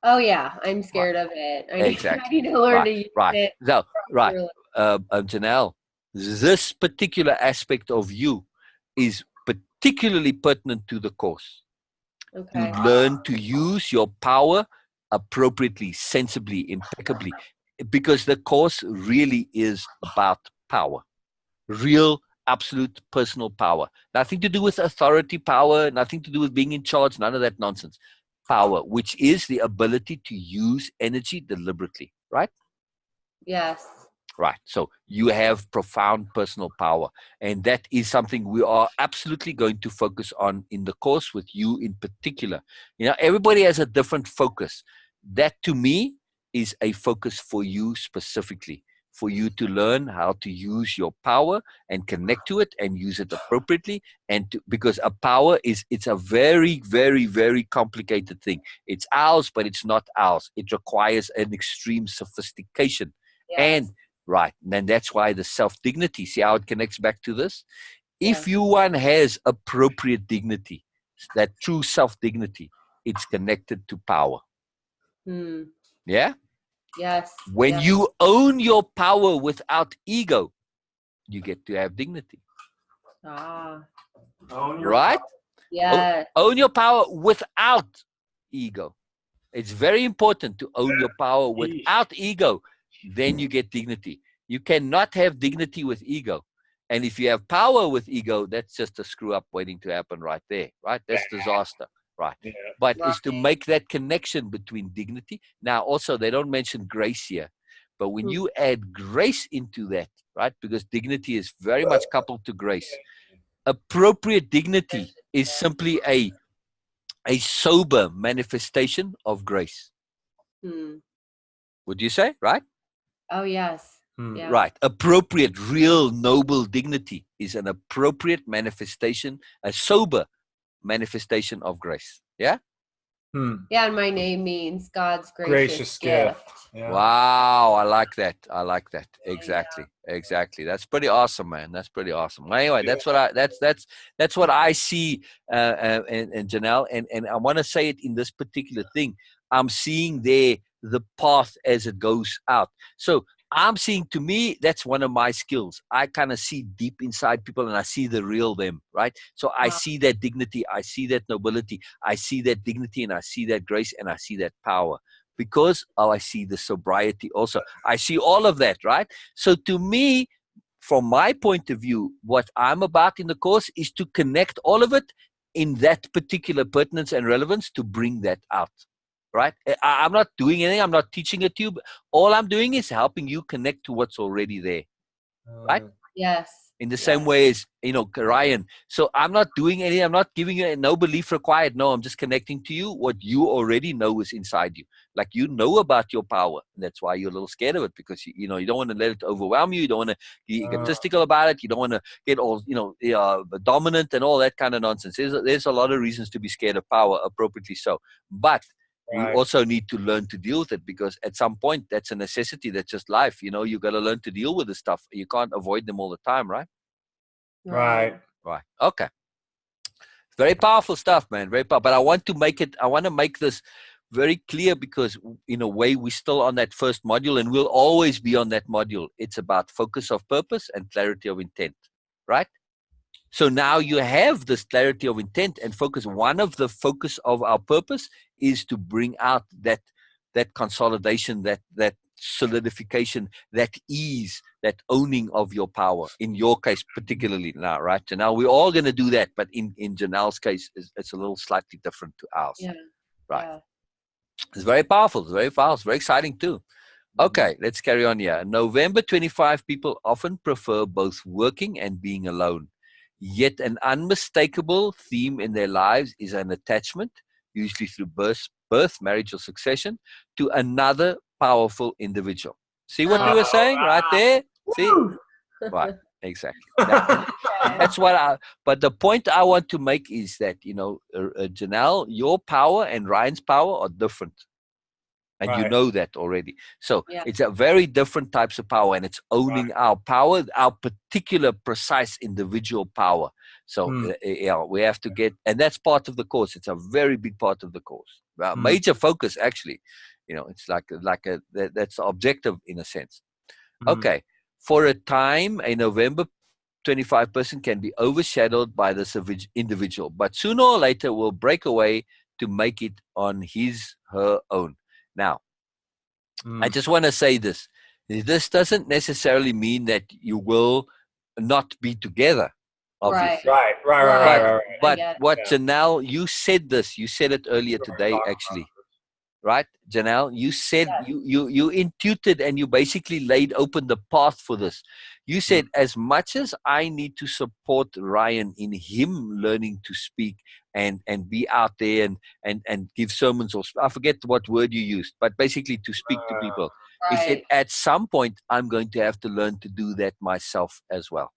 Oh yeah, I'm scared of it. I Exactly. need to learn to use it. So, right. properly. Janelle, this particular aspect of you is particularly pertinent to the course. Okay. To learn to use your power appropriately, sensibly, impeccably, because the course really is about power. Real, absolute personal power. Nothing to do with authority power, nothing to do with being in charge, none of that nonsense. Power, which is the ability to use energy deliberately, right? Yes. Right. So you have profound personal power. And that is something we are absolutely going to focus on in the course with you in particular. Everybody has a different focus. That to me is a focus for you specifically, for you to learn how to use your power and connect to it and use it appropriately. Because a power it's a very, very, very complicated thing. It's ours, but it's not ours. It requires an extreme sophistication. Yes. And right. And that's why the self-dignity, see how it connects back to this? If Yes. one has appropriate dignity, that true self-dignity, it's connected to power. Yeah? Yes. When you own your power without ego, you get to have dignity. Right? Yes. Own your power without ego. It's very important to own your power without ego. Then you get dignity. You cannot have dignity with ego. And if you have power with ego, that's just a screw up waiting to happen right there. Right? That's disaster. Right. Yeah. But is to make that connection between dignity. Now, also, they don't mention grace here. But when you add grace into that, right, because dignity is very much coupled to grace, appropriate dignity is simply a sober manifestation of grace. Would you say, right? Oh, yes. Yeah. Right. Appropriate, real, noble dignity is an appropriate manifestation, a sober manifestation of grace. Yeah? Yeah, and my name means God's gracious gift. Yeah. Wow, I like that. I like that. Exactly. Exactly. That's pretty awesome, man. That's pretty awesome. Anyway, that's what I see, and Janelle, and I want to say it in this particular thing. I'm seeing there the path as it goes out. So I'm seeing, to me, that's one of my skills. I kind of see deep inside people and I see the real them, right? So I see that dignity, I see that nobility, I see that dignity, and I see that grace, and I see that power. Because I see the sobriety also. I see all of that, right? So to me, from my point of view, what I'm about in the course is to connect all of it in that particular pertinence and relevance to bring that out. right? I'm not doing anything. I'm not teaching it to you. But all I'm doing is helping you connect to what's already there, right? Yes. In the same way as, Ryan. So I'm not doing anything. I'm not giving you no belief required. No, I'm just connecting to you what you already know is inside you. Like, you know about your power. That's why you're a little scared of it, because you don't want to let it overwhelm you. You don't want to be egotistical about it. You don't want to get all dominant and all that kind of nonsense. There's a lot of reasons to be scared of power, appropriately so. But we also need to learn to deal with it, because at some point that's a necessity. That's just life. You got to learn to deal with this stuff. You can't avoid them all the time, right? Right. Right. Okay. Very powerful stuff, man. Very powerful. But I want to make this very clear, because in a way we're still on that first module, and we'll always be on that module. It's about focus of purpose and clarity of intent, right? So now you have this clarity of intent and focus. One of the focus of our purpose is to bring out that consolidation, that solidification, that ease, that owning of your power. In your case, particularly now, right? So now we're all going to do that, but in Janelle's case, it's a little slightly different to ours. Yeah. Right. Yeah. It's very powerful. It's very powerful. It's very exciting too. Okay, let's carry on here. November 25, people often prefer both working and being alone. Yet an unmistakable theme in their lives is an attachment, usually through birth, marriage, or succession, to another powerful individual. See what we were saying right there? See? Right, exactly. That's but the point I want to make is that, Janelle, your power and Ryan's power are different. And you know that already. So it's a very different types of power, and it's owning our power, our particular precise individual power. So we have to get, and that's part of the course. It's a very big part of the course. Major focus, actually. It's that's the objective in a sense. Okay. For a time, a November 25 person can be overshadowed by this individual, but sooner or later will break away to make it on her own. Now, I just want to say this. This doesn't necessarily mean that you will not be together, obviously. Right. But what, Janelle, you said this. You said it earlier today, actually. Right, Janelle? You said you intuited, and you basically laid open the path for this. You said, as much as I need to support Ryan in him learning to speak and be out there and give sermons, or I forget what word you used, but basically to speak to people. He said, at some point, I'm going to have to learn to do that myself as well.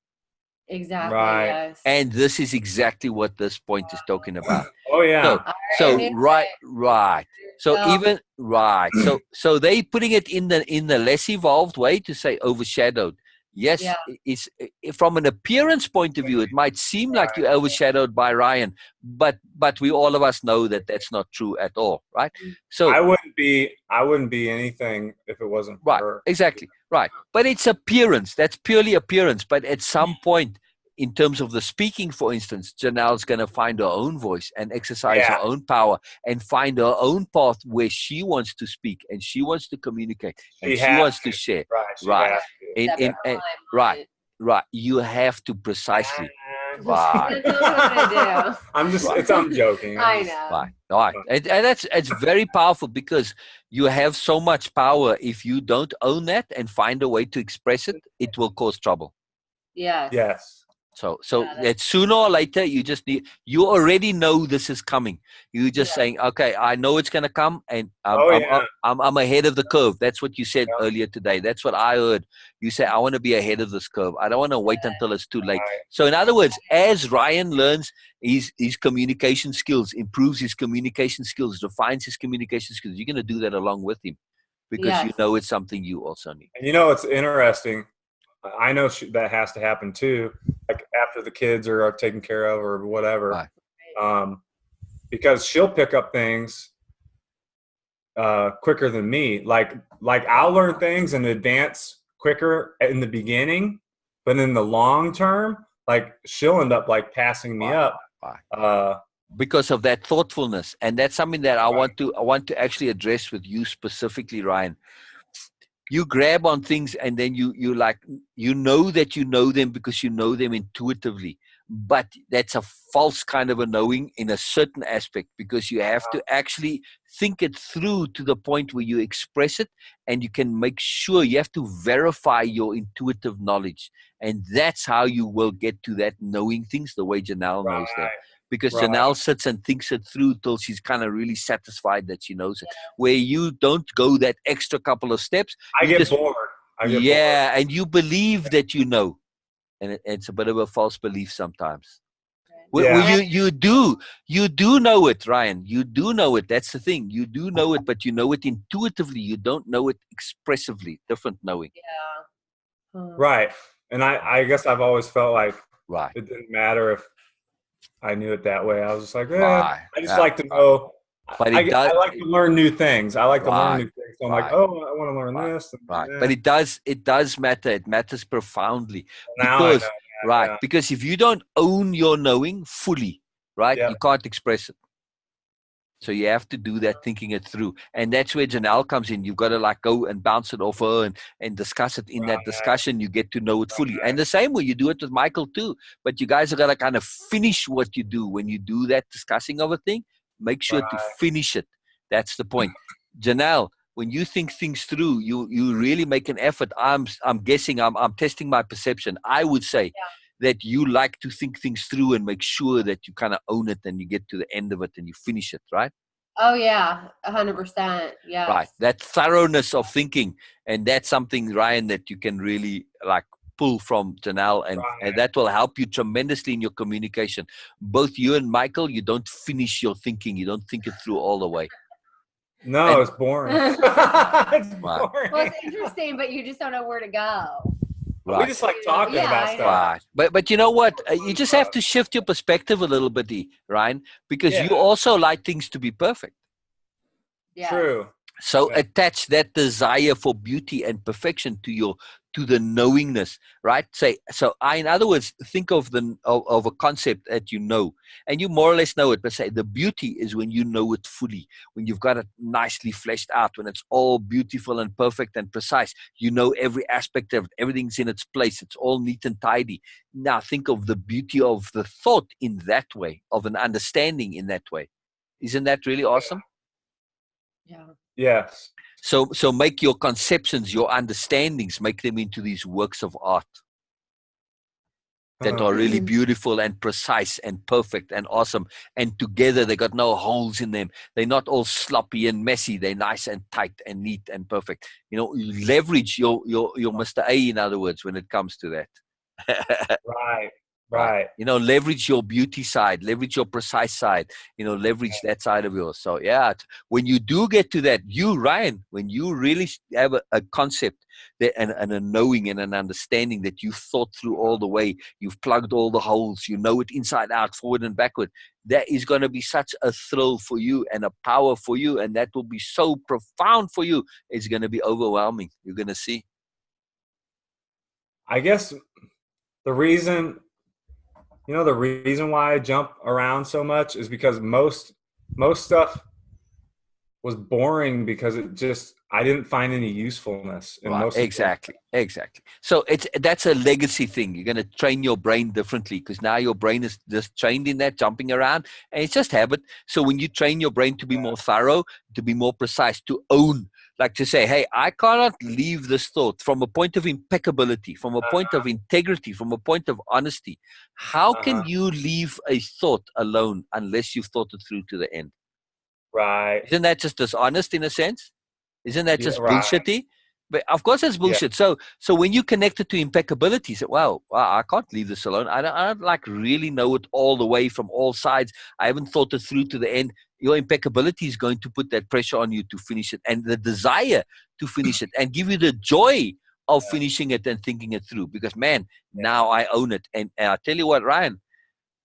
Exactly. Yes. And this is exactly what this point is talking about. Oh yeah. So right. So even right. So they putting it in the less evolved way to say overshadowed. Yes, it's from an appearance point of view, it might seem like you're overshadowed by Ryan, but we all of us know that that's not true at all, right? So I wouldn't be anything if it wasn't for her. Exactly. Right. But it's appearance. That's purely appearance. But at some point, in terms of the speaking, for instance, Janelle's going to find her own voice and exercise her own power and find her own path where she wants to speak and she wants to communicate and she wants to share. Right. Right. You have to precisely. Right. I'm joking. I know. Right. And it's very powerful, because you have so much power. If you don't own that and find a way to express it, it will cause trouble. Yes. So that sooner or later, you already know this is coming. You're just saying, okay, I know it's going to come, and I'm ahead of the curve. That's what you said earlier today. That's what I heard. You say, I want to be ahead of this curve. I don't want to wait until it's too late. So in other words, as Ryan learns his communication skills, improves his communication skills, refines his communication skills, you're going to do that along with him, because you know it's something you also need. And it's interesting. I know that has to happen too, like after the kids are taken care of or whatever, because she'll pick up things quicker than me. Like I'll learn things and advance quicker in the beginning, but in the long term, like she'll end up like passing me up. Because of that thoughtfulness, and that's something that I want to actually address with you specifically, Ryan. You grab on things, and then you know that you know them because you know them intuitively. but that's a false kind of a knowing in a certain aspect, because you have to actually think it through to the point where you express it, and you can make sure you have to verify your intuitive knowledge. And that's how you will get to that knowing things the way Janelle knows them. Because Janelle sits and thinks it through till she's kind of really satisfied that she knows it. Where you don't go that extra couple of steps. I get bored. And you believe that you know. And it's a bit of a false belief sometimes. Well, you do know it, Ryan. You do know it. That's the thing. You do know it, but you know it intuitively. You don't know it expressively. Different knowing. Yeah. Right. And I guess I've always felt like it didn't matter if I knew it that way. I was just like, I just like to know. But I like to learn new things. I like to learn new things. So I'm like, oh, I want to learn this. And But it does matter. It matters profoundly. Now Because, I know. Because if you don't own your knowing fully, you can't express it. So you have to do that, thinking it through. And that's where Janelle comes in. You've got to like go and bounce it off her and discuss it. In that discussion, you get to know it fully. And the same way you do it with Michael too. But you guys are going to kind of finish what you do when you do that discussing of a thing. Make sure to finish it. That's the point. Janelle, when you think things through, you really make an effort. I'm guessing, I'm testing my perception. I would say that you like to think things through and make sure that you kind of own it and you get to the end of it and you finish it, right? Oh yeah, 100%. Yeah. Right. That thoroughness of thinking, and that's something, Ryan, that you can really like pull from Janelle, and that will help you tremendously in your communication. Both you and Michael, you don't finish your thinking. You don't think it through all the way. No, it's boring. It's boring. Well, it's interesting, but you just don't know where to go. We just like talking about stuff. Right. But you know what? You just have to shift your perspective a little bit, Ryan, because you also like things to be perfect. Yeah. True. So attach that desire for beauty and perfection to the knowingness, right? In other words, think of a concept that you know, and you more or less know it. But say the beauty is when you know it fully, when you've got it nicely fleshed out, when it's all beautiful and perfect and precise. You know every aspect of it. Everything's in its place. It's all neat and tidy. Now think of the beauty of the thought in that way, of an understanding in that way. Isn't that really awesome? Yeah. Yes. So make your conceptions, your understandings, make them into these works of art that are really beautiful and precise and perfect and awesome. And together they got no holes in them. They're not all sloppy and messy. They're nice and tight and neat and perfect. You know, you leverage your Mr. A, in other words, when it comes to that. Right. You know, leverage your beauty side, leverage your precise side, leverage that side of yours. So when you do get to that, Ryan, when you really have a concept and a knowing and an understanding that you've thought through all the way, you've plugged all the holes, you know it inside out, forward and backward, that is going to be such a thrill for you and a power for you. And that will be so profound for you. It's going to be overwhelming. You're going to see. I guess the reason why I jump around so much is because most stuff was boring because I didn't find any usefulness in most. Exactly. So that's a legacy thing. You're going to train your brain differently because now your brain is just trained in that, jumping around, and it's just habit. So when you train your brain to be more thorough, to be more precise, to own, like to say, hey, I cannot leave this thought from a point of impeccability, from a point of integrity, from a point of honesty. How can you leave a thought alone unless you've thought it through to the end? Right. Isn't that just dishonest in a sense? Isn't that just bullshitty? But of course it's bullshit. So when you connect it to impeccability, you say, wow, I can't leave this alone. I don't like really know it all the way from all sides. I haven't thought it through to the end. Your impeccability is going to put that pressure on you to finish it, and the desire to finish it, and give you the joy of finishing it and thinking it through. Because now I own it. And I tell you what, Ryan,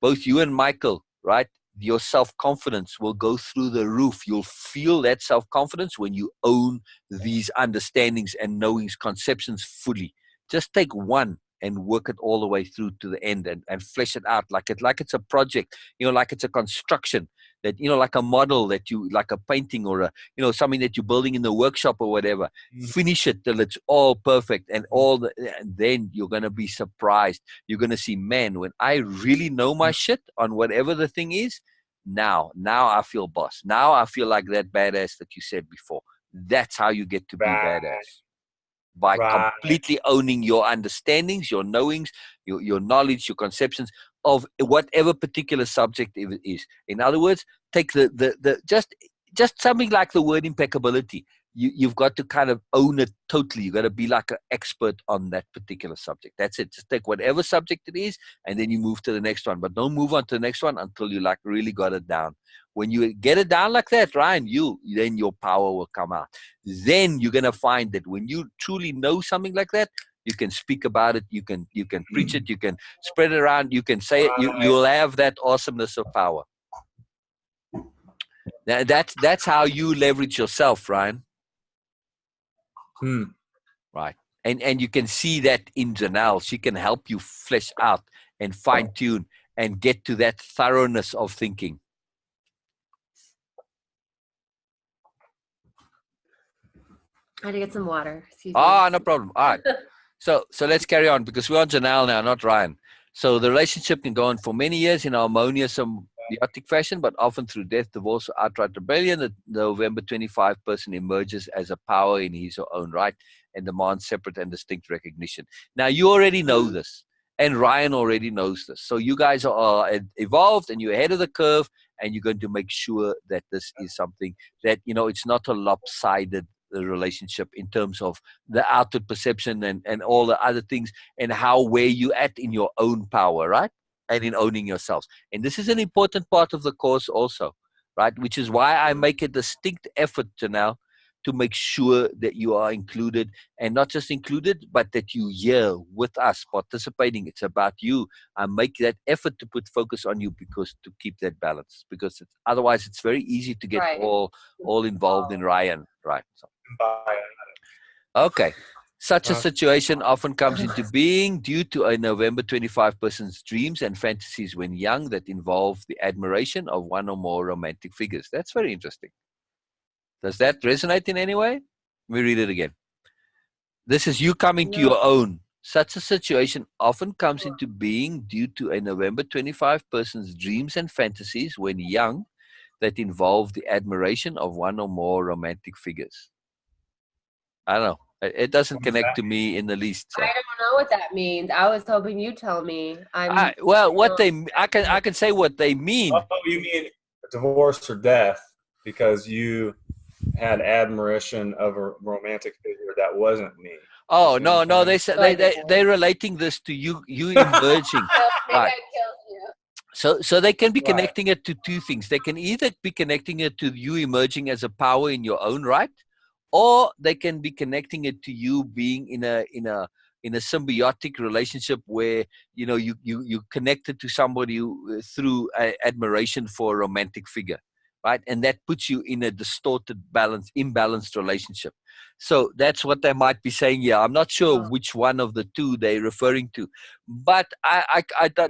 both you and Michael, right? Your self-confidence will go through the roof. You'll feel that self-confidence when you own these understandings and knowings, conceptions fully. Just take one and work it all the way through to the end and flesh it out like it's a project, like it's a construction. that, you know, like a model that you, like a painting or a, you know, something that you're building in the workshop or whatever. Finish it till it's all perfect and and then you're going to be surprised. You're going to see, man, when I really know my shit on whatever the thing is, now I feel boss. Now I feel like that badass that you said before. That's how you get to be badass. By completely owning your understandings, your knowings, your knowledge, your conceptions of whatever particular subject it is. In other words, take the just something like the word impeccability. You've got to kind of own it totally. You've got to be like an expert on that particular subject. That's it. Just take whatever subject it is, and then you move to the next one. But don't move on to the next one until you like really got it down. When you get it down like that, Ryan, then your power will come out. Then you're gonna find that when you truly know something like that, you can speak about it, you can preach it, you can spread it around, you can say it, you'll have that awesomeness of power. That's how you leverage yourself, Ryan. Right. And you can see that in Janelle. She can help you flesh out and fine tune and get to that thoroughness of thinking. I had to get some water. Excuse me. No problem. All right. So let's carry on because we're on Janelle now, not Ryan. So the relationship can go on for many years in a harmonious symbiotic fashion, but often through death, divorce, or outright rebellion. The November 25 person emerges as a power in his or own right and demands separate and distinct recognition. Now, you already know this, and Ryan already knows this. So you guys are evolved, and you're ahead of the curve, and you're going to make sure that this is something that, you know, it's not a lopsided relationship in terms of the outward perception and all the other things and where you at in your own power, right? And in owning yourselves. And this is an important part of the course also, right? Which is why I make a distinct effort, Janelle, to make sure that you are included, and not just included, but that you here with us participating. It's about you. I make that effort to put focus on you because to keep that balance, because otherwise it's very easy to get all involved in Ryan, right? So. Okay. Such a situation often comes into being due to a November 25 person's dreams and fantasies when young that involve the admiration of one or more romantic figures. That's very interesting. Does that resonate in any way? Let me read it again. This is you coming to your own. Such a situation often comes into being due to a November 25 person's dreams and fantasies when young that involve the admiration of one or more romantic figures. I don't know. It doesn't connect to me in the least. So. I don't know what that means. I was hoping you'd tell me. I can say what they mean. Oh, you mean divorce or death because you had admiration of a romantic figure that wasn't me. Oh no, they said they're relating this to you emerging. Right. So they can be connecting it to two things. They can either be connecting it to you emerging as a power in your own right, or they can be connecting it to you being in a symbiotic relationship where, you know, you connected to somebody through admiration for a romantic figure, right? And that puts you in a distorted, imbalanced relationship. So that's what they might be saying here. I'm not sure which one of the two they're referring to, but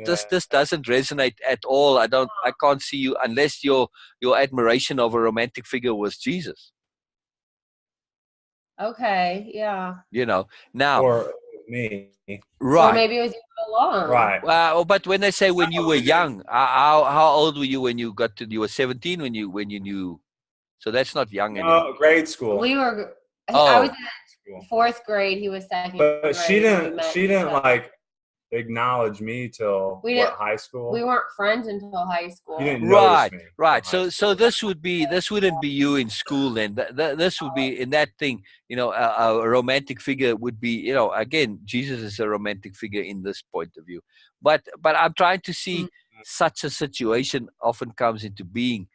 this doesn't resonate at all. I can't see you unless your admiration of a romantic figure was Jesus. Okay, yeah. You know, now or me, right? Or maybe it was you all along, right? Well, but when they say when you were young, how old were you when you got to? You were 17 when you knew. So that's not young anymore. No, grade school. We were. I was in fourth grade. He was second. But grade. she didn't like acknowledge me till high school. We weren't friends until high school. You didn't notice me right. So this wouldn't be you in school then. This would be in that thing. You know, a romantic figure would be. You know, again, Jesus is a romantic figure in this point of view. But I'm trying to see such a situation often comes into being.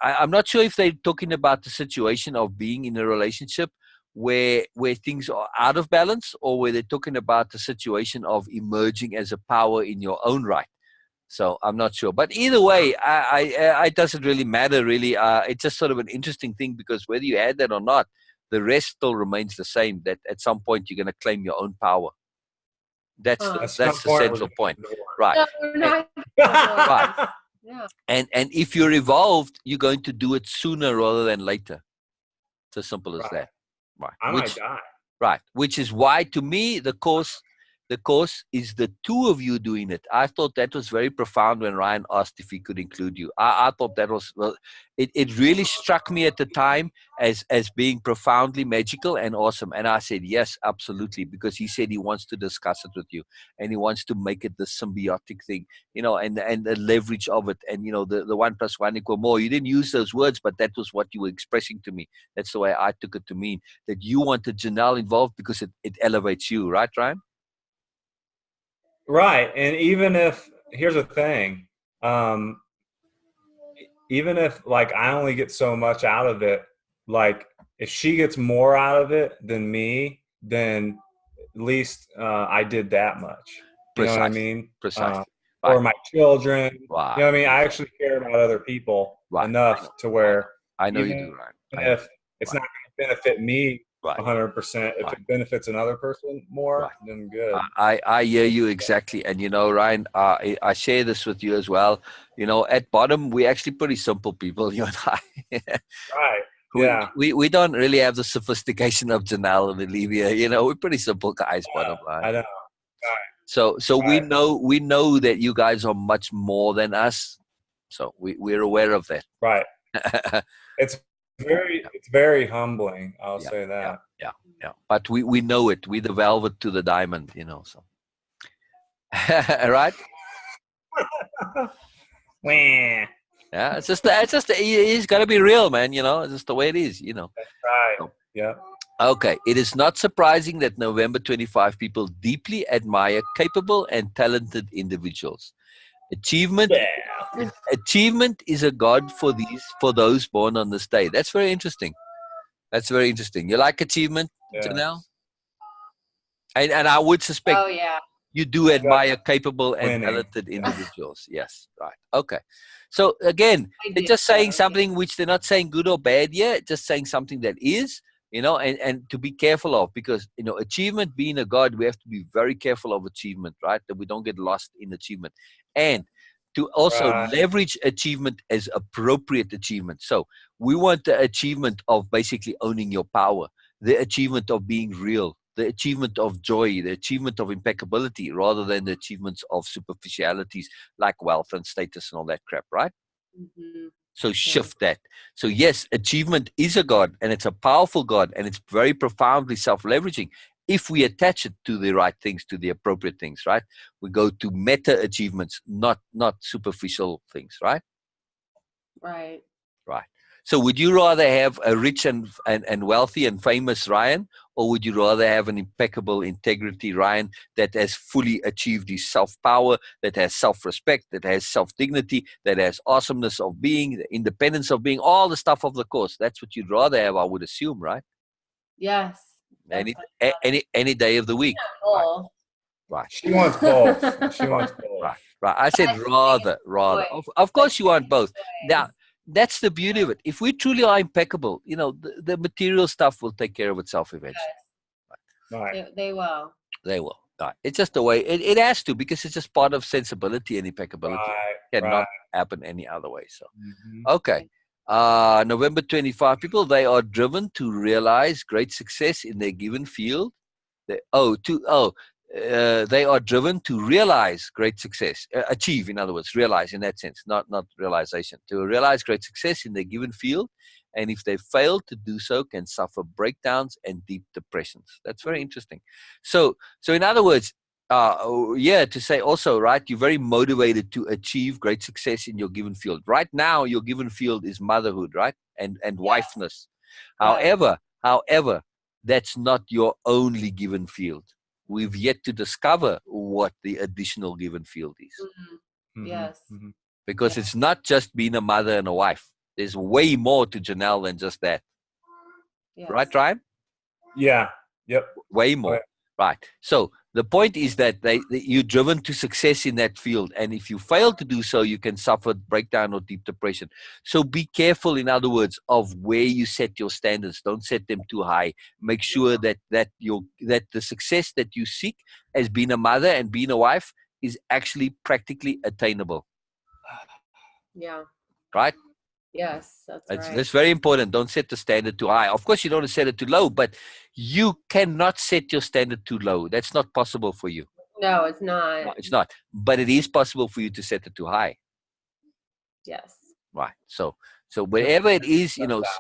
I'm not sure if they're talking about the situation of being in a relationship where things are out of balance, or where they're talking about the situation of emerging as a power in your own right. So I'm not sure, but either way, it doesn't really matter. Really, it's just sort of an interesting thing because whether you add that or not, the rest still remains the same. That at some point you're going to claim your own power. That's the central point, right? No, we're not. Right. Yeah. And if you're evolved, you're going to do it sooner rather than later. It's as simple as Right. that. Right. I might die. Right. Which is why, to me, the course is the two of you doing it. I thought that was very profound when Ryan asked if he could include you. I thought that was, well, it really struck me at the time as being profoundly magical and awesome. And I said, yes, absolutely, because he said he wants to discuss it with you and he wants to make it the symbiotic thing, you know, and the leverage of it. And, you know, the 1 + 1 = more. You didn't use those words, but that was what you were expressing to me. That's the way I took it to mean that you wanted Janelle involved because it elevates you, right, Ryan? Right. And even if, here's the thing, even if like I only get so much out of it, like if she gets more out of it than me, then at least I did that much. You know what I mean? Precisely. Or my children. Wow. You know what I mean? I actually care about other people enough to where I know you even do, Ryan. if it's not going to benefit me 100%, if it benefits another person more, then good. I hear you exactly. And, you know, Ryan, I share this with you as well. You know, at bottom, we're actually pretty simple people, you and I. Right. Yeah. We don't really have the sophistication of Janelle and Olivia. You know, we're pretty simple guys, bottom line. I know. So we know that you guys are much more than us. So we're aware of that. Right. It's very humbling. I'll say that. Yeah. But we know it. We're the velvet to the diamond, you know. So, right? Yeah, it's just it's got to be real, man. You know, it's just the way it is. You know. That's right. So, yeah. Okay. It is not surprising that November 25 people deeply admire capable and talented individuals. Achievement is a god for those born on this day. That's very interesting. You like achievement, Janelle? And I would suspect you do admire capable and talented individuals. Yes, right. Okay. So again, they're just saying something which they're not saying good or bad yet, just saying something that is, you know, and to be careful of, because, you know, achievement being a god, we have to be very careful of achievement, right? That we don't get lost in achievement. And to also leverage achievement as appropriate achievement. So we want the achievement of basically owning your power, the achievement of being real, the achievement of joy, the achievement of impeccability, rather than the achievements of superficialities like wealth and status and all that crap, right? Mm-hmm. So shift that. So yes, achievement is a god, and it's a powerful god, and it's very profoundly self-leveraging. If we attach it to the right things, to the appropriate things, right? We go to meta achievements, not superficial things, right? Right. Right. So would you rather have a rich and wealthy and famous Ryan, or would you rather have an impeccable integrity Ryan that has fully achieved his self-power, that has self-respect, that has self-dignity, that has awesomeness of being, the independence of being, all the stuff of the course? That's what you'd rather have, I would assume, right? Yes. Any day of the week. Right. She wants both. She wants both. Right. I said rather. Of course you want both. Now, that's the beauty of it. If we truly are impeccable, you know, the material stuff will take care of itself eventually. Yes. Right. They will. They will. Right. It's just the way it has to, because it's just part of sensibility and impeccability. It cannot happen any other way. So, okay. November 25 people, they are driven to realize great success in their given field. They are driven to realize great success, achieve, in other words, realize in that sense, not realization, to realize great success in their given field. And if they fail to do so, can suffer breakdowns and deep depressions. That's very interesting. So in other words, to say also, right, you're very motivated to achieve great success in your given field. Right now, your given field is motherhood, right? And wifeness. However, that's not your only given field. We've yet to discover what the additional given field is. Mm-hmm. Yes. Mm-hmm. Because it's not just being a mother and a wife. There's way more to Janelle than just that. Yes. Right, Ryan? Yeah. Yep. Way more. Okay. Right. So the point is that you're driven to success in that field. And if you fail to do so, you can suffer breakdown or deep depression. So be careful, in other words, of where you set your standards. Don't set them too high. Make sure that the success that you seek as being a mother and being a wife is actually practically attainable. Yeah. right? Yes, that's right. That's very important. Don't set the standard too high. Of course, you don't want to set it too low, but you cannot set your standard too low. That's not possible for you. No, it's not. No, it's not. But it is possible for you to set it too high. Yes. Right. So wherever it is,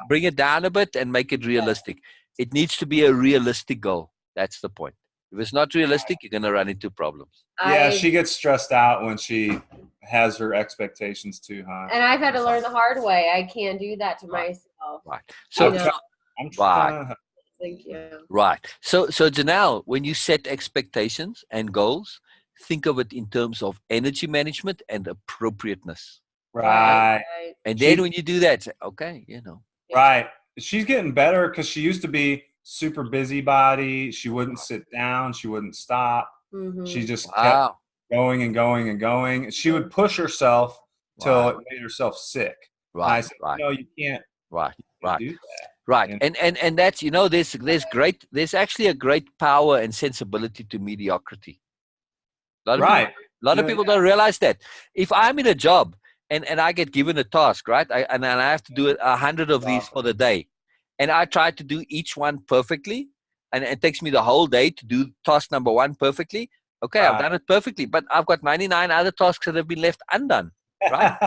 bring it down a bit and make it realistic. It needs to be a realistic goal. That's the point. If it's not realistic, you're going to run into problems. Yeah, she gets stressed out when she has her expectations too high. And I've had to learn the hard way. I can't do that to myself. Right. So, I'm right. Thank you. Right. So Janelle, when you set expectations and goals, think of it in terms of energy management and appropriateness. Right. And then when you do that, say, okay, Right. She's getting better because she used to be super busybody. She wouldn't sit down. She wouldn't stop. Mm-hmm. She just kept going and going and going. She would push herself till it made herself sick. Right. And I said, no, you can't. Right. Do that. Right. And that's, there's actually a great power and sensibility to mediocrity. A lot of people don't realize that. If I'm in a job and I get given a task, right? And I have to do 100 of these for the day. And I try to do each one perfectly. And it takes me the whole day to do task number 1 perfectly. Okay, I've done it perfectly. But I've got 99 other tasks that have been left undone. Right?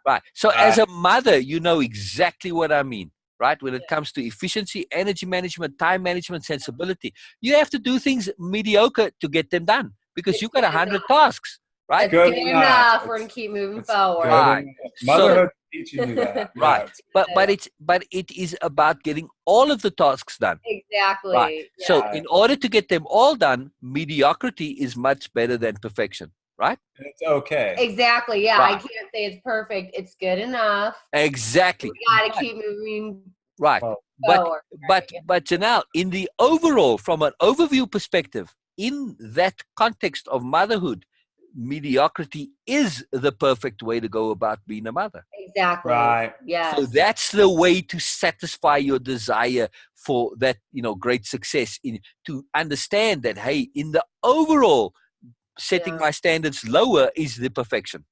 Right. So as a mother, you know exactly what I mean. Right? When it comes to efficiency, energy management, time management, sensibility, you have to do things mediocre to get them done because you've got 100 tasks, right? Good enough. We're going to keep moving forward. Right. Motherhood teaching you that. Right. But it is about getting all of the tasks done. Exactly. Right. Yeah. So in order to get them all done, mediocrity is much better than perfection. Right? It's okay. Exactly. Yeah. Right. I can't say it's perfect. It's good enough. Exactly. We got to keep moving. Right. Forward. But Janelle, in the overall, from an overview perspective, in that context of motherhood, mediocrity is the perfect way to go about being a mother. Exactly. Right. Yeah. So that's the way to satisfy your desire for that, great success, to understand that, hey, in the overall, setting my standards lower is the perfection.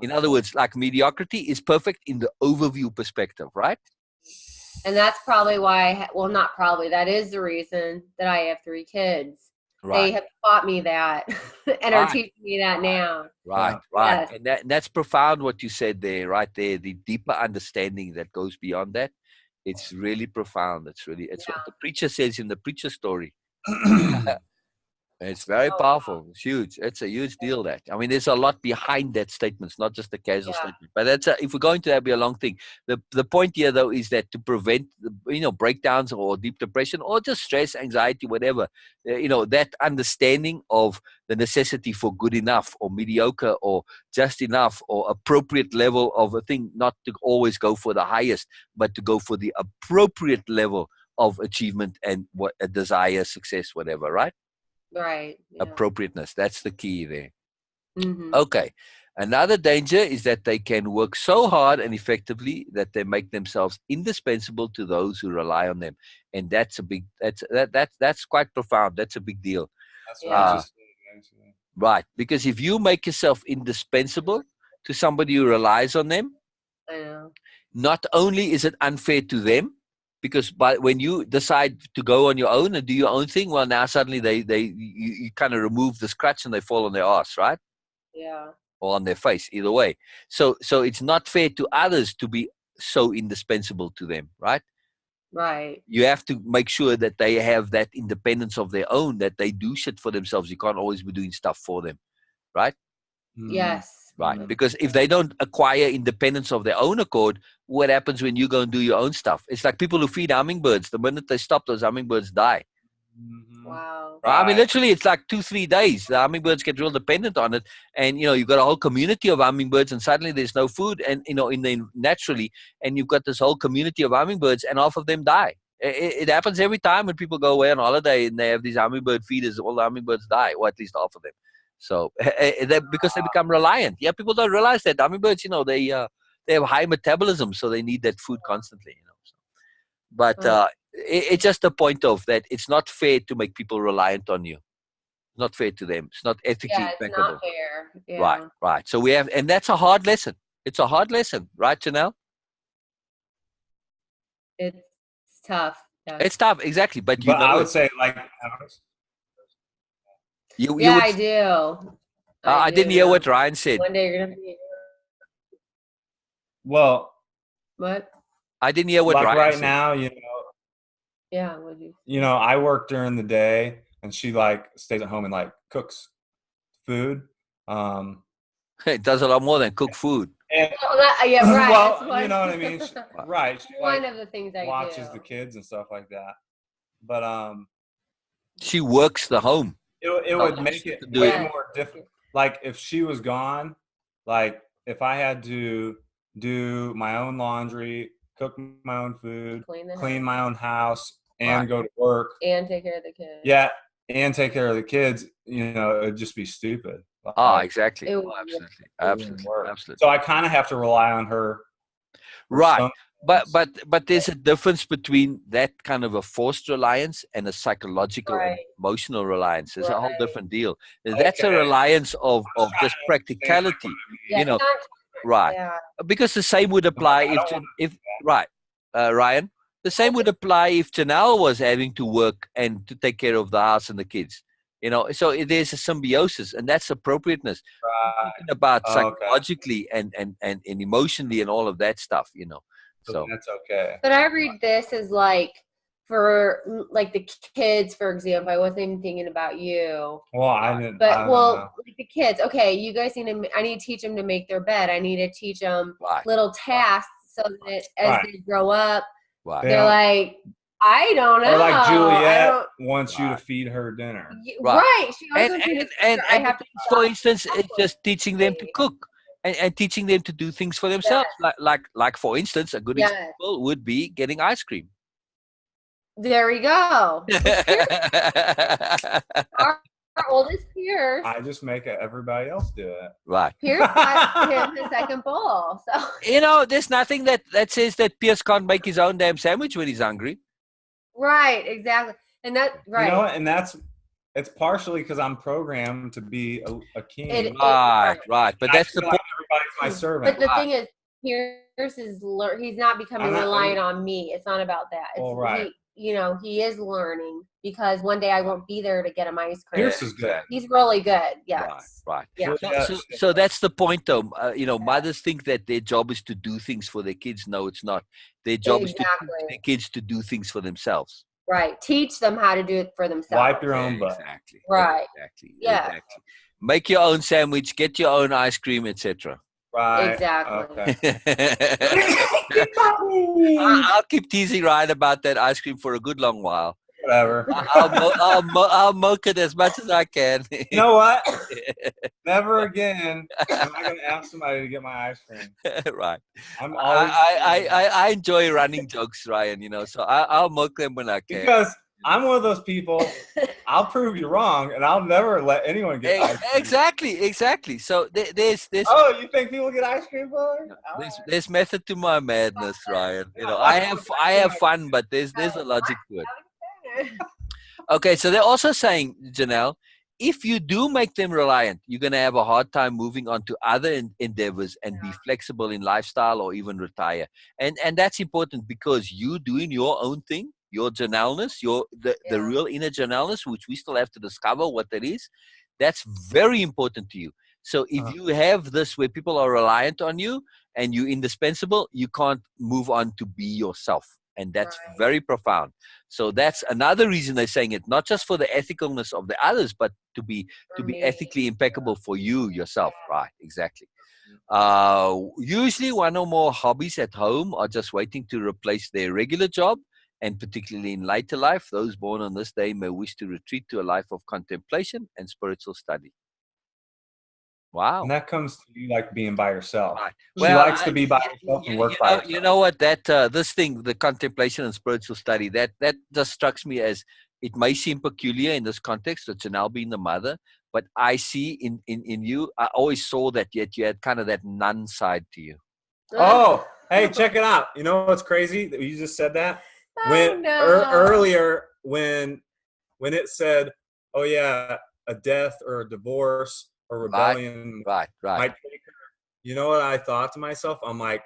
In other words, like mediocrity is perfect in the overview perspective, right? And that's probably why, not probably, that is the reason that I have 3 kids. Right. They have taught me that and are teaching me that now. Right. Yes. And that's profound what you said there, right there. The deeper understanding that goes beyond that. It's really profound. It's what the preacher says in the preacher story. It's very powerful. It's huge. It's a huge deal. That, I mean, there's a lot behind that statement. It's not just a casual statement. But if we're going to that, be a long thing. The point here, though, is that to prevent, breakdowns or deep depression or just stress, anxiety, whatever, that understanding of the necessity for good enough or mediocre or just enough or appropriate level of a thing, not to always go for the highest, but to go for the appropriate level of achievement and what a desire, success, whatever, right? Right. Yeah. Appropriateness. That's the key there. Mm-hmm. Okay. Another danger is that they can work so hard and effectively that they make themselves indispensable to those who rely on them. And that's that's quite profound. That's a big deal. That's what I just said. Right. Because if you make yourself indispensable to somebody who relies on them, I know. Not only is it unfair to them, because when you decide to go on your own and do your own thing, well, now suddenly you kind of remove this crutch and they fall on their ass, right? Yeah. Or on their face, either way. So it's not fair to others to be so indispensable to them, right? Right. You have to make sure that they have that independence of their own, that they do shit for themselves. You can't always be doing stuff for them, right? Yes. Right. Because if they don't acquire independence of their own accord, what happens when you go and do your own stuff? It's like people who feed hummingbirds. The minute they stop, those hummingbirds die. Wow. Right? I mean, literally, it's like 2-3 days. The hummingbirds get real dependent on it. And, you've got a whole community of hummingbirds and suddenly there's no food and, naturally, and you've got this whole community of hummingbirds and half of them die. It happens every time when people go away on holiday and they have these hummingbird feeders, all the hummingbirds die, or at least half of them. So because they become reliant. Yeah, people don't realize that hummingbirds, they have high metabolism, so they need that food constantly. But it's just a point of that. It's not fair to make people reliant on you. It's not fair to them. It's not ethically it's impeccable. not fair. Yeah. Right. So we have, and that's a hard lesson. It's a hard lesson, right, Janelle? It's tough. Yeah. It's tough, exactly. But you But know I would it. say like You Yeah, would. I do. I do didn't hear what know. Ryan said. One day you're gonna be well, what? I didn't hear what like Ryan right said. now, Yeah, what do you? I work during the day, and she like stays at home and like cooks food. It does a lot more than cook food. And Yeah, right. well, that's one. you know what I mean. Right. She One like of the things I watches do. the kids and stuff like that. But She works the home. it would make it do way it. more difficult. Like if she was gone, like if I had to do my own laundry, cook my own food, clean my own house, and Right. go to work, and take care of the kids. yeah, and take care of the kids, it'd just be stupid. Ah, Like, exactly. It Oh, would- absolutely. it wouldn't Absolutely. work. Absolutely. So I kind of have to rely on her. for Right. some But things. but there's a difference between that kind of a forced reliance and a psychological and Right. emotional reliance. There's a whole Right. different deal. That's a Okay. reliance of I was trying just to understand, like, practicality. what I mean. Yeah, You know, it's not right. yeah. Because the same would apply I don't if right, Ryan. The same would apply if Janelle was having to work and to take care of the house and the kids. So there's a symbiosis, and that's appropriateness. I'm Right. talking about Okay. psychologically and emotionally and all of that stuff. So that's okay. But I read this as like for like the kids, for example. I wasn't even thinking about you. Well, I didn't. But I don't well, know. like the kids. Okay, you guys need to. I need to teach them to make their bed. I need to teach them Right. little tasks so that as Right. they grow up, Right. They they're don't- like, I don't know. Or like I Juliet don't- wants you to Right. feed her dinner. Right. Right. She always And wants me to and teach and, her. I and have to for instance, it's chocolate. just teaching them to cook and teaching them to do things for themselves. Like for instance, a good Yes. example would be getting ice cream. There we go. Our oldest Pierce. I just make everybody else do it. Right. Pierce got him the second bowl. So There's nothing that says that Pierce can't make his own damn sandwich when he's hungry. right, exactly, and that right. You know what? And it's partially because I'm programmed to be a king. Right. But And I that's the feel point. like everybody's my servant. But the thing is, Pierce is he's not becoming I'm not- reliant on me. It's not about that. It's, Well, right. he is learning because one day I won't be there to get him ice cream. Pierce is good. He's really good. Yes. Right. Yeah. So that's the point, though. Mothers think that their job is to do things for their kids. No, it's not. Their job is to teach Exactly. their kids to do things for themselves. Right. Teach them how to do it for themselves. Wipe your own butt. Exactly. Right. Exactly. Yeah. Exactly. Make your own sandwich. Get your own ice cream, etc. Right. Exactly. Okay. I'll keep teasing Ryan about that ice cream for a good long while. Whatever. I'll milk it as much as I can. You know what? Never again am I going to ask somebody to get my ice cream. Right. I'm always I enjoy running jokes, Ryan. So I'll milk them when I can. because I'm one of those people. I'll prove you wrong, and I'll never let anyone get ice cream. Exactly. So there's Oh, you think people get ice cream for? there's method to my madness, Ryan. I have fun, but there's a logic to it. Okay, so they're also saying, Janelle, if you do make them reliant, you're going to have a hard time moving on to other endeavors and be flexible in lifestyle or even retire. And that's important because you doing your own thing, your Janelle-ness, the real inner Janelle-ness, which we still have to discover what that is, that's very important to you. So if you have this where people are reliant on you and you're indispensable, you can't move on to be yourself. And that's very profound. So that's another reason they're saying it, not just for the ethicalness of the others, but to be ethically impeccable for you yourself. Right, exactly. Usually one or more hobbies at home are just waiting to replace their regular job. And particularly in later life, those born on this day may wish to retreat to a life of contemplation and spiritual study. Wow. And that comes to you like being by yourself. Right. She Well, likes to be by herself and work by herself. You know what? That this thing, the contemplation and spiritual study, that just strikes me as it may seem peculiar in this context, with Janelle being the mother, but I see in you, I always saw that yet you had kind of that nun side to you. Oh, hey, check it out. You know what's crazy that you just said that? Earlier when it said, oh yeah, a death or a divorce or rebellion Right. might take her, you know what I thought to myself? I'm like,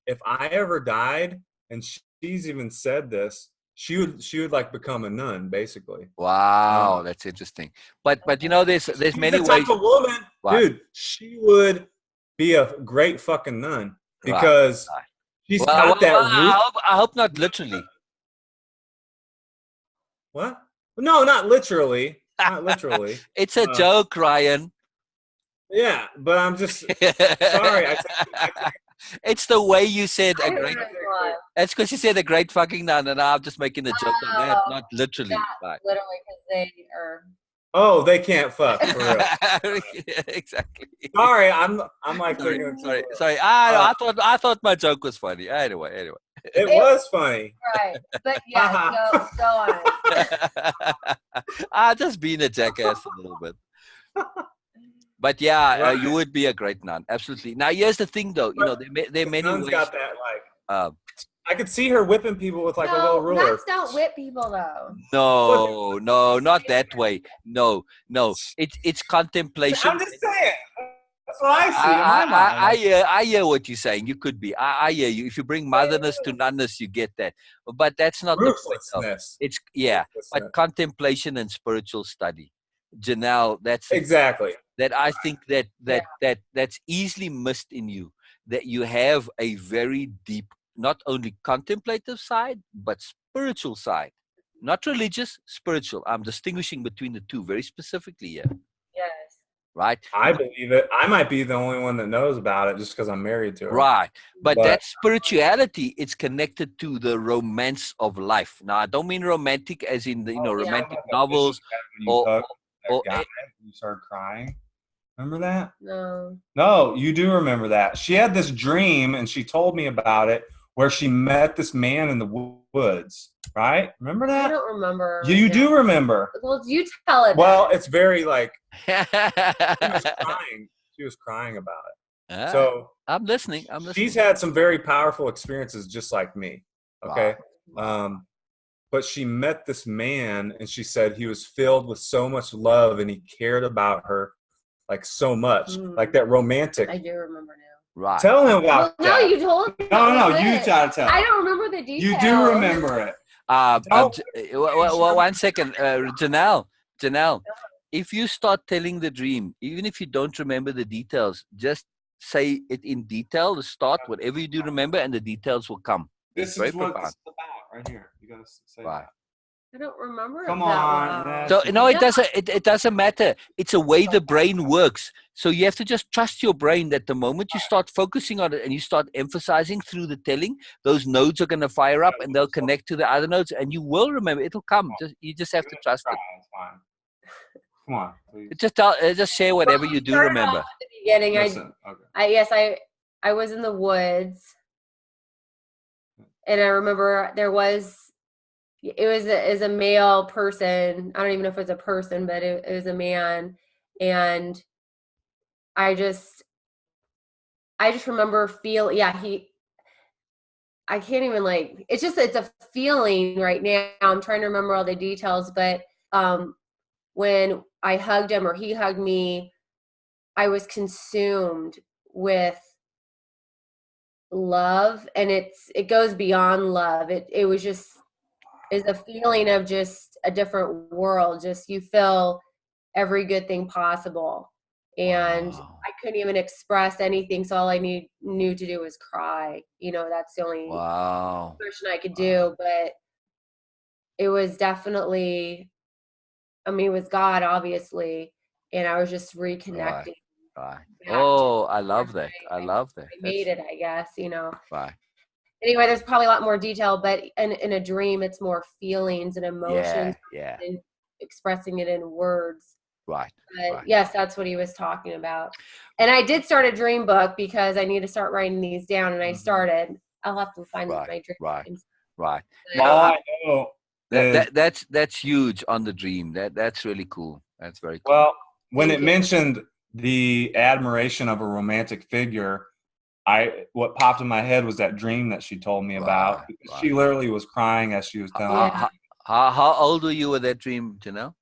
if I ever died, and she's even said this, she would like become a nun, basically. Wow, that's interesting. But you know, there's She's many the ways. type of woman, Right. dude. She would be a great fucking nun Right. because Right. she's Well, got that root. I hope not literally. What? No, not literally. Not literally. It's a joke, Ryan. Yeah, but I'm just sorry. It's the way you said I a don't great. know why. That's because you said a great fucking nun, and I'm just making a joke on that, Oh, not literally. Right. literally, because they are. Oh, they can't fuck for real. Exactly. Sorry, I'm like Sorry, thinking. sorry. I thought my joke was funny. Anyway. It was funny. Right, but yeah, go on. Just being a jackass a little bit. But yeah, Right. you would be a great nun. Absolutely. Now, here's the thing, though. You know, there are many Nun's ways. got that like. I could see her whipping people with like a No, little ruler. nuns don't whip people though. No, not that way. No. It's contemplation. I'm just saying. That's what I see in my mind. I hear what you're saying. You could be. I hear you. If you bring motherness to nunness, you get that. But that's not the point. Though. Ruthlessness. It's but contemplation and spiritual study. Janelle, that's exactly that I think that's easily missed in you. That you have a very deep, not only contemplative side, but spiritual side. Not religious, spiritual. I'm distinguishing between the two very specifically here. Yes. Right? I believe it. I might be the only one that knows about it just because I'm married to her. Right. But that spirituality, it's connected to the romance of life. Now, I don't mean romantic as in the romantic novels or guy, you started crying. Remember that? No. No, you do remember that. She had this dream, and she told me about it, where she met this man in the woods. Right? Remember that? I don't remember. You do remember. Well, you tell it. Well, it's very like she was crying. She was crying about it. So I'm listening. She's had some very powerful experiences, just like me. Okay. Wow. But she met this man, and she said he was filled with so much love, and he cared about her like so much, like that romantic. I do remember now. Right. Tell him about that. No, you told me. No, you try to tell. I don't remember the details. You do remember it. One second, Janelle, if you start telling the dream, even if you don't remember the details, just say it in detail. The start, whatever you do remember, and the details will come. This is what it's about, right here. You gotta say that. I don't remember. Come on. So no, it doesn't. It doesn't matter. It's a way the brain works. So you have to just trust your brain that the moment you start focusing on it and you start emphasizing through the telling, those nodes are going to fire up and they'll connect to the other nodes, and you will remember. It'll come. You just have to trust it. Come on, please. Just share whatever you do remember. At the beginning, Listen, I was in the woods, and I remember it was a male person. I don't even know if it was a person, but it was a man. And I just remember I can't even it's a feeling right now. I'm trying to remember all the details, but when I hugged him or he hugged me, I was consumed with love, and it goes beyond love. It was just is a feeling of just a different world. Just you feel every good thing possible, and I couldn't even express anything. So all I knew to do was cry. That's the only expression I could do. But it was definitely, it was God, obviously, and I was just reconnecting. Right. Oh, I love that. I love that. I made it, I guess. Right. Anyway, there's probably a lot more detail, but in a dream, it's more feelings and emotions and expressing it in words. Right. But yes, that's what he was talking about. And I did start a dream book because I need to start writing these down, and I started. I'll have to find my dream. Right. I know. That's huge on the dream. That's really cool. That's very cool. Well, when it mentioned the admiration of a romantic figure, what popped in my head was that dream that she told me about. She literally was crying as she was telling me. How old were you with that dream, Janelle?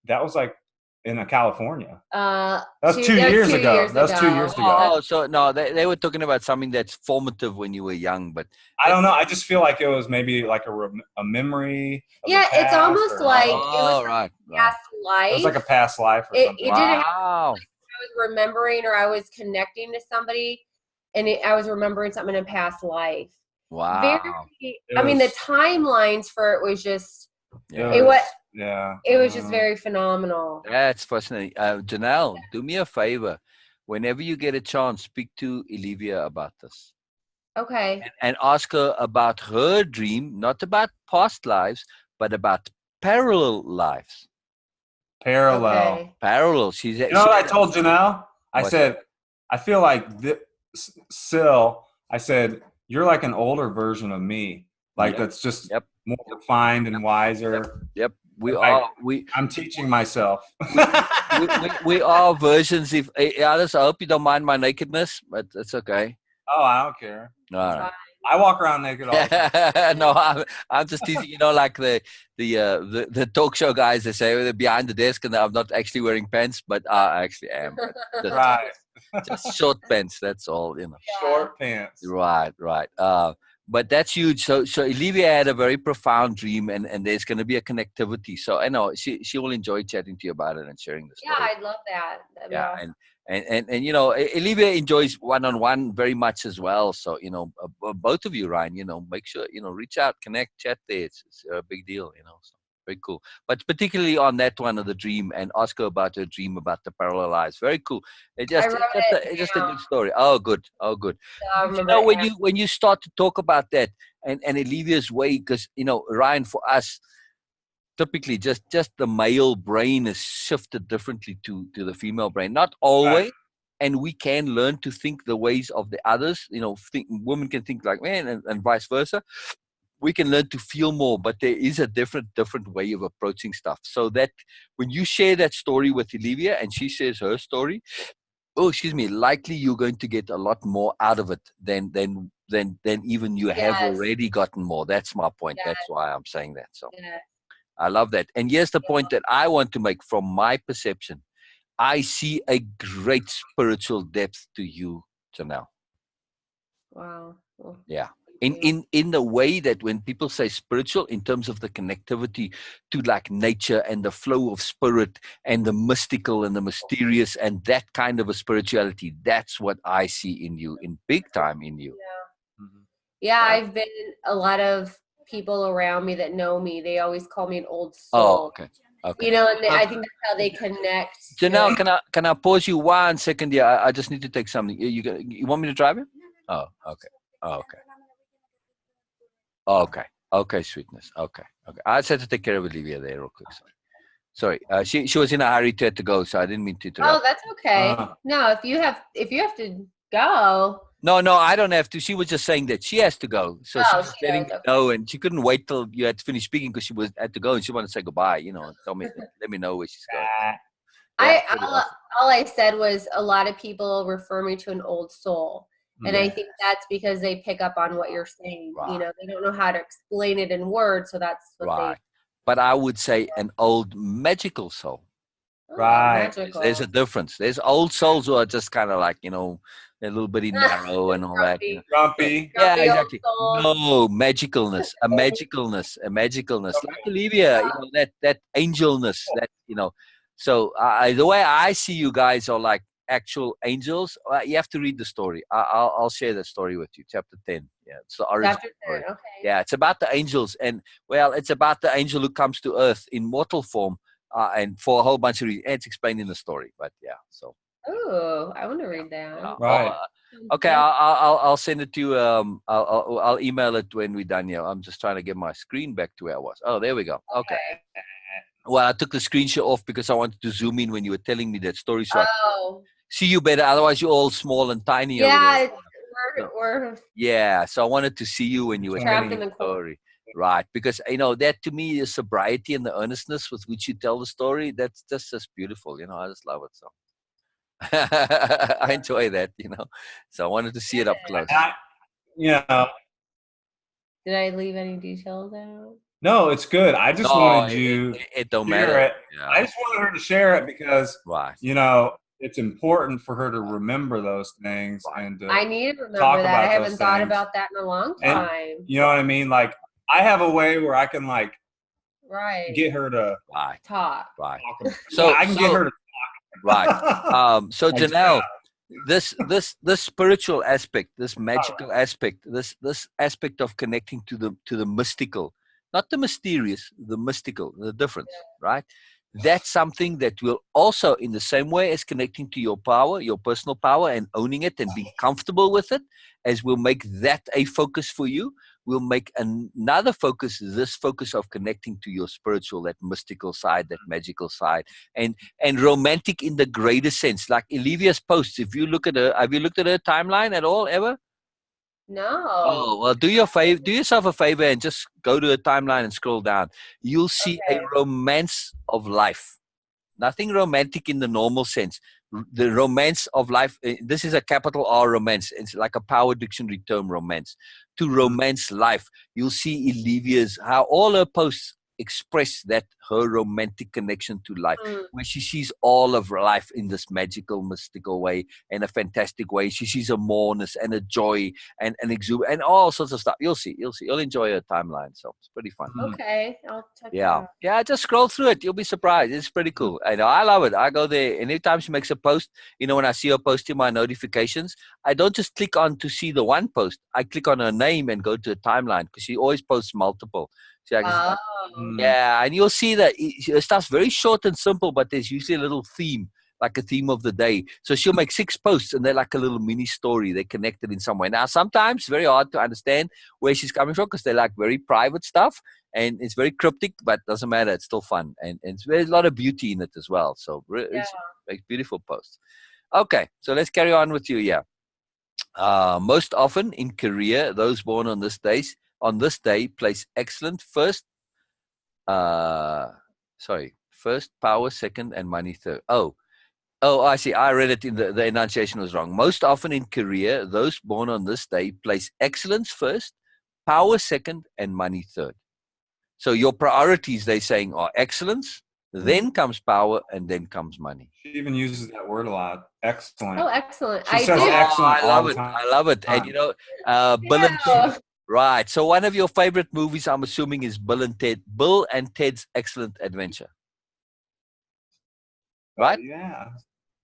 That was like in California. That That's was 2 years 2 ago. years That's 2 ago. years ago. Oh, so no, they were talking about something that's formative when you were young, but I don't know. I just feel like it was maybe like a memory. Of Yeah, the it's past almost or like something. it was oh, right, right. past life. It was like a past life or something. It didn't have Wow. I was remembering or I was connecting to somebody and I was remembering something in a past life. Wow. Very, I mean, the timelines for it was just, Yeah. it was just very phenomenal. That's fascinating. Janelle, do me a favor. Whenever you get a chance, speak to Olivia about this. Okay. And ask her about her dream, not about past lives, but about parallel lives. Parallel. Okay. Parallel. She's, You know what I told Janelle? I What's said, I feel like Sil, I said, you're like an older version of me. Like Yep. that's just Yep. more refined and wiser. Yep. We Like, are. I'm teaching myself. We are versions. If Alice, I hope you don't mind my nakedness, but it's okay. Oh, I don't care. All right. I walk around naked all the time. No, I'm just teasing. You know, like the talk show guys. They say they're behind the desk and I'm not actually wearing pants, but I actually am. Just, Right. just short pants. That's all. You know. Short pants. Right. But that's huge. So Olivia had a very profound dream, and there's going to be a connectivity. So I know she will enjoy chatting to you about it and sharing the story. Yeah, I'd love that. That'd be awesome. And you know, Olivia enjoys one-on-one very much as well. So you know, both of you, Ryan, you know, make sure reach out, connect, chat there. It's a big deal, you know. So very cool. But particularly on that one of the dream, and ask her about her dream about the parallel lives. Very cool. It's just a good story. Oh, good. I You remember know, it when you start to talk about that and Olivia's way, because Ryan, for us, typically just the male brain is shifted differently to the female brain. Not always, and we can learn to think the ways of the others. Women can think like men, and vice versa. We can learn to feel more, but there is a different way of approaching stuff. So that when you share that story with Olivia and she shares her story, likely you're going to get a lot more out of it than even you have already gotten more. That's my point. Yes. That's why I'm saying that. So Yes. I love that. And here's the point that I want to make from my perception. I see a great spiritual depth to you, Janelle. Wow. Well, Yeah. In the way that when people say spiritual, in terms of the connectivity to like nature and the flow of spirit and the mystical and the mysterious and that kind of a spirituality, that's what I see in you, in big time in you. Yeah. Mhm. Yeah, I've been a lot of people around me that know me. They always call me an old soul. Oh, okay. Okay. You know, and I think that's how they connect. Janelle, can I pause you 1 second? Yeah, I just need to take something. You want me to drive it? Oh, okay. Oh, okay. Okay, sweetness. Okay. I just had to take care of Olivia there real quick. Sorry. She was in a hurry to have to go, so I didn't mean to interrupt. Oh, that's okay. No, if you have to go. No, I don't have to. She was just saying that she has to go. So she was letting me know, and she couldn't wait till you had to finish speaking because she had to go and she wanted to say goodbye, and let me know where she's going. Yeah, all I said was a lot of people refer me to an old soul. And I think that's because they pick up on what you're saying. Right. They don't know how to explain it in words, so that's what they. But I would say an old magical soul. Right. Magical. There's a difference. There's old souls who are just kind of like, a little bit narrow and all that. Grumpy. Yeah, exactly. No, magicalness, a magicalness. Like Olivia, that angelness, So the way I see you guys are like actual angels. You have to read the story. I'll share the story with you. Chapter 10. Yeah, it's the origin story. Okay. Yeah, it's about the angels, and it's about the angel who comes to earth in mortal form, and for a whole bunch of reasons. It's explained in the story, but yeah. So. Oh, I want to read that. Right. Okay, I'll send it to you. I'll email it when we're done here. I'm just trying to get my screen back to where I was. Oh, there we go. Okay. Well, I took the screenshot off because I wanted to zoom in when you were telling me that story, so I could see you better. Otherwise, you're all small and tiny. Yeah, we're yeah. So I wanted to see you when you were telling me the story. Right, because that to me is sobriety and the earnestness with which you tell the story. That's just beautiful. I just love it so. I enjoy that, So I wanted to see it up close. Did I leave any details out? No, it's good. I just No, wanted you it don't to share matter. it. I Yeah, just wanted her to share it because, right, you know, it's important for her to remember those things right. and I to need to remember talk that. I about those haven't thought things. about that in a long And time. you know what I mean? Like, I have a way where I can like Right. get her to Right, Talk. right. talk about. Yeah, So, I can get her to right. So like, Janelle, this spiritual aspect, this yeah. magical aspect, this aspect of connecting to the mystical, not the mysterious, the mystical, the difference, right? That's something that will also, in the same way as connecting to your power, your personal power, and owning it and being comfortable with it, as will make that a focus for you, will make another focus, this focus of connecting to your spiritual, that mystical side, that magical side, and romantic in the greater sense. Like Olivia's posts, if you look at her, have you looked at her timeline at all ever? No. Oh, well, do yourself a favor and just go to her timeline and scroll down. You'll see a Okay. romance of life. Nothing romantic in the normal sense. The romance of life, this is a capital R romance. It's like a power dictionary term, romance. To romance life, you'll see Olivia's, how all her posts express that, her romantic connection to life, Mm. where she sees all of life in this magical, mystical way, in a fantastic way. She sees a mourness and a joy and an exuberance and all sorts of stuff. You'll see. You'll enjoy her timeline. So it's pretty fun. Okay. I'll check it Yeah. out. Yeah, just scroll through it. You'll be surprised. It's pretty cool. I know. I love it. I go there. And anytime she makes a post, when I see her posting my notifications, I don't just click on to see the one post. I click on her name and go to the timeline because she always posts multiple. So Oh. yeah, and you'll see that it starts very short and simple, but there's usually a little theme, like a theme of the day. So she'll make 6 posts and they're like a little mini story. They're connected in some way. Now, sometimes very hard to understand where she's coming from because they're like very private stuff. And it's very cryptic, but doesn't matter. It's still fun, and there's a lot of beauty in it as well. So it's beautiful posts. Okay, so let's carry on with you. Yeah, most often in Korea, those born on this day place excellent first. First power, second, and money third. Oh, I see. I read it in the enunciation was wrong. Most often in Korea, those born on this day place excellence first, power second, and money third. So your priorities, they're saying, are excellence, then comes power, and then comes money. She even uses that word a lot. Excellent. Oh, excellent. She I says do. excellent I all love the it. time. I love it. And Bill and Yeah. Ted. Right. So one of your favorite movies, I'm assuming, is Bill and Ted. Bill and Ted's Excellent Adventure. Right? Yeah.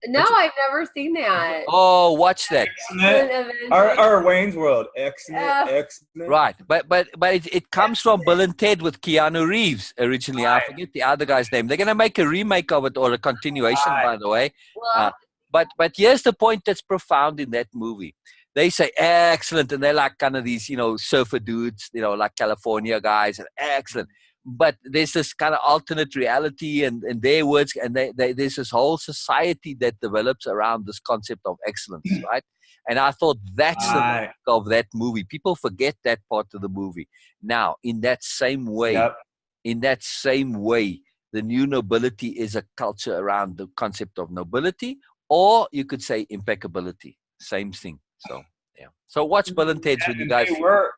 No, I've never seen that. Oh, watch that. Excellent. Or Wayne's World. Excellent. Yeah. Excellent. Right. But it comes from Bill and Ted with Keanu Reeves originally. I forget the other guy's name. They're going to make a remake of it or a continuation, by the way. Well, But here's the point that's profound in that movie. They say excellent, and they're like kind of these, surfer dudes, like California guys, and excellent. But there's this kind of alternate reality and their words, and there's this whole society that develops around this concept of excellence, right? And I thought that's the mark of that movie. People forget that part of the movie. Now, in that same way, the new nobility is a culture around the concept of nobility, or you could say impeccability. Same thing. So yeah. So watch Bill and Ted's when you guys.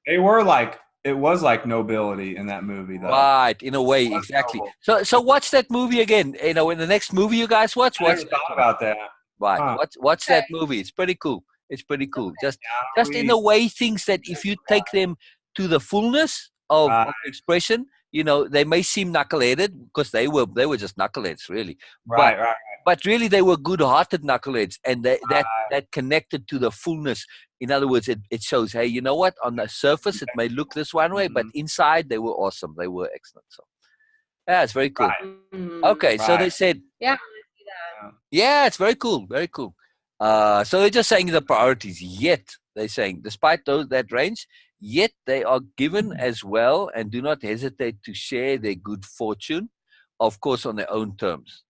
They were like, it was like nobility in that movie, though. Right, in a way, exactly. So watch that movie again. In the next movie you guys watch. I never thought about that. Right. Huh. Watch that movie. It's pretty cool. It's pretty cool. Just in a way, things that if you take them to the fullness of expression, they may seem knuckleheaded because they were just knuckleheads, really. Right. But really, they were good-hearted knuckleheads, and that connected to the fullness. In other words, it shows, hey, you know what? On the surface, it may look this one way, but inside, they were awesome. They were excellent. So, yeah, it's very cool. Right. Okay, so they said, yeah, I see that. yeah, it's very cool, very cool. So they're just saying the priorities. Yet they're saying, despite that range, yet they are given as well, and do not hesitate to share their good fortune, of course, on their own terms.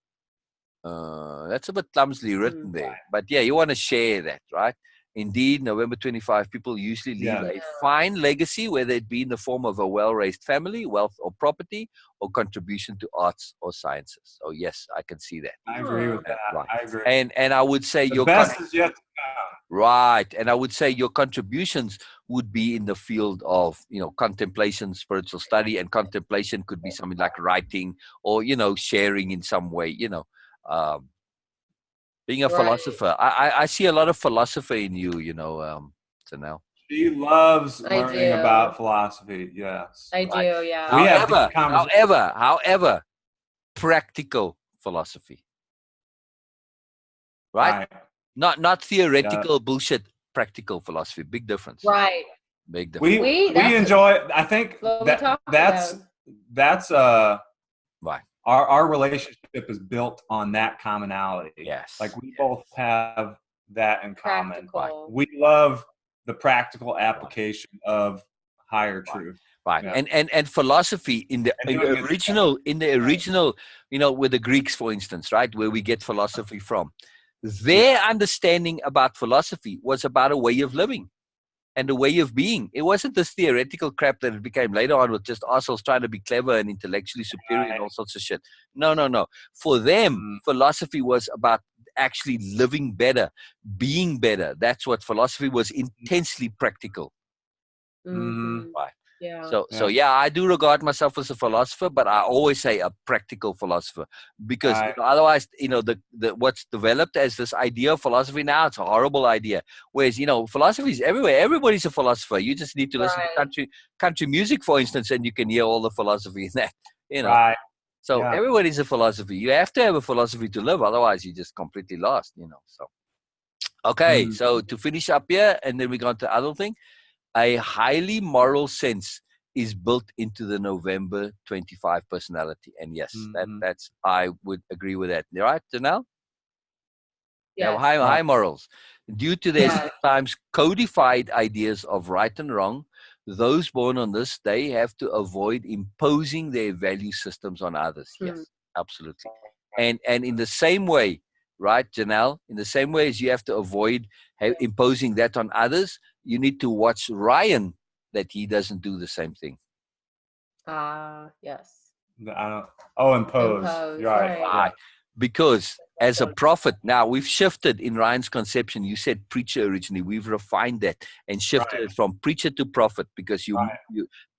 That's a bit clumsily written there. But yeah, you want to share that, right? Indeed, November 25, people usually leave a fine legacy, whether it be in the form of a well-raised family, wealth or property, or contribution to arts or sciences. Oh, yes, I can see that. I agree with that. Right. I agree. And I would say the best is yet to come. Right. And I would say your contributions would be in the field of, contemplation, spiritual study, and contemplation could be something like writing or, sharing in some way, um, being a Right. philosopher. I see a lot of philosophy in you, Janelle. She loves I learning do. about philosophy. Yes. I do, Right. yeah. We have However, deep conversations. however, practical philosophy, right? Not theoretical bullshit, practical philosophy. Big difference. Right. Big difference. We that's enjoy. I think what we talk that's Right. our relationship is built on that commonality. Yes. Like we both have that in common. practical. We love the practical application of higher truth. Right. Yeah. And philosophy in the And doing it original, with the Greeks, for instance, right, where we get philosophy from. Their understanding about philosophy was about a way of living and a way of being. It wasn't this theoretical crap that it became later on with just assholes trying to be clever and intellectually superior and all sorts of shit. No. For them, philosophy was about actually living better, being better. That's what philosophy was, intensely practical. Mhm. Right. Yeah. So I do regard myself as a philosopher, but I always say a practical philosopher, because otherwise, the what's developed as this idea of philosophy now, it's a horrible idea. Whereas philosophy is everywhere. Everybody's a philosopher. You just need to listen to country music, for instance, and you can hear all the philosophy in that. Right. So Yeah. everybody's a philosophy. You have to have a philosophy to live, otherwise you're just completely lost. So okay. So to finish up here, and then we go on to other thing. A highly moral sense is built into the November 25 personality. And yes, that's I would agree with that. Right, Janelle? They have Yes. high morals. Due to their sometimes codified ideas of right and wrong, those born on this day have to avoid imposing their value systems on others. Yes, absolutely. And in the same way, right, Janelle, in the same way as you have to avoid imposing that on others, you need to watch Ryan that he doesn't do the same thing. Yes. Impose. Impose, Right. Right. Because as a prophet, now we've shifted in Ryan's conception. You said preacher originally. We've refined that and shifted it from preacher to prophet, because you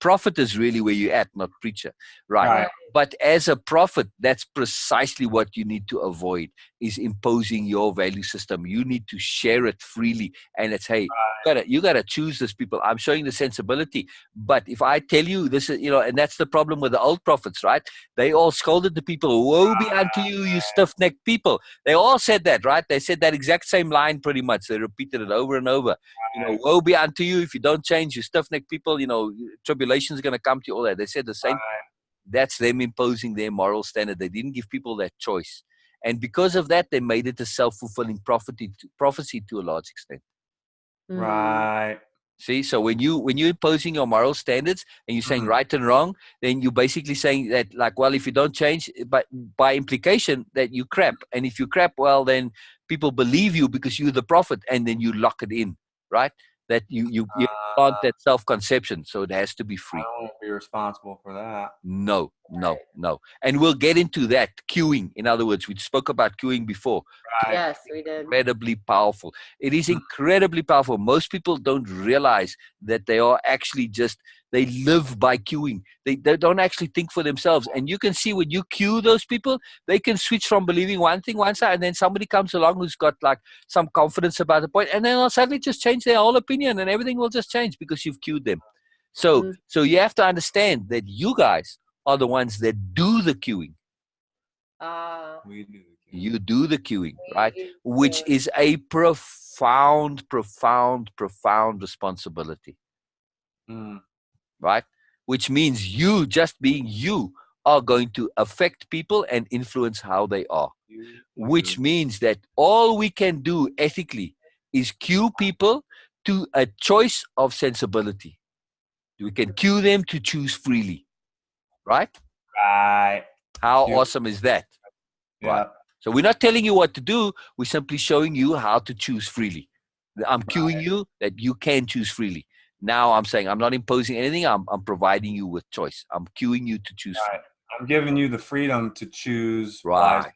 prophet is really where you're at, not preacher. Right. But as a prophet, that's precisely what you need to avoid, is imposing your value system. You need to share it freely. And it's, hey, you gotta choose these people. I'm showing the sensibility. But if I tell you this is, and that's the problem with the old prophets, right? They all scolded the people, woe be unto you, you stiff-necked people. They all said that, right? They said that exact same line pretty much. They repeated it over and over. Woe be unto you if you don't change, you stiff-necked people, tribulation is going to come to you, all that. They said the same. That's them imposing their moral standard. They didn't give people that choice. And because of that, they made it a self-fulfilling prophecy to a large extent. Right. See, so when you're imposing your moral standards and you're saying right and wrong, then you're basically saying that, like, well, if you don't change, but by implication that you crap. And if you crap, well, then people believe you because you're the prophet, and then you lock it in, right? That you plant that self-conception. So it has to be free. I don't want to be responsible for that. No. And we'll get into that. Queuing, in other words, we spoke about queuing before. Right. Yes, we did. Incredibly powerful. It is incredibly powerful. Most people don't realize that they are actually they live by queuing. They don't actually think for themselves. And you can see when you queue those people, they can switch from believing one thing one side, and then somebody comes along who's got like some confidence about the point, and then they'll suddenly just change their whole opinion, and everything will just change because you've queued them. So you have to understand that you guys are the ones that do the queuing. We do. You do the queuing, right? Which is a profound responsibility. Right? Which means you, just being you, are going to affect people and influence how they are. Which means that all we can do ethically is cue people to a choice of sensibility. We can cue them to choose freely. Right? Right. How awesome is that? Yeah. Right. So we're not telling you what to do. We're simply showing you how to choose freely. I'm cueing you that you can choose freely. Now I'm saying I'm not imposing anything. I'm providing you with choice. I'm cueing you to choose freely. I'm giving you the freedom to choose. Right.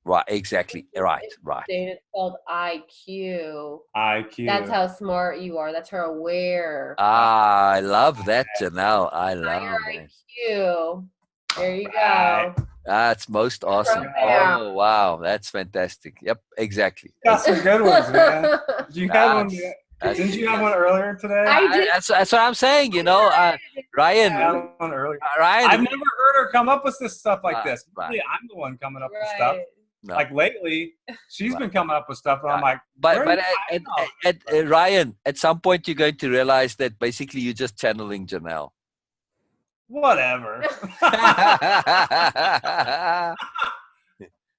Right, exactly. Right, It's right. it's called IQ. IQ. That's how smart you are. That's how aware. Ah, I love that, Janelle. I love Higher that. IQ. There you Right. go. That's most awesome. From there. Oh, wow. That's fantastic. Yep, exactly. Got some good ones, man. Did you have one? That's- Didn't you have one earlier today? I did. That's what I'm saying, you know. Ryan, I had one earlier. Ryan. I've never heard her come up with this stuff like this. Right. Usually I'm the one coming up with stuff. Right. No. Like lately, she's been coming up with stuff, and I'm like, But where but did you find all this? Ryan, at some point you're going to realize that basically you're just channeling Janelle. Whatever.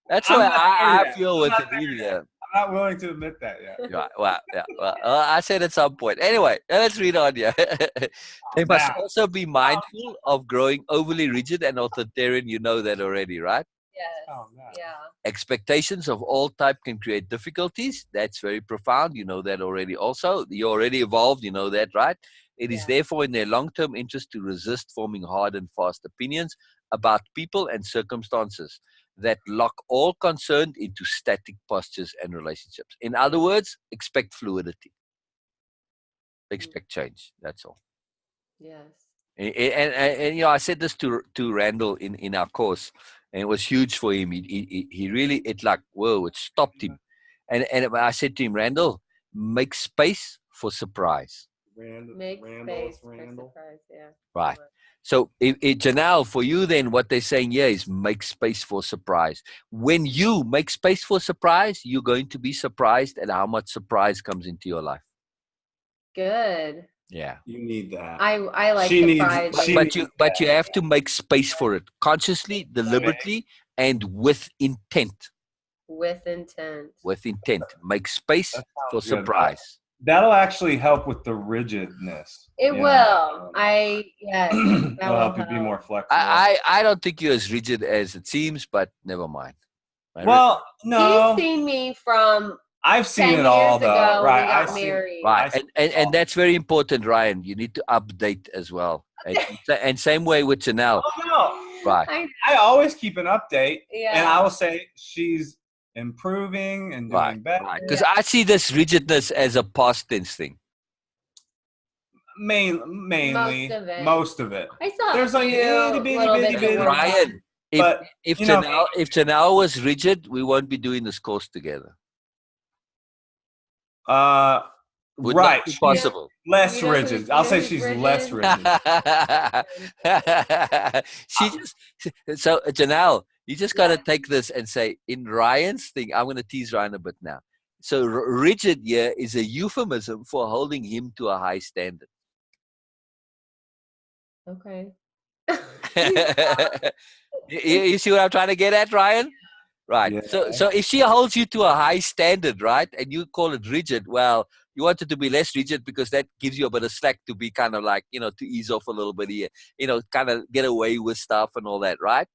That's I'm what not there I yet. feel I'm with not the there media. yet. I'm not willing to admit that yet. Right. Well, yeah. Well, I said at some point. Anyway, let's read on here. They must Now. also be mindful of growing overly rigid and authoritarian. You know that already, right? Yes. Oh, no. Yeah. Expectations of all type can create difficulties. That's very profound. You know that already also. You're already evolved. You know that, right? It is Yeah. therefore in their long-term interest to resist forming hard and fast opinions about people and circumstances that lock all concerned into static postures and relationships. In other words, expect fluidity. Expect change. That's all. Yes. And you know, I said this to Randall in our course, and it was huge for him. He really, it like, whoa, it stopped him. And I said to him, Randall, make space for surprise. Make space for surprise. Yeah. Right. So, Janelle, for you, then, what they're saying here is make space for surprise. When you make space for surprise, you're going to be surprised at how much surprise comes into your life. Good. Yeah. You need that. I like She needs- surprises. she- But you have to make space for it consciously, deliberately, and with intent. With intent. With intent. Make space That for sounds good. surprise. That'll actually help with the rigidness. It you will. know? Yes. It'll That will help you be help. more flexible. I don't think you're as rigid as it seems, but never mind. Well, no. He's seen me from I've seen 10 it all, years though. ago. Right. We got I see. married. Right, I and that's very important, Ryan. You need to update as well, and same way with Janelle. Oh, no. Right. I always keep an update, Yeah. and I will say she's improving and doing Right, better. right. Because I see this rigidness as a past tense thing. Mainly, most of it. I saw There's a like few itty bitty little bitty bits bitty. of work. Ryan, But, if you know- Janelle was rigid, we won't be doing this course together. Would Right. not be She's possible. less You know rigid. who's- I'll you say know who's she's rigid? less rigid. So Janelle, you just got to take this and say, in Ryan's thing, I'm going to tease Ryan a bit now. So rigid here is a euphemism for holding him to a high standard. Okay. You see what I'm trying to get at, Ryan? Right. Yeah. So if she holds you to a high standard, right, and you call it rigid, well, you want it to be less rigid because that gives you a bit of slack to be kind of like, you know, to ease off a little bit here, you know, kind of get away with stuff and all that, right?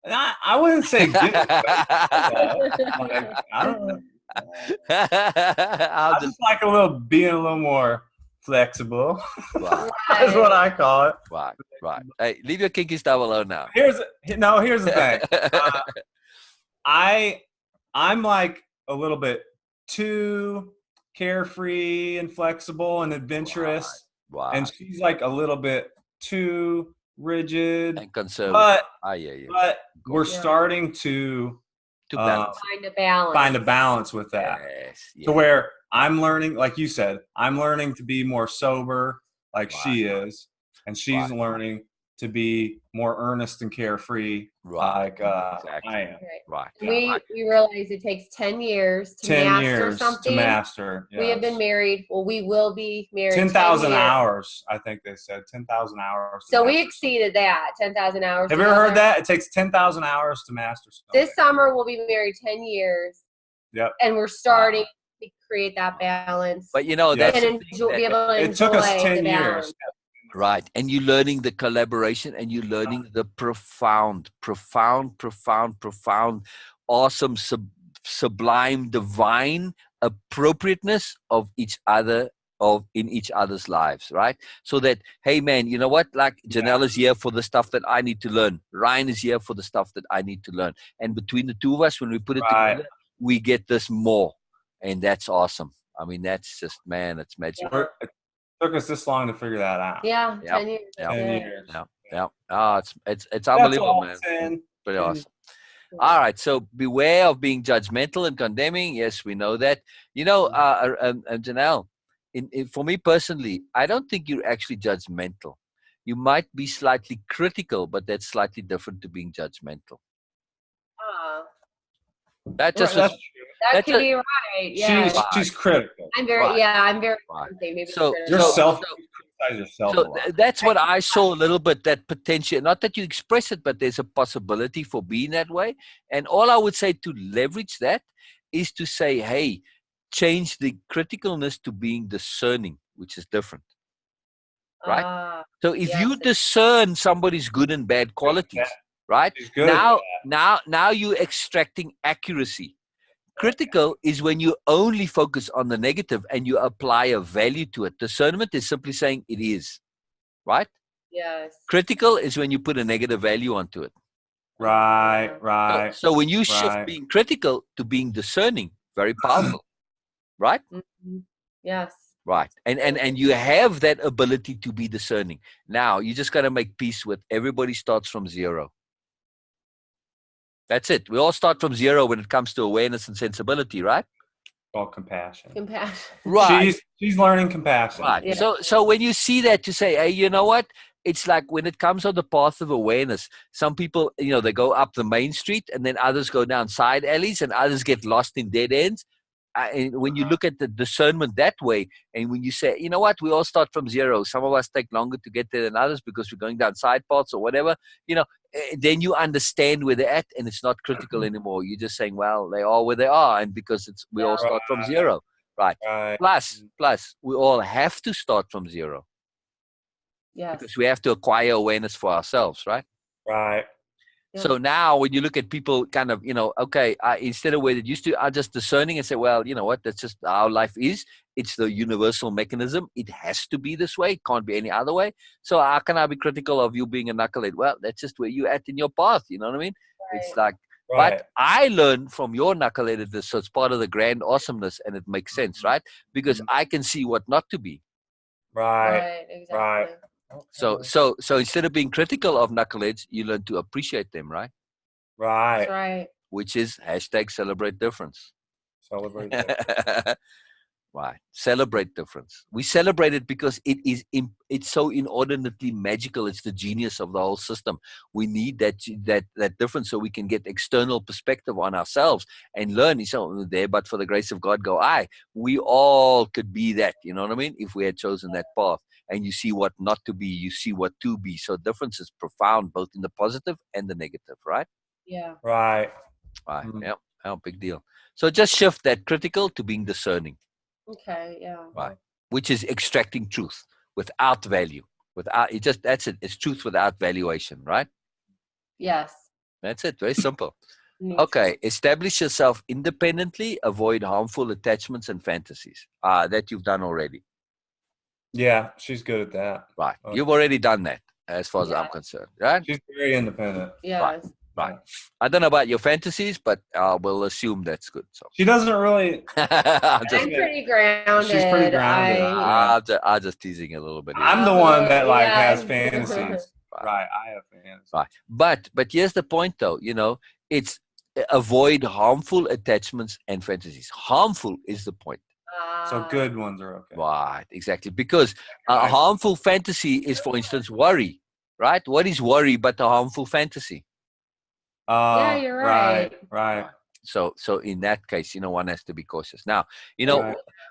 And I wouldn't say good. Like, I don't know. I just like being a little more flexible. Right, That's what I call it. right. Hey, leave your kinky stuff alone now. Here's the thing. I'm like a little bit too carefree and flexible and adventurous, Wow. and she's like a little bit too rigid And conservative. but Yeah. but we're Yeah. starting to balance. Find a balance with that, Yes. to where I'm learning, like you said, I'm learning to be more sober like she is, and she's learning to be more earnest and carefree like Exactly. I am. Right. We realize it takes 10 years to 10 master years something. to master. We have been married. Well, we will be married 10,000 years. hours, I think they said. 10,000 hours. to So we master exceeded that, 10,000 hours. something. Have you ever heard together. that? It takes 10,000 hours to master something. This summer we'll be married 10 years. Yep. And we're starting to create that balance. But you know, Yeah. that's and be able to It enjoy took us the 10 years. balance. right. And you're learning the collaboration and you're learning the profound, awesome, sublime, divine appropriateness of each other in each other's lives, right? So that, hey man, you know what? Like Janelle is here for the stuff that I need to learn. Ryan is here for the stuff that I need to learn. And between the two of us, when we put it together, we get this more. And that's awesome. I mean, that's just, man, it's magic. It took us this long to figure that out. Yeah, Yep. 10 years. Yep. 10 years. Yeah. Oh, it's unbelievable, man. Pretty awesome. All right. So beware of being judgmental and condemning. Yes, we know that. You know, Janelle, for me personally, I don't think you're actually judgmental. You might be slightly critical, but that's slightly different to being judgmental. That just that could be right. Yeah. She's critical. I'm very right. maybe So yourself. Criticize yourself. So that's what I saw a little bit, that potential. Not that you express it, but there's a possibility for being that way. And all I would say to leverage that is to say, hey, change the criticalness to being discerning, which is different. Right? So if you discern somebody's good and bad qualities, right? Now you're extracting accuracy. Critical is when you only focus on the negative and you apply a value to it. Discernment is simply saying it is, right? Yes. Critical is when you put a negative value onto it. Right. So when you shift being critical to being discerning, very powerful, right? Mm-hmm. Yes. Right. And you have that ability to be discerning. Now, you just got to make peace with everybody starts from zero. That's it. We all start from zero when it comes to awareness and sensibility, right? Called compassion. Right. She's learning compassion. Right. Yeah. So when you see that, you say, hey, you know what? It's like when it comes on the path of awareness, some people, they go up the main street and then others go down side alleys and others get lost in dead ends. And when you look at the discernment that way, and when you say, you know what, we all start from zero. Some of us take longer to get there than others because we're going down side paths or whatever, then you understand where they're at and it's not critical anymore. You're just saying, well, they are where they are. And because we all start from zero. Right. Plus, we all have to start from zero. Yes. Because we have to acquire awareness for ourselves, right? Right. So now when you look at people kind of, instead of where it used to, are just discerning and say, well, you know what, that's just how life is. It's the universal mechanism. It has to be this way. It can't be any other way. So how can I be critical of you being a knucklehead? Well, that's just where you're at in your path. You know what I mean? Right. It's like, but I learn from your knuckleheadedness. So it's part of the grand awesomeness and it makes sense, right? Because I can see what not to be. Right. Exactly. Right. So instead of being critical of knuckleheads, you learn to appreciate them, right? That's right. Which is #celebrate difference. Celebrate difference. Right. Celebrate difference. We celebrate it because it's so inordinately magical. It's the genius of the whole system. We need that difference so we can get external perspective on ourselves and learn. So there, but for the grace of God, go I. We all could be that. You know what I mean? If we had chosen that path. And you see what not to be, you see what to be. So difference is profound, both in the positive and the negative, right? Yeah. Right. Yep. Oh, big deal. So just shift that critical to being discerning. Okay. Yeah. Right. Which is extracting truth without value. That's it. It's truth without valuation, right? Yes. That's it. Very simple. Okay. Establish yourself independently. Avoid harmful attachments and fantasies. That you've done already. Yeah, she's good at that. Right. You've already done that as far as I'm concerned, right? She's very independent. Yeah. Right. I don't know about your fantasies, but we'll assume that's good. So she doesn't really. I'm pretty grounded. She's pretty grounded. I'm just teasing a little bit. I'm the one that has fantasies. Right. I have fantasies. Right. But here's the point, though. It's avoid harmful attachments and fantasies. Harmful is the point. So good ones are okay. Right, exactly. Because a harmful fantasy is, for instance, worry, right? What is worry but a harmful fantasy? Yeah, you're right. Right. So in that case, one has to be cautious. Now,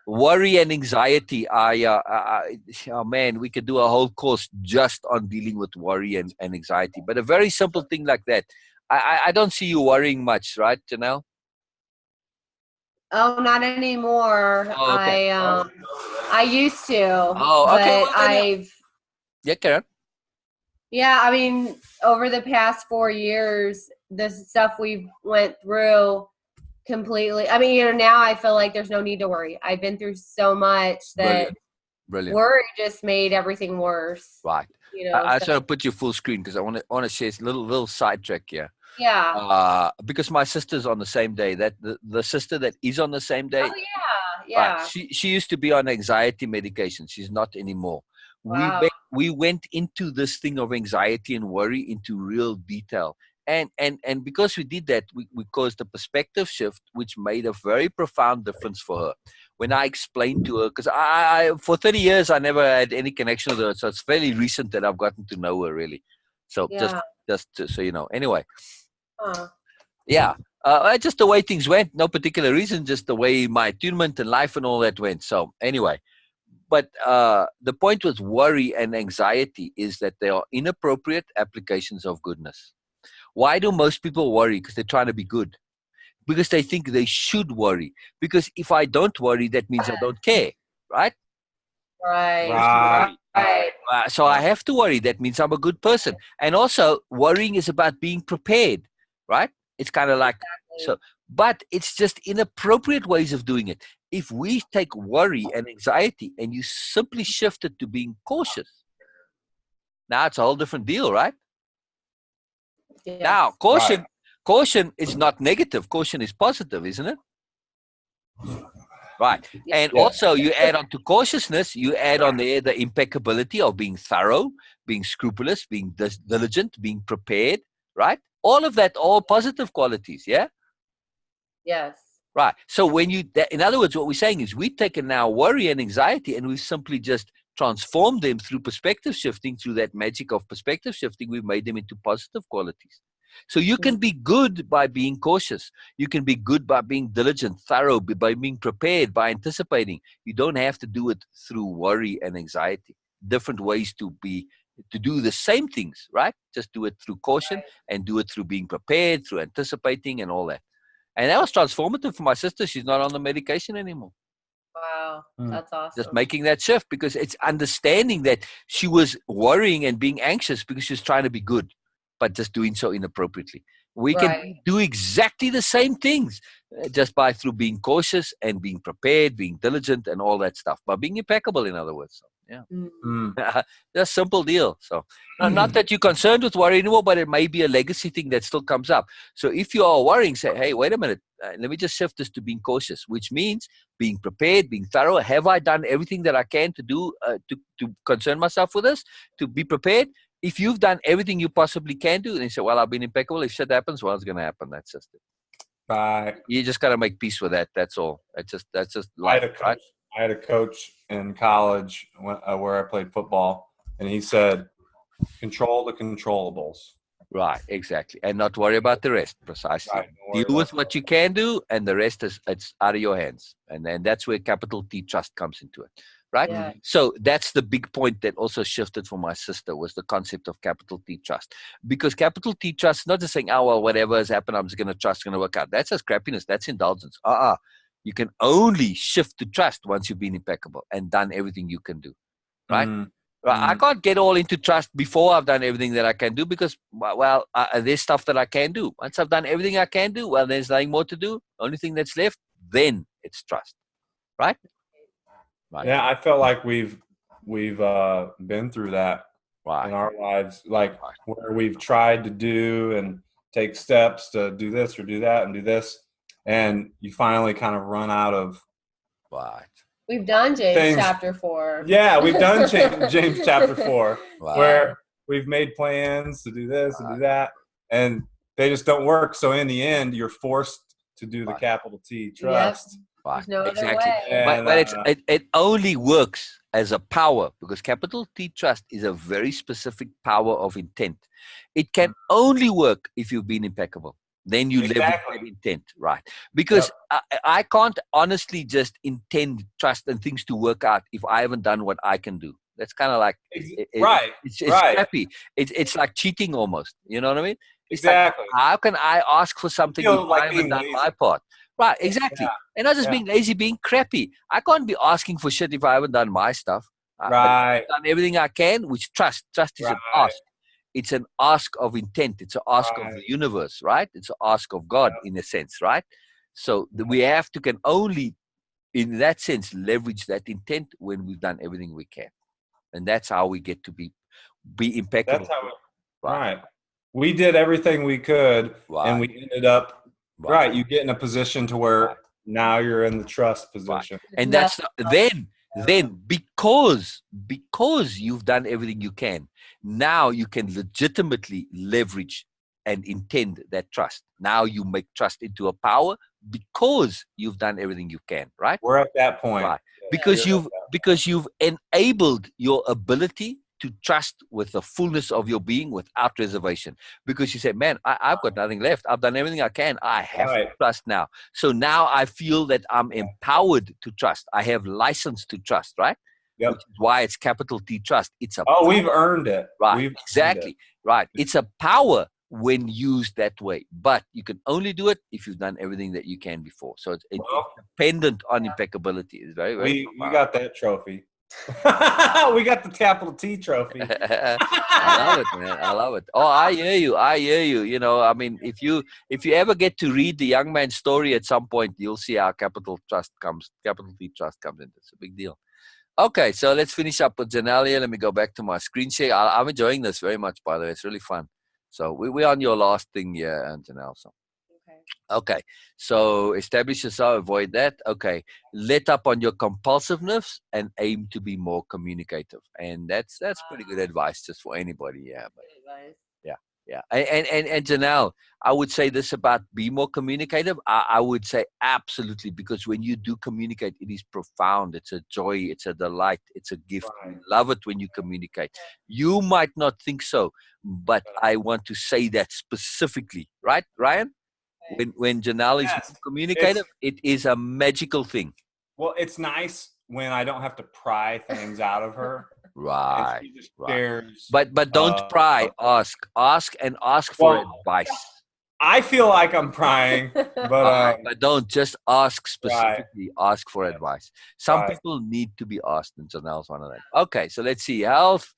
worry and anxiety man, we could do a whole course just on dealing with worry and anxiety. But a very simple thing like that. I don't see you worrying much, right, Janelle? Oh, not anymore. Oh, okay. I used to. Oh, okay. But Yeah, Karen. Yeah, I mean, over the past 4 years, the stuff we've went through completely. I mean, now I feel like there's no need to worry. I've been through so much that Brilliant. Worry just made everything worse. Right. You know, I so- sort of put you full screen because I want to share a little sidetrack here. yeah. Because my sister's on the same day. That the sister that is on the same day. Oh yeah. Right. She used to be on anxiety medication. She's not anymore. Wow. We went into this thing of anxiety and worry into real detail. And because we did that, we caused a perspective shift, which made a very profound difference for her. When I explained to her, because I for 30 years I never had any connection with her, so it's fairly recent that I've gotten to know her really. So Yeah. so you know. Anyway, Huh. yeah, just the way things went, no particular reason, just the way my attunement and life and all that went. So anyway, but the point with worry and anxiety is that they are inappropriate applications of goodness. Why do most people worry? Because they're trying to be good. Because they think they should worry. Because if I don't worry, that means I don't care, right? Right. Right. Right. So I have to worry. That means I'm a good person. And also, worrying is about being prepared, right? It's kind of like so, but it's just inappropriate ways of doing it. If we take worry and anxiety and you simply shift it to being cautious, now it's a whole different deal, right? Yes. Now, caution is not negative. Caution is positive, isn't it? Right. Yeah. And also you add on to cautiousness, you add on there the impeccability of being thorough, being scrupulous, being diligent, being prepared, right? All of that, all positive qualities, yeah? Yes. Right. So when in other words, what we're saying is we've taken now worry and anxiety and we've simply just transformed them through perspective shifting, through that magic of perspective shifting, we've made them into positive qualities. So you can be good by being cautious. You can be good by being diligent, thorough, by being prepared, by anticipating. You don't have to do it through worry and anxiety. Different ways to do the same things, right? Just do it through caution and do it through being prepared, through anticipating and all that. And that was transformative for my sister. She's not on the medication anymore. Wow. That's awesome. Just making that shift because it's understanding that she was worrying and being anxious because she was trying to be good, but just doing so inappropriately. We can do exactly the same things just by through being cautious and being prepared, being diligent and all that stuff, by being impeccable, in other words. So, yeah. That's a simple deal. So not that you're concerned with worry anymore, but it may be a legacy thing that still comes up. So if you are worrying, say, hey, wait a minute, let me just shift this to being cautious, which means being prepared, being thorough. Have I done everything that I can to do to concern myself with this, to be prepared? If you've done everything you possibly can do, and you say, well, I've been impeccable. If shit happens, well, it's going to happen. That's just it. Right. You just got to make peace with that. That's all. That's just life, right? I had a coach in college where I played football, and he said, control the controllables. Right, exactly. And not worry about the rest, precisely. Right, Deal with what you can do, and the rest it's out of your hands. And then that's where capital T trust comes into it, right? Yeah. So that's the big point that also shifted for my sister, was the concept of capital T trust. Because capital T trust, not just saying, oh, well, whatever has happened, I'm just going to trust, it's going to work out. That's just crappiness. That's indulgence. You can only shift to trust once you've been impeccable and done everything you can do, right? I can't get all into trust before I've done everything that I can do because, well, there's stuff that I can do. Once I've done everything I can do, well, there's nothing more to do. Only thing that's left, then it's trust, right? Yeah, I felt like we've been through that in our lives, like where we've tried to do and take steps to do this or do that and do this, and you finally kind of run out of. Right. We've done James chapter 4. Yeah, we've done James chapter 4, where we've made plans to do this and do that, and they just don't work. So in the end, you're forced to do the capital T trust. There's no Exactly. other way. But it only works as a power, because capital T trust is a very specific power of intent. It can only work if you've been impeccable. Then you live with that intent, right? Because I can't honestly just intend trust and things to work out if I haven't done what I can do. That's kind of like it's crappy. It's like cheating almost. You know what I mean? It's like, how can I ask for something if I haven't done my part? Right, exactly. And not just being lazy, being crappy. I can't be asking for shit if I haven't done my stuff. I've done everything I can, which trust is an ask. It's an ask of intent. It's an ask of the universe, right? It's an ask of God in a sense, right? So we can only in that sense, leverage that intent when we've done everything we can. And that's how we get to be impeccable. That's how right. We did everything we could, and we ended up right. You get in a position to where now you're in the trust position, and that's then because you've done everything you can, now you can legitimately leverage and intend that trust. Now you make trust into a power because you've done everything you can, right? We're at that point. Right. Because you've enabled your ability to trust with the fullness of your being without reservation. Because you say, man, I've got nothing left. I've done everything I can. I have to trust now. So now I feel that I'm empowered to trust. I have license to trust, right? Yep. Which is why it's capital T trust. It's a we've earned it. Right. Exactly. Right. It's a power when used that way. But you can only do it if you've done everything that you can before. So it's dependent on impeccability. It's very, very we got that trophy. We got the capital T trophy. I love it, man. I love it. Oh, I hear you. You know, I mean, if you ever get to read the young man's story at some point, you'll see how capital T trust comes in. It's a big deal. Okay, so let's finish up with Janelle here. Let me go back to my screen share. I'm enjoying this very much, by the way. It's really fun. So we're on your last thing here, Janelle. So. Okay, so establish yourself, avoid that. Okay, let up on your compulsiveness and aim to be more communicative. And that's pretty good advice just for anybody. Yeah, but, yeah. And Janelle, I would say this about be more communicative. I would say absolutely, because when you do communicate, it is profound. It's a joy. It's a delight. It's a gift. Right. We love it when you communicate. You might not think so, but I want to say that specifically, right, Ryan? When Janelle is communicative, it is a magical thing. Well, it's nice when I don't have to pry things out of her. Right. And she just shares, but don't pry. Ask for advice. I feel like I'm prying, but don't just ask specifically. Right. Ask for advice. Some people need to be asked, and Janelle's one of them. Okay, so let's see. Health.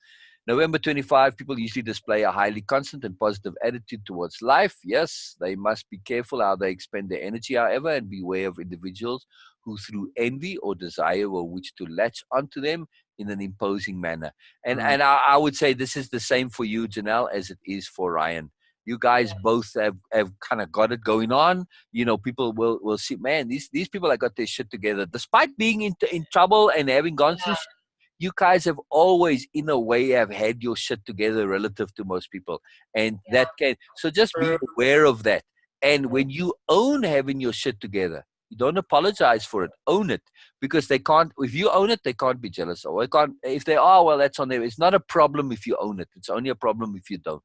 November 25, people usually display a highly constant and positive attitude towards life. Yes, they must be careful how they expend their energy, however, and beware of individuals who through envy or desire will wish to latch onto them in an imposing manner. And I would say this is the same for you, Janelle, as it is for Ryan. You guys both have kind of got it going on. You know, people will see, man, these people have got their shit together. Despite being in trouble and having gone through shit, you guys have always, in a way, have had your shit together relative to most people. And that can, so just be aware of that. And when you own having your shit together, you don't apologize for it. Own it. Because they can't, if you own it, they can't be jealous. Or they can't, if they are, well, that's on them. It's not a problem if you own it. It's only a problem if you don't.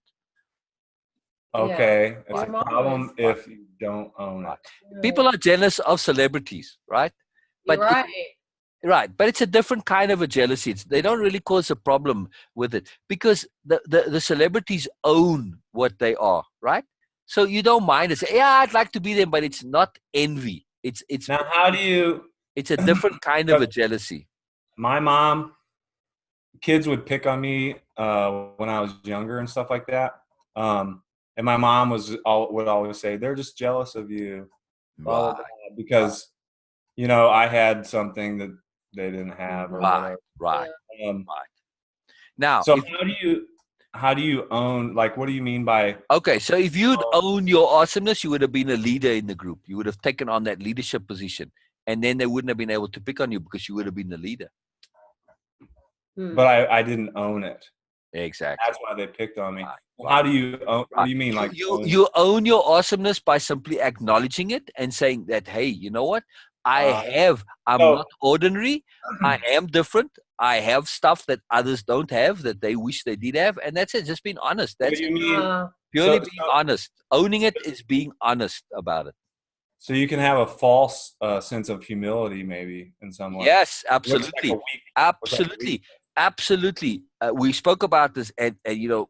Okay. It's a problem if you don't own it. People are jealous of celebrities, right? But right, but it's a different kind of a jealousy. They don't really cause a problem with it because the celebrities own what they are, right? So you don't mind it. Say, yeah, I'd like to be them, but it's not envy. It's now how do you? It's a different kind of a jealousy. My mom, kids would pick on me when I was younger and stuff like that. And my mom would always say, "They're just jealous of you," because you know I had something that they didn't have. Or right. Now, so how do you own? Like, what do you mean by? Okay, so if you'd own your awesomeness, you would have been a leader in the group. You would have taken on that leadership position, and then they wouldn't have been able to pick on you because you would have been the leader. But I didn't own it. Exactly. That's why they picked on me. How do you own? What do you mean? Like you own your awesomeness by simply acknowledging it and saying that, hey, you know what? I'm not ordinary. I am different. I have stuff that others don't have that they wish they did have. And that's it. Just being honest. That's it. Purely being honest. Owning it is being honest about it. So you can have a false sense of humility maybe in some way. Yes, absolutely. Absolutely. We spoke about this and you know,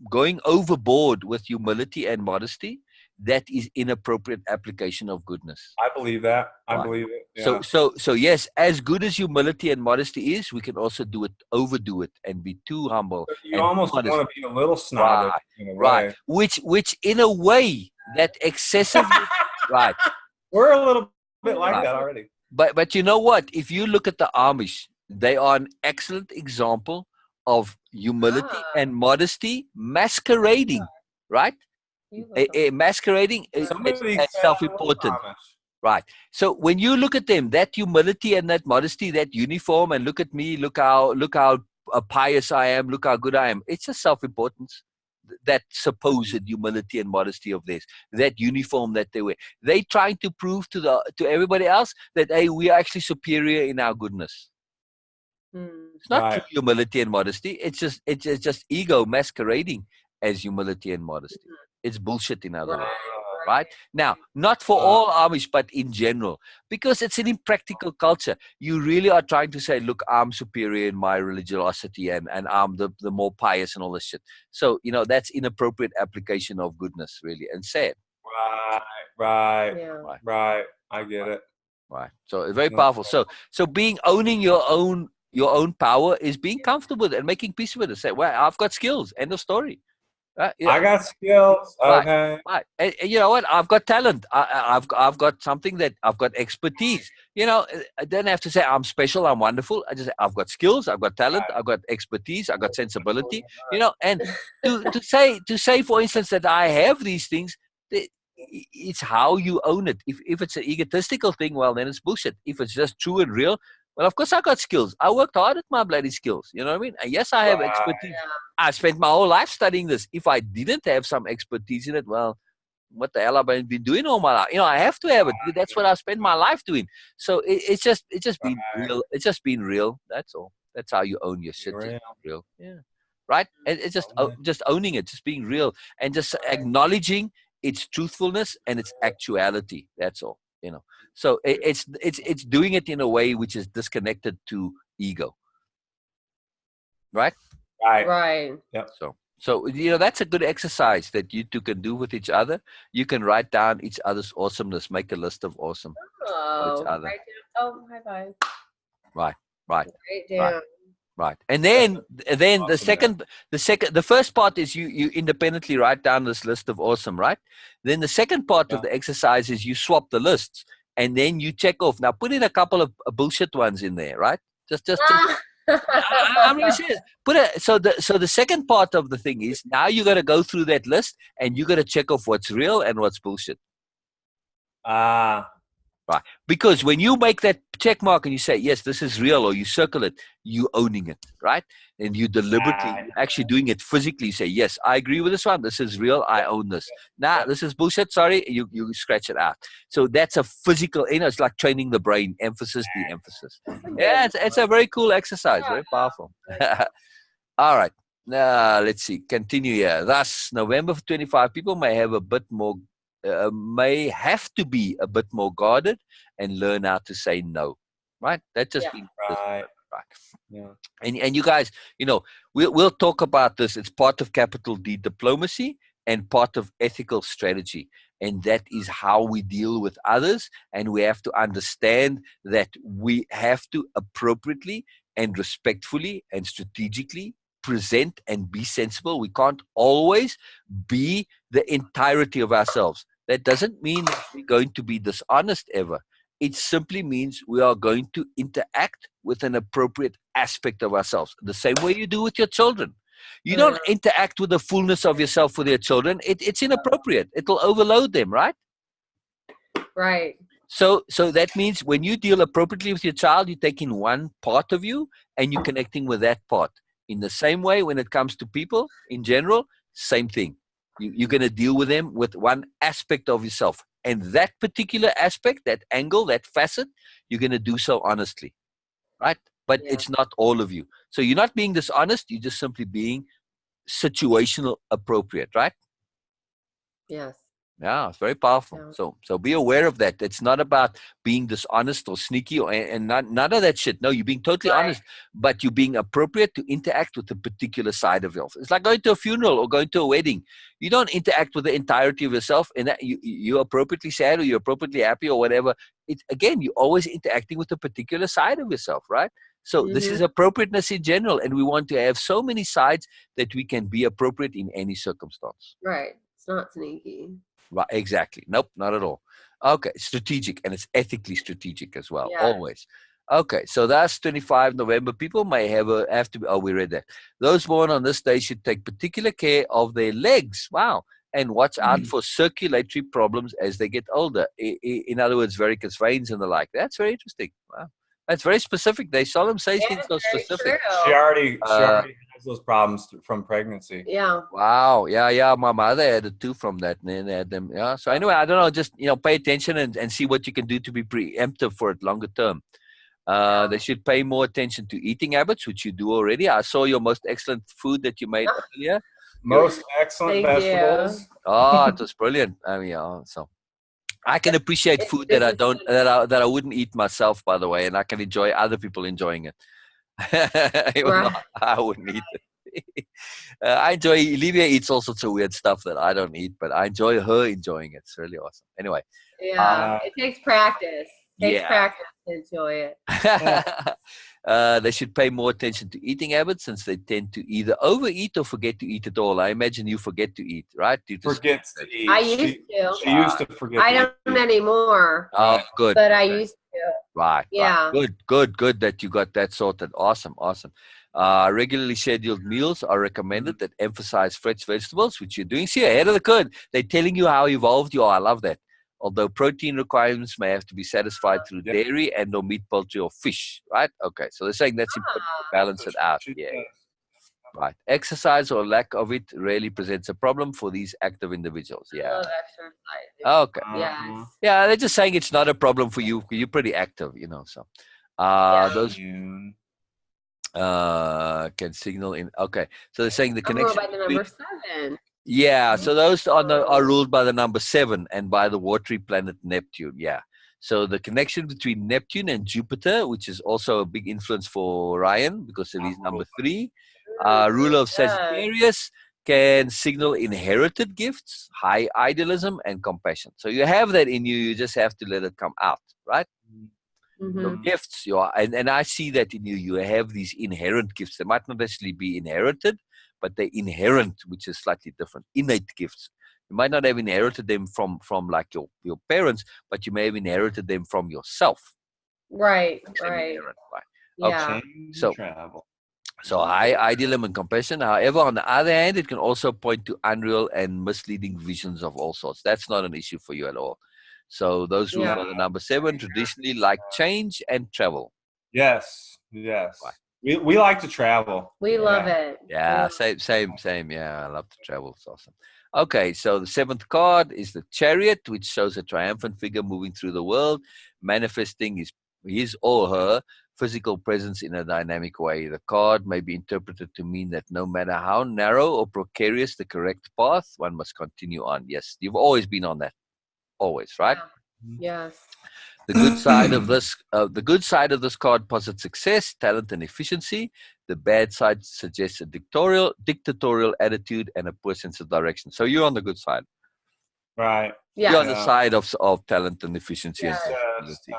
going overboard with humility and modesty. That is inappropriate application of goodness. I believe that. I believe it. Yeah. So yes, as good as humility and modesty is, we can also overdo it and be too humble. You almost want to be a little snobbish in a way. Which in a way that excessive right. We're a little bit like that already. But you know what? If you look at the Amish, they are an excellent example of humility and modesty masquerading, right? You look Masquerading Somebody as said I was self-important. Amish. Right. So when you look at them, that humility and that modesty, that uniform, and look at me, look how pious I am, look how good I am. It's just self-importance. That supposed humility and modesty of theirs, that uniform that they wear. They trying to prove to everybody else that hey, we are actually superior in our goodness. It's not true Right. humility and modesty. It's just ego masquerading as humility and modesty. It's bullshit, in other words. Right? Now, not for all Amish, but in general, because it's an impractical culture. You really are trying to say, look, I'm superior in my religiosity and I'm the more pious and all this shit. So, that's inappropriate application of goodness, really, and sad. Right. Yeah. Right. I get it. Right. So it's very powerful. So owning your own power is being comfortable with it and making peace with it. Say, well, I've got skills. End of story. I got skills. Right. Okay. Right. And you know what? I've got talent. I've got something that I've got expertise. I don't have to say I'm special, I'm wonderful. I just say I've got skills, I've got talent, I've got expertise, I've got sensibility. And to say, for instance, that I have these things, it's how you own it. If it's an egotistical thing, well, then it's bullshit. If it's just true and real, well, of course I got skills. I worked hard at my bloody skills. You know what I mean? And yes, I have expertise. I spent my whole life studying this. If I didn't have some expertise in it, well, what the hell have I been doing all my life? I have to have it. That's what I spend my life doing. So it's just been real. It's just been real. That's all. That's how you own your shit. Just real. Yeah. Right. And it's just owning it, just being real, and just acknowledging its truthfulness and its actuality. That's all. So it's doing it in a way which is disconnected to ego. Right. Right. Yep. So that's a good exercise that you two can do with each other. You can write down each other's awesomeness. Make a list of awesome for each other. High five. Right. Right down. Right. And then the first part is you independently write down this list of awesome, right? Then the second part of the exercise is you swap the lists, and then you check off. Now put in a couple of bullshit ones in there, right? Just I'm really serious. So the second part of the thing is now you got to go through that list and you got to check off what's real and what's bullshit. Right. Because when you make that check mark and you say, yes, this is real, or you circle it, you owning it, right? And you deliberately actually doing it physically. Say, yes, I agree with this one. This is real. I own this. Nah, this is bullshit. Sorry. You scratch it out. So that's a physical, it's like training the brain. Emphasis, de-emphasis. Yeah, it's a very cool exercise. Very powerful. All right. Now, let's see. Continue here. Thus, November 25, people may have to be a bit more guarded and learn how to say no. Right? That's just right. Yeah. And you guys, we'll talk about this. It's part of capital D diplomacy and part of ethical strategy. And that is how we deal with others. And we have to understand that we have to appropriately and respectfully and strategically present and be sensible. We can't always be the entirety of ourselves. That doesn't mean that we're going to be dishonest ever. It simply means we are going to interact with an appropriate aspect of ourselves, the same way you do with your children. You don't interact with the fullness of yourself with your children. It's inappropriate. It'll overload them, right? Right. So that means when you deal appropriately with your child, you're taking one part of you and you're connecting with that part. In the same way, when it comes to people in general, same thing. You're going to deal with them with one aspect of yourself. And that particular aspect, that angle, that facet, you're going to do so honestly, right? But it's not all of you. So you're not being dishonest. You're just simply being situational appropriate, right? Yes. Yeah, it's very powerful. Yeah. So be aware of that. It's not about being dishonest or sneaky and none of that shit. No, you're being totally honest, but you're being appropriate to interact with a particular side of yourself. It's like going to a funeral or going to a wedding. You don't interact with the entirety of yourself, and that you're appropriately sad or you're appropriately happy or whatever. Again, you're always interacting with a particular side of yourself, right? So this is appropriateness in general, and we want to have so many sides that we can be appropriate in any circumstance. Right. It's not sneaky. Right, exactly. Nope, not at all. Okay, strategic, and it's ethically strategic as well, Yeah. always. Okay, so that's 25 November. People may have to. Oh, we read that. Those born on this day should take particular care of their legs. Wow, and watch out for circulatory problems as they get older. In other words, varicose veins and the like. That's very interesting. Wow, that's very specific. They seldom say Yeah, things so very specific. She true. already Uh, has those problems from pregnancy. Yeah. Wow. Yeah. My mother had it too from that. And then they had them. Yeah. So anyway, I don't know. Just pay attention and see what you can do to be preemptive for it longer term. They should pay more attention to eating habits, which you do already. I saw your most excellent food that you made earlier. Most excellent Thank you. vegetables. Oh, it was brilliant. I mean, so I can appreciate food that I don't that I wouldn't eat myself, by the way, and I can enjoy other people enjoying it. Even though Right. I wouldn't eat it. I enjoy. Olivia eats all sorts of weird stuff that I don't eat, but I enjoy her enjoying it. It's really awesome. Anyway, Yeah. It takes practice. Takes yeah. practice to enjoy it. They should pay more attention to eating habits since they tend to either overeat or forget to eat at all. I imagine you forget to eat, right? Due to Forgets to eat. I used to. She used to forget. I to don't eat. anymore, Oh, good. but I used to. Right. Yeah. Good that you got that sorted. Awesome. Regularly scheduled meals are recommended that emphasize fresh vegetables, which you're doing. See, ahead of the curve. They're telling you how evolved you are. I love that. Although protein requirements may have to be satisfied through dairy and or meat, poultry, or fish. Right? Okay. So they're saying that's important to balance it out. Yeah. Right. Exercise or lack of it rarely presents a problem for these active individuals. I Yeah. love exercise. Okay. Yes. Yeah, they're just saying it's not a problem for you. You're pretty active, So those can signal in. Okay, so they're saying the I'm connection. by the number 7. Yeah, so those are ruled by the number 7 and by the watery planet Neptune. Yeah, so the connection between Neptune and Jupiter, which is also a big influence for Ryan because of his number 3, ruler of Sagittarius, can signal inherited gifts, high idealism, and compassion. So you have that in you. You just have to let it come out, right? Your gifts, and I see that in you. You have these inherent gifts. They might not necessarily be inherited, but they're inherent, which is slightly different. Innate gifts. You might not have inherited them from like your parents, but you may have inherited them from yourself. Right. Inherent, right? Yeah. Okay. So high idealism and compassion. However, on the other hand, it can also point to unreal and misleading visions of all sorts. That's not an issue for you at all. So those ruled by the number 7 traditionally like change and travel. Yes. Right. We like to travel. We love it. Yeah, same. Yeah, I love to travel. It's awesome. Okay, so the 7th card is the Chariot, which shows a triumphant figure moving through the world, manifesting his or her physical presence in a dynamic way. The card may be interpreted to mean that no matter how narrow or precarious the correct path, one must continue on. Yes, you've always been on that. Always, right? Yes. The good side of this card posits success, talent, and efficiency. The bad side suggests a dictatorial attitude and a poor sense of direction. So you're on the good side. Right. Yeah. You're on the side of talent and efficiency and sensibility.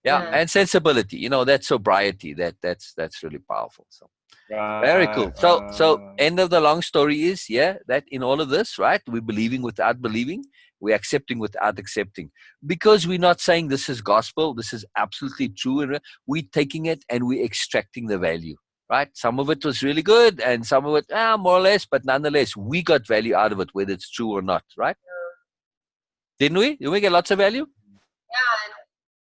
And sensibility. That sobriety. That's really powerful. So very cool. So end of the long story is that in all of this, right? We're believing without believing. We're accepting without accepting, because we're not saying this is gospel. This is absolutely true, and we're taking it and we're extracting the value. Right? Some of it was really good, and some of it more or less, but nonetheless, we got value out of it, whether it's true or not. Right? Didn't we? Did we get lots of value?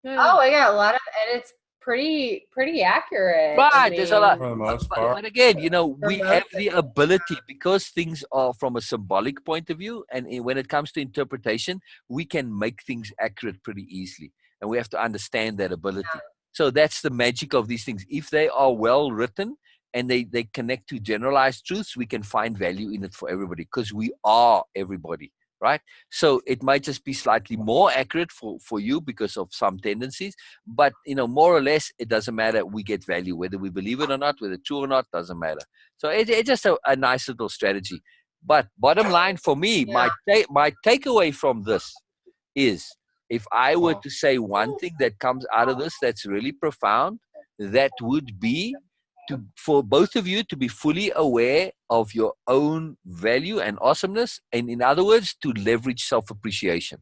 Yeah. Oh, I got a lot of, and it's pretty accurate. Right, there's a lot. For the most part. But again, we have the ability, because things are from a symbolic point of view, and when it comes to interpretation, we can make things accurate pretty easily, and we have to understand that ability. So that's the magic of these things. If they are well written and they connect to generalized truths, we can find value in it for everybody, because we are everybody. Right? So it might just be slightly more accurate for you because of some tendencies, but more or less, it doesn't matter. We get value, whether we believe it or not, whether it's true or not, doesn't matter. So it's just a nice little strategy. But bottom line for me, my takeaway from this is, if I were to say one thing that comes out of this that's really profound, that would be for both of you to be fully aware of your own value and awesomeness, and in other words, to leverage self-appreciation.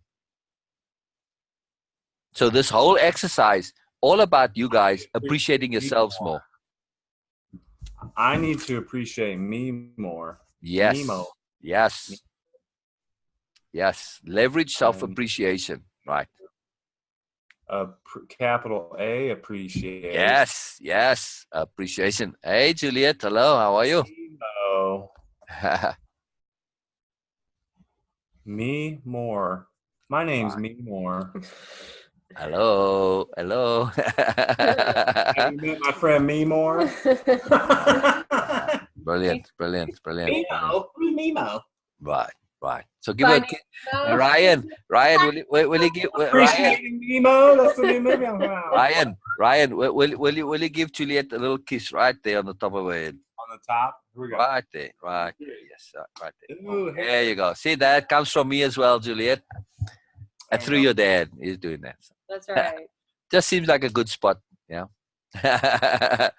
So this whole exercise, all about you guys appreciating yourselves more. I need to appreciate me more. Yes. Nemo. Yes. Yes. Leverage self-appreciation. Right. Capital A, appreciate. Yes. Yes. Appreciation. Hey, Juliet. Hello. How are you? Nemo. Me more. My name's Me More. Hello. Hello. Have you met my friend Me More? Brilliant. Brilliant. Brilliant. Memo. Right. Right. So give her Ryan. Ryan, will you give Ryan? Appreciating Nemo. That's the new movie I'm on. Ryan, will you give Juliet a little kiss right there on the top of her head? On the top. Here we go. Right there. Right there. Yes, right there. Oh, there you go. See, that comes from me as well, Juliet. Through your dad. He's doing that. That's right. Just seems like a good spot. Yeah. I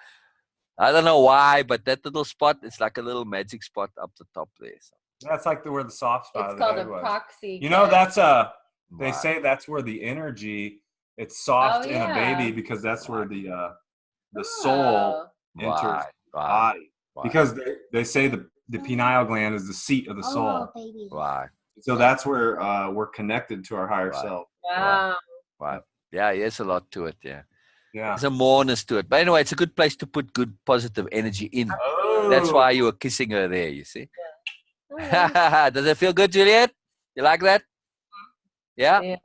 don't know why, but that little spot, it's like a little magic spot up the top there. So. That's like where the soft spot It's of the called head a was. proxy. You know, that's they Right. say that's where the energy, it's soft in a baby because that's where the soul enters Right. the body. Right. Because they say the pineal gland is the seat of the soul. Baby. Right. So that's where we're connected to our higher self. Wow. Right. Yeah, there's a lot to it. Yeah. Yeah. There's a moreness to it. But anyway, it's a good place to put good positive energy in. Oh. That's why you were kissing her there, you see. Yeah. Does it feel good, Juliet? You like that? Yeah? Yeah.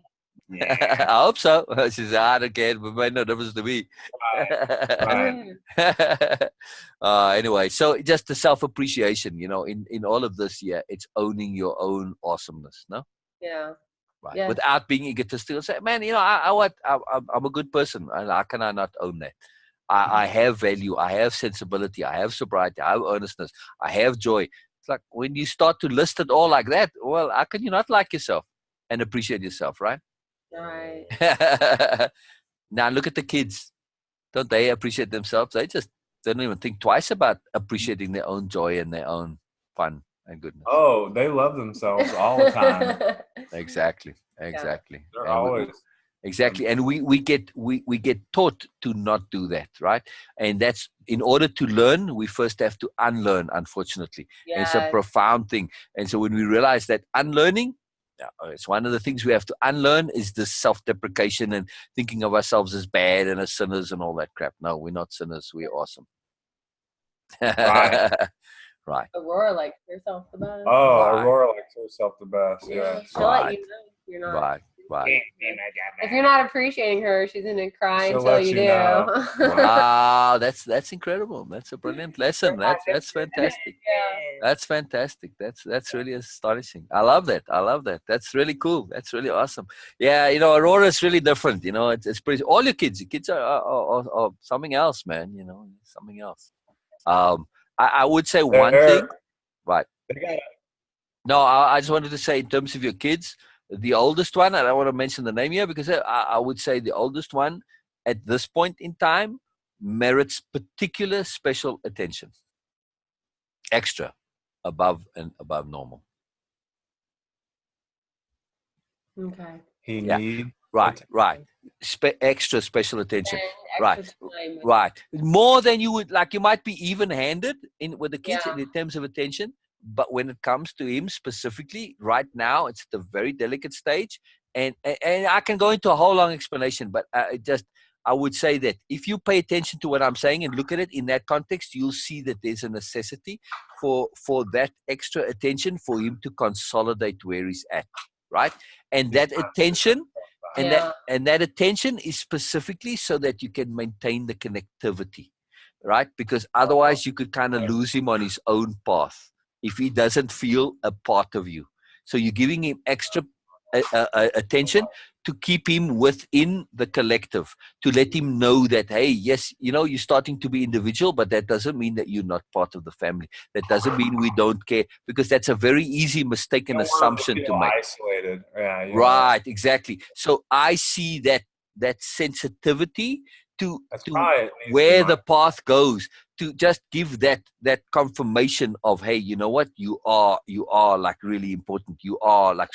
Yeah. I hope so. She said, I don't care. But made no difference to me. Right. Anyway, so just the self-appreciation, in all of this, it's owning your own awesomeness, no? Yeah. Right. Yeah. Without being egotistical. Say, man, I'm a good person. And how can I not own that? I have value. I have sensibility. I have sobriety. I have earnestness. I have joy. It's like when you start to list it all like that, well, how can you not like yourself and appreciate yourself, right? Right. Now look at the kids. Don't they appreciate themselves? They don't even think twice about appreciating their own joy and their own fun and goodness. Oh, they love themselves all the time. Exactly. They're And always. Exactly. And we get taught to not do that, right? And that's in order to learn, we first have to unlearn, unfortunately. Yeah. It's a profound thing. And so when we realize that unlearning, it's one of the things we have to unlearn is this self-deprecation and thinking of ourselves as bad and as sinners and all that crap. No, we're not sinners. We're awesome. Right. Right. Aurora likes herself the best. Oh, Right. Aurora likes herself the best. Yeah. She'll let Right. you know if you're not. Right. Right. If you're not appreciating her, she's gonna cry She'll until let you you do. know. Wow, that's incredible. That's a brilliant lesson. That's fantastic. Yeah. That's fantastic. That's really astonishing. I love that. That's really cool. That's really awesome. Yeah, Aurora is really different. It's pretty. All your kids are something else, man. Something else. I would say one thing. Right. No, I just wanted to say in terms of your kids, the oldest one, and I don't want to mention the name here because I would say the oldest one at this point in time merits particular special attention. Extra, above normal. Okay. He Yeah. needs. Right. Extra special attention. And extra time. Right. More than you would like. You might be even-handed with the kids Yeah. in terms of attention. But when it comes to him specifically, right now, it's at a very delicate stage. And I can go into a whole long explanation, but I would say that if you pay attention to what I'm saying and look at it in that context, you'll see that there's a necessity for that extra attention for him to consolidate where he's at, right? And that attention, and that attention is specifically so that you can maintain the connectivity, right? Because otherwise you could kind of lose him on his own path if he doesn't feel a part of you. So you're giving him extra attention to keep him within the collective, to let him know that, hey, yes, you're starting to be individual, but that doesn't mean that you're not part of the family. That doesn't mean we don't care, because that's a very easy mistaken assumption to make. Isolated. Yeah, right, exactly. So I see that sensitivity to where the path goes, to just give that confirmation of, hey, you know what, you are like really important. You are like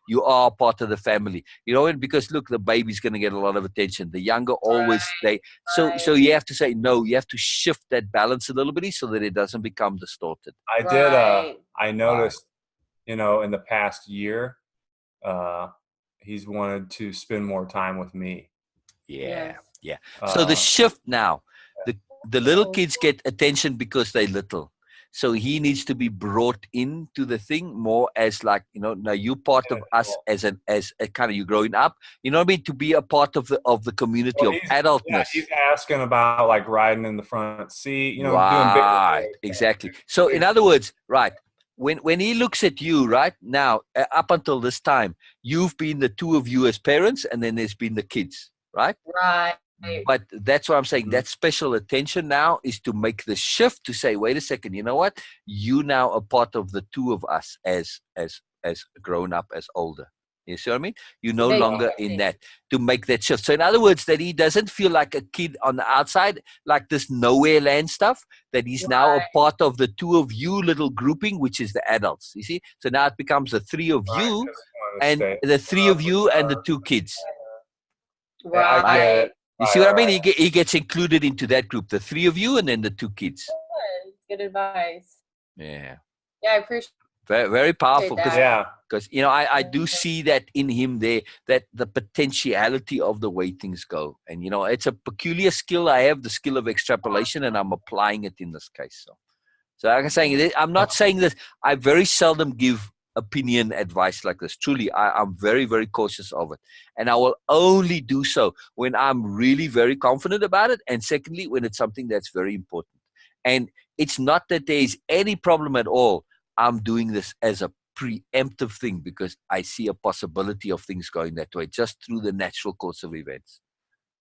you are part of the family. You know, and because look, the baby's going to get a lot of attention. The younger always so you have to say no. You have to shift that balance a little bit so that it doesn't become distorted. I did. I noticed, you know, in the past year, he's wanted to spend more time with me. Yeah. So the shift now, the little kids get attention because they're little. So he needs to be brought into the thing more as like, you know, now you part of us as a kind of you growing up, you know what I mean? To be a part of the community of adultness. Yeah, he's asking about like riding in the front seat, you know, doing big exactly. So in other words, right, when he looks at you right now, up until this time, you've been the two of you as parents, and then there's been the kids, right? Right. But that's what I'm saying. That special attention now is to make the shift to say, wait a second, you know what? You now are part of the two of us as grown up, as older. You see what I mean? You're no longer in that, to make that shift. So in other words, that he doesn't feel like a kid on the outside, like this nowhere land stuff, that he's now a part of the two of you little grouping, which is the adults. You see? So now it becomes the three of you and the three of you and the two kids. Right. I get it. You see what I mean? He gets included into that group, the three of you and then the two kids. Good advice. Yeah. Yeah, I appreciate very, very powerful. that. Because, you know, I do see that in him there, that the potentiality of the way things go. And, you know, it's a peculiar skill. I have the skill of extrapolation, and I'm applying it in this case. So like I'm saying, I'm not saying this. I very seldom give opinion advice like this. Truly, I'm very, very cautious of it. And I will only do so when I'm really very confident about it. And secondly, when it's something that's very important. And it's not that there is any problem at all. I'm doing this as a preemptive thing because I see a possibility of things going that way just through the natural course of events.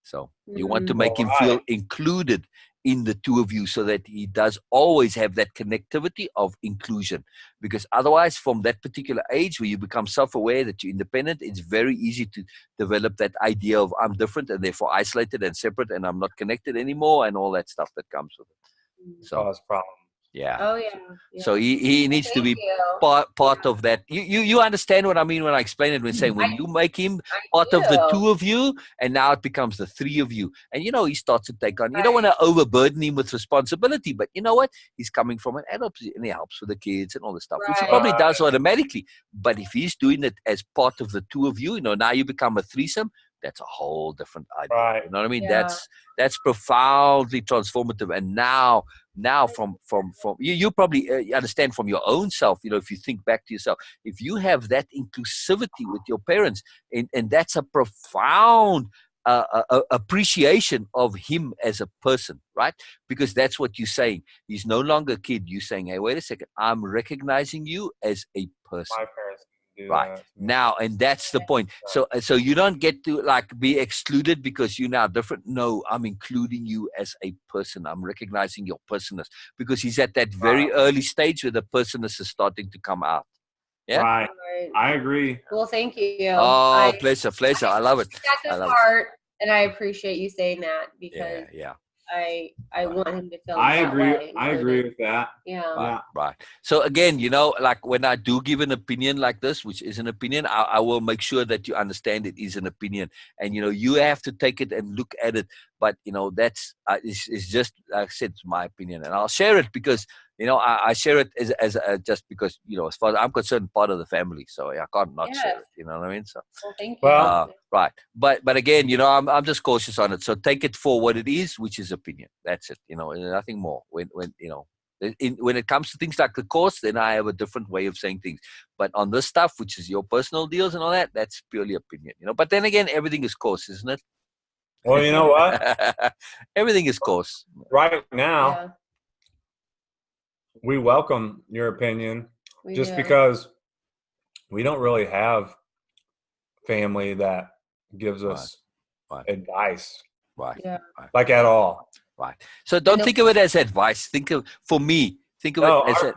So you want to make him feel included in the two of you so that he does always have that connectivity of inclusion. Because otherwise, from that particular age where you become self-aware that you're independent, it's very easy to develop that idea of I'm different and therefore isolated and separate and I'm not connected anymore and all that stuff that comes with it. So cause problems. Yeah. Oh yeah. So he needs to be part of that. You understand what I mean when I explain it, when saying when you make him part of the two of you, and now it becomes the three of you. And you know, he starts to take on, you don't want to overburden him with responsibility, but you know what? He's coming from an adult position and he helps with the kids and all this stuff, which he probably does automatically. But if he's doing it as part of the two of you, you know, now you become a threesome. That's a whole different idea. You know what I mean? Yeah. That's profoundly transformative. And now from you probably understand from your own self, you know, if you think back to yourself, if you have that inclusivity with your parents, and that's a profound appreciation of him as a person, right? Because that's what you're saying. He's no longer a kid. You're saying, hey, wait a second, I'm recognizing you as a person. My parents do right that. now, and that's the point. So you don't get to like be excluded because you're now different. No, I'm including you as a person. I'm recognizing your personness, because he's at that very early stage where the personness is starting to come out. Yeah, Right. I agree. Well, thank you. Oh, pleasure. I love it. That's his heart, and I appreciate you saying that because Yeah. I want him to feel. I that agree. way. I agree with that. Yeah. Right. So again, you know, like when I do give an opinion like this, which is an opinion, I will make sure that you understand it is an opinion, and you know, you have to take it and look at it. But you know, that's it's just, like I said, it's my opinion, and I'll share it because you know I share it as just because, you know, as far as I'm concerned, part of the family, so I can't not share it. You know what I mean? So well, thank you. right. But again, you know, I'm just cautious on it. So take it for what it is, which is opinion. That's it. You know, nothing more. When you know. When it comes to things like the course, then I have a different way of saying things. But on this stuff, which is your personal deals and all that, that's purely opinion, you know. But then again, everything is course, isn't it? Well, you know what? Everything is course. Right now, we welcome your opinion because we don't really have family that gives us advice, like at all. Right. So don't think of it as advice. Think of it as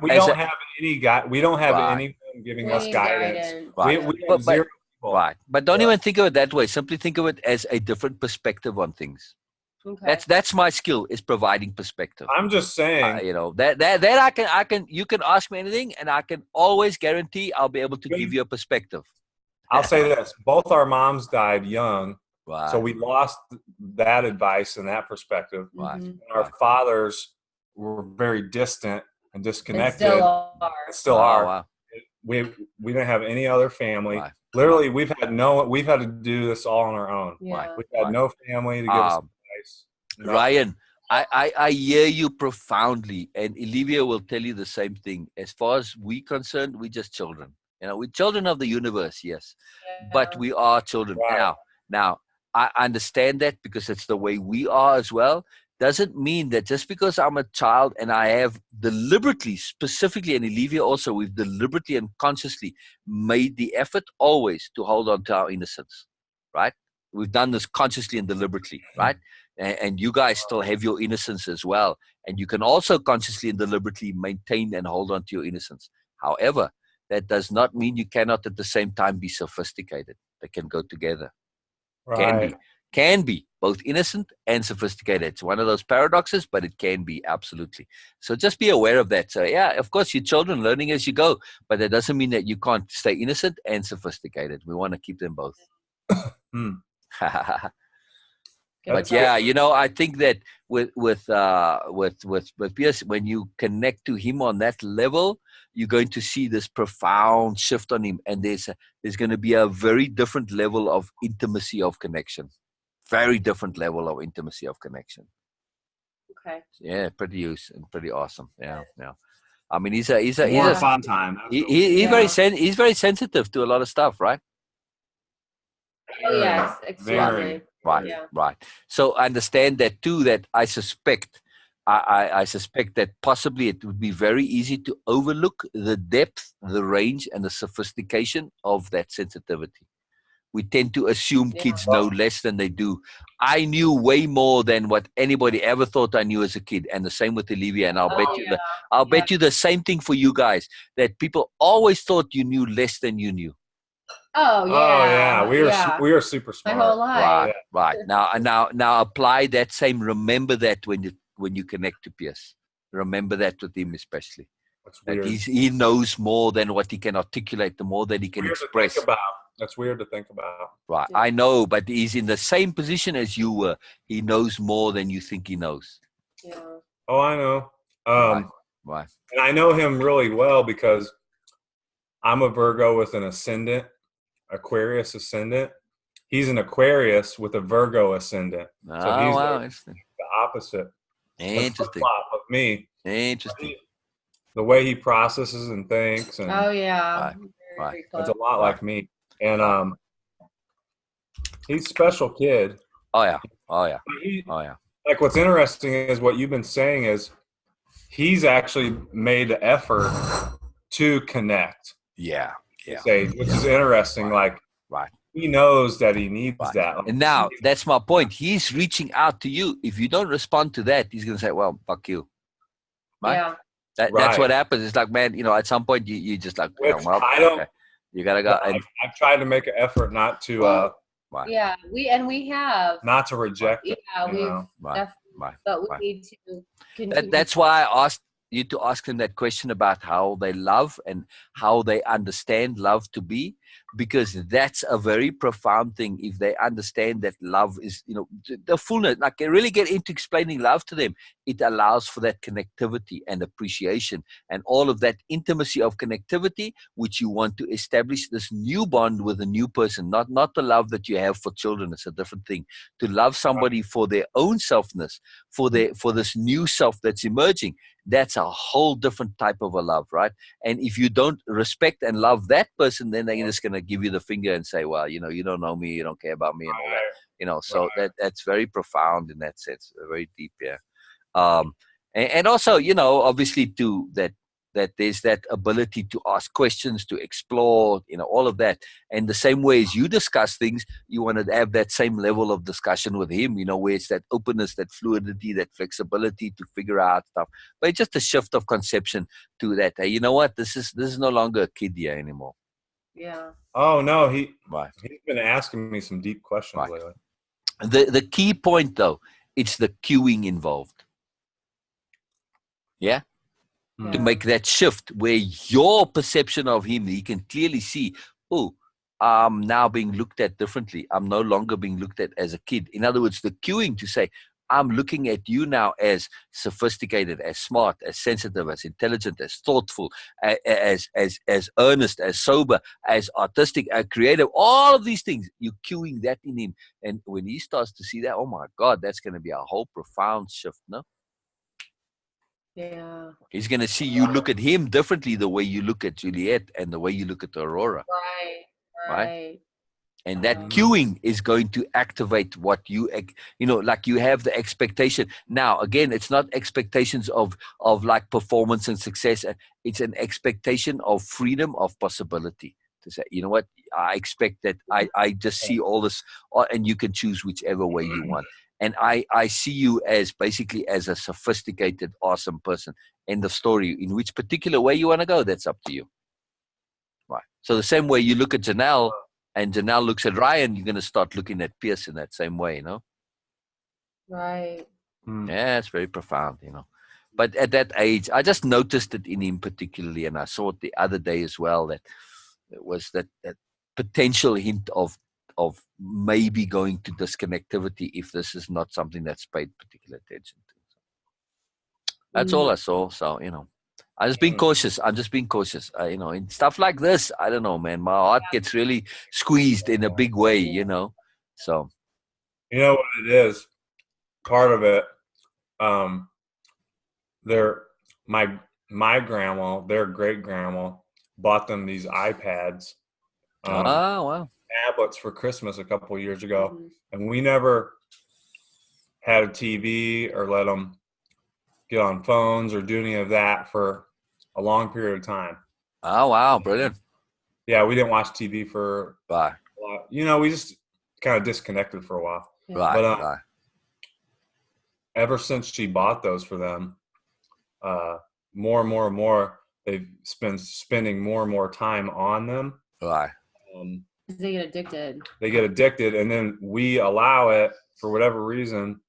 we don't have any guy. We don't have anyone giving us guidance. Right. We have zero people. Right. But don't even think of it that way. Simply think of it as a different perspective on things. Okay. That's my skill, is providing perspective. I'm just saying. You know, that I can you can ask me anything and I can always guarantee I'll be able to give you a perspective. I'll say this: both our moms died young, Right. so we lost that advice and that perspective. Right. Mhm. And our fathers were very distant and And disconnected. still are. Still Wow, are. wow. We didn't have any other family. Right. Literally, we've had to do this all on our own. Yeah. We've had no family to give us advice. Nothing. Ryan, I hear you profoundly, and Olivia will tell you the same thing. As far as we're concerned, we're just children. You know, we're children of the universe, yes, but we are children. Right. Now, I understand that because it's the way we are as well. Doesn't mean that just because I'm a child and I have deliberately, specifically, and Olivia also, we've deliberately and consciously made the effort always to hold on to our innocence, right? We've done this consciously and deliberately, right? And you guys still have your innocence as well. And you can also consciously and deliberately maintain and hold on to your innocence. However, that does not mean you cannot at the same time be sophisticated. They can go together. Right. Can be both innocent and sophisticated. It's one of those paradoxes, but it can be, absolutely. So just be aware of that. So yeah, of course, your children learning as you go, but that doesn't mean that you can't stay innocent and sophisticated. We want to keep them both. But yeah, you know, I think that with Pierce, when you connect to him on that level, you're going to see this profound shift on him, and there's going to be a very different level of intimacy of connection. Very different level of intimacy of connection. Okay. Yeah, pretty awesome. Yeah. I mean, he's More a fun time. he's very sensitive to a lot of stuff, right? Oh yes, extremely. Right, Yeah. right. So understand that too. That I suspect that possibly it would be very easy to overlook the depth, the range, and the sophistication of that sensitivity. We tend to assume kids know less than they do. I knew way more than what anybody ever thought I knew as a kid, and the same with Olivia. And I'll bet you the same thing for you guys. That people always thought you knew less than you knew. Oh yeah. We are super smart. My whole life. Right. Now apply that same. Remember that when you connect to Pierce. Remember that with him especially. That's weird. He knows more than what he can articulate. The more that he can express. That's weird to think about. Right. I know, but he's in the same position as you were. He knows more than you think he knows. Yeah. Oh, I know. Right. And I know him really well because I'm a Virgo with an ascendant, Aquarius ascendant. He's an Aquarius with a Virgo ascendant. So he's interesting. The opposite. Interesting. Of me. Interesting. The way he processes and thinks. And Oh yeah. Right. It's a lot like me. And he's a special kid. Oh yeah. Like what's interesting is what you've been saying is he's actually made the effort to connect. Yeah. Which is interesting. Right. He knows that he needs that. And now that's my point. He's reaching out to you. If you don't respond to that, he's gonna say, "Well, fuck you." Right? Yeah. That's what happens. It's like, man, you know, at some point you just like, okay. You gotta go. And I've tried to make an effort not to. Yeah, we have not to reject it. Yeah, we've definitely, but we need to continue. That's why I asked you to ask them that question about how they love and how they understand love to be, because that's a very profound thing. If they understand that love is, you know, the fullness, like really get into explaining love to them, it allows for that connectivity and appreciation and all of that intimacy of connectivity, which you want to establish this new bond with a new person, not the love that you have for children. It's a different thing. To love somebody for their own selfness, for this new self that's emerging, that's a whole different type of a love, right? And if you don't respect and love that person, then they're just going to give you the finger and say, well, you know, you don't know me, you don't care about me and all that, you know. So that's very profound in that sense, very deep, yeah. And also, you know, obviously too, that there's that ability to ask questions, to explore, you know, all of that. And the same way as you discuss things, you want to have that same level of discussion with him, you know, where it's that openness, that fluidity, that flexibility to figure out stuff. But it's just a shift of conception to that. Hey, you know what? This is no longer a kid here anymore. Yeah. Oh no, he's been asking me some deep questions lately. The key point though it's the cueing involved. Yeah. To make that shift where your perception of him, he can clearly see, oh, I'm now being looked at differently. I'm no longer being looked at as a kid. In other words, the cueing to say, I'm looking at you now as sophisticated, as smart, as sensitive, as intelligent, as thoughtful, as earnest, as sober, as artistic, as creative. All of these things, you're cueing that in him. And when he starts to see that, oh my God, that's going to be a whole profound shift, no? Yeah. He's going to see you look at him differently the way you look at Juliet and the way you look at Aurora. Right. And that cueing is going to activate what you know, like you have the expectation. Now, again, it's not expectations of like performance and success. It's an expectation of freedom, of possibility. To say, you know what, I expect that I just see all this, and you can choose whichever way you want. And I see you as basically as a sophisticated, awesome person. End of story. In which particular way you want to go, that's up to you. Right. So the same way you look at Janelle, and Janelle looks at Ryan, you're going to start looking at Pierce in that same way, you know? Right. Yeah, it's very profound, you know. But at that age, I just noticed it in him particularly, and I saw it the other day as well, that it was that potential hint of maybe going to disconnectivity if this is not something that's paid particular attention to. That's all I saw. So, you know, I'm just being cautious. You know, in stuff like this, I don't know, man. My heart gets really squeezed in a big way, you know. So, you know what it is? Part of it, my grandma, their great grandma, bought them these iPads, wow. tablets for Christmas a couple of years ago, and we never had a TV or let them get on phones or do any of that for a long period of time. Oh, wow. Brilliant. Yeah, we didn't watch TV for Right. a while. You know, we just kind of disconnected for a while. Right. But Right. ever since she bought those for them, more and more and more, they've been spending more and more time on them. Right. They get addicted. They get addicted, and then we allow it for whatever reason,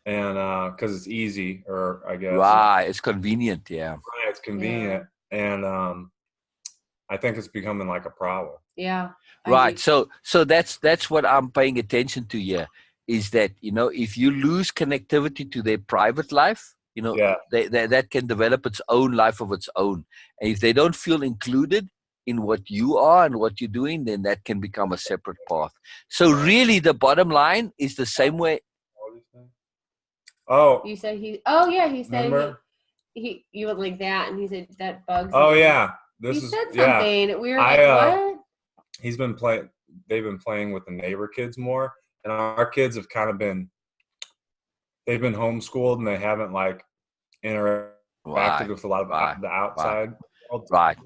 and because it's easy, or I guess. Right. It's convenient. Yeah. Right. It's convenient, and I think it's becoming like a problem. Yeah. Right. So that's what I'm paying attention to here, is that, you know, if you lose connectivity to their private life, you know, that can develop its own life of its own. And if they don't feel included in what you are and what you're doing, then that can become a separate path. So really the bottom line is the same way. Oh, you said he said you would like that, and he said that bugs me. Yeah. He said something. We were like, what? He's been playing. They've been playing with the neighbor kids more, and our kids have kind of been. They've been homeschooled, and they haven't like interacted with a lot of the outside world. Right.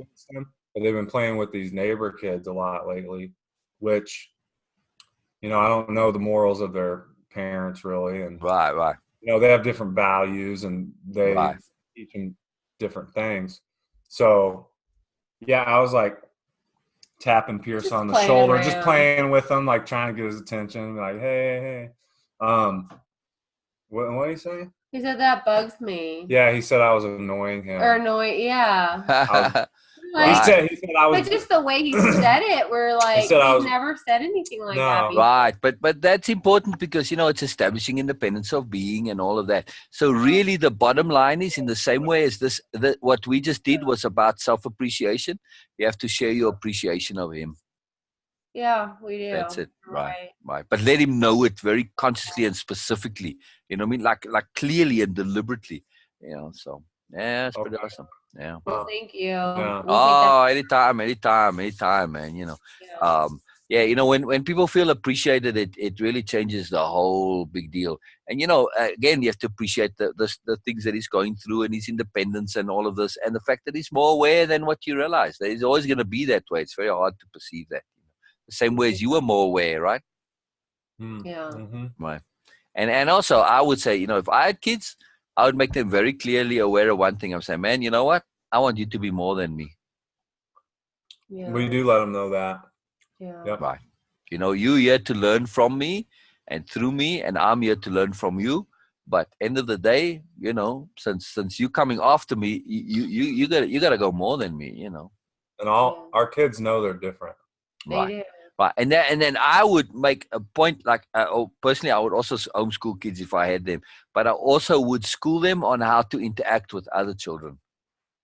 But they've been playing with these neighbor kids a lot lately, which, you know, I don't know the morals of their parents really, and right. You know, they have different values, and they teach them different things. So, yeah, I was like tapping Pierce on the shoulder, just playing with him, like trying to get his attention, like, hey. What did he say? He said that bugs me. Yeah, he said I was annoying him. Or annoying, yeah. He said I was. But just the way he said it, we're like, he's never said anything like that before. Right, but that's important because, you know, it's establishing independence of being and all of that. So really the bottom line is, in the same way as what we just did was about self-appreciation, you have to share your appreciation of him. Yeah, we do. That's it. Right. But let him know it very consciously and specifically. You know what I mean? Like clearly and deliberately. You know, so yeah, it's pretty awesome. Yeah. Well, thank you. Yeah. Oh, anytime, man. You know. You know, when people feel appreciated, it really changes the whole big deal. And, you know, again, you have to appreciate the things that he's going through, and his independence and all of this, and the fact that he's more aware than what you realize. That he's always going to be that way. It's very hard to perceive that. The same way as you are more aware, right? Yeah. Mm-hmm. Right. And also, I would say, you know, if I had kids, I would make them very clearly aware of one thing. I'm saying, man, you know what? I want you to be more than me. Yeah. We do let them know that. Yeah. Yep. Right. You know, you're here to learn from me and through me, and I'm here to learn from you. But end of the day, you know, since you coming after me, you gotta go more than me, you know. And all our kids know they're different. They Right. do. Right, and then I would make a point like personally, I would also homeschool kids if I had them, but I also would school them on how to interact with other children,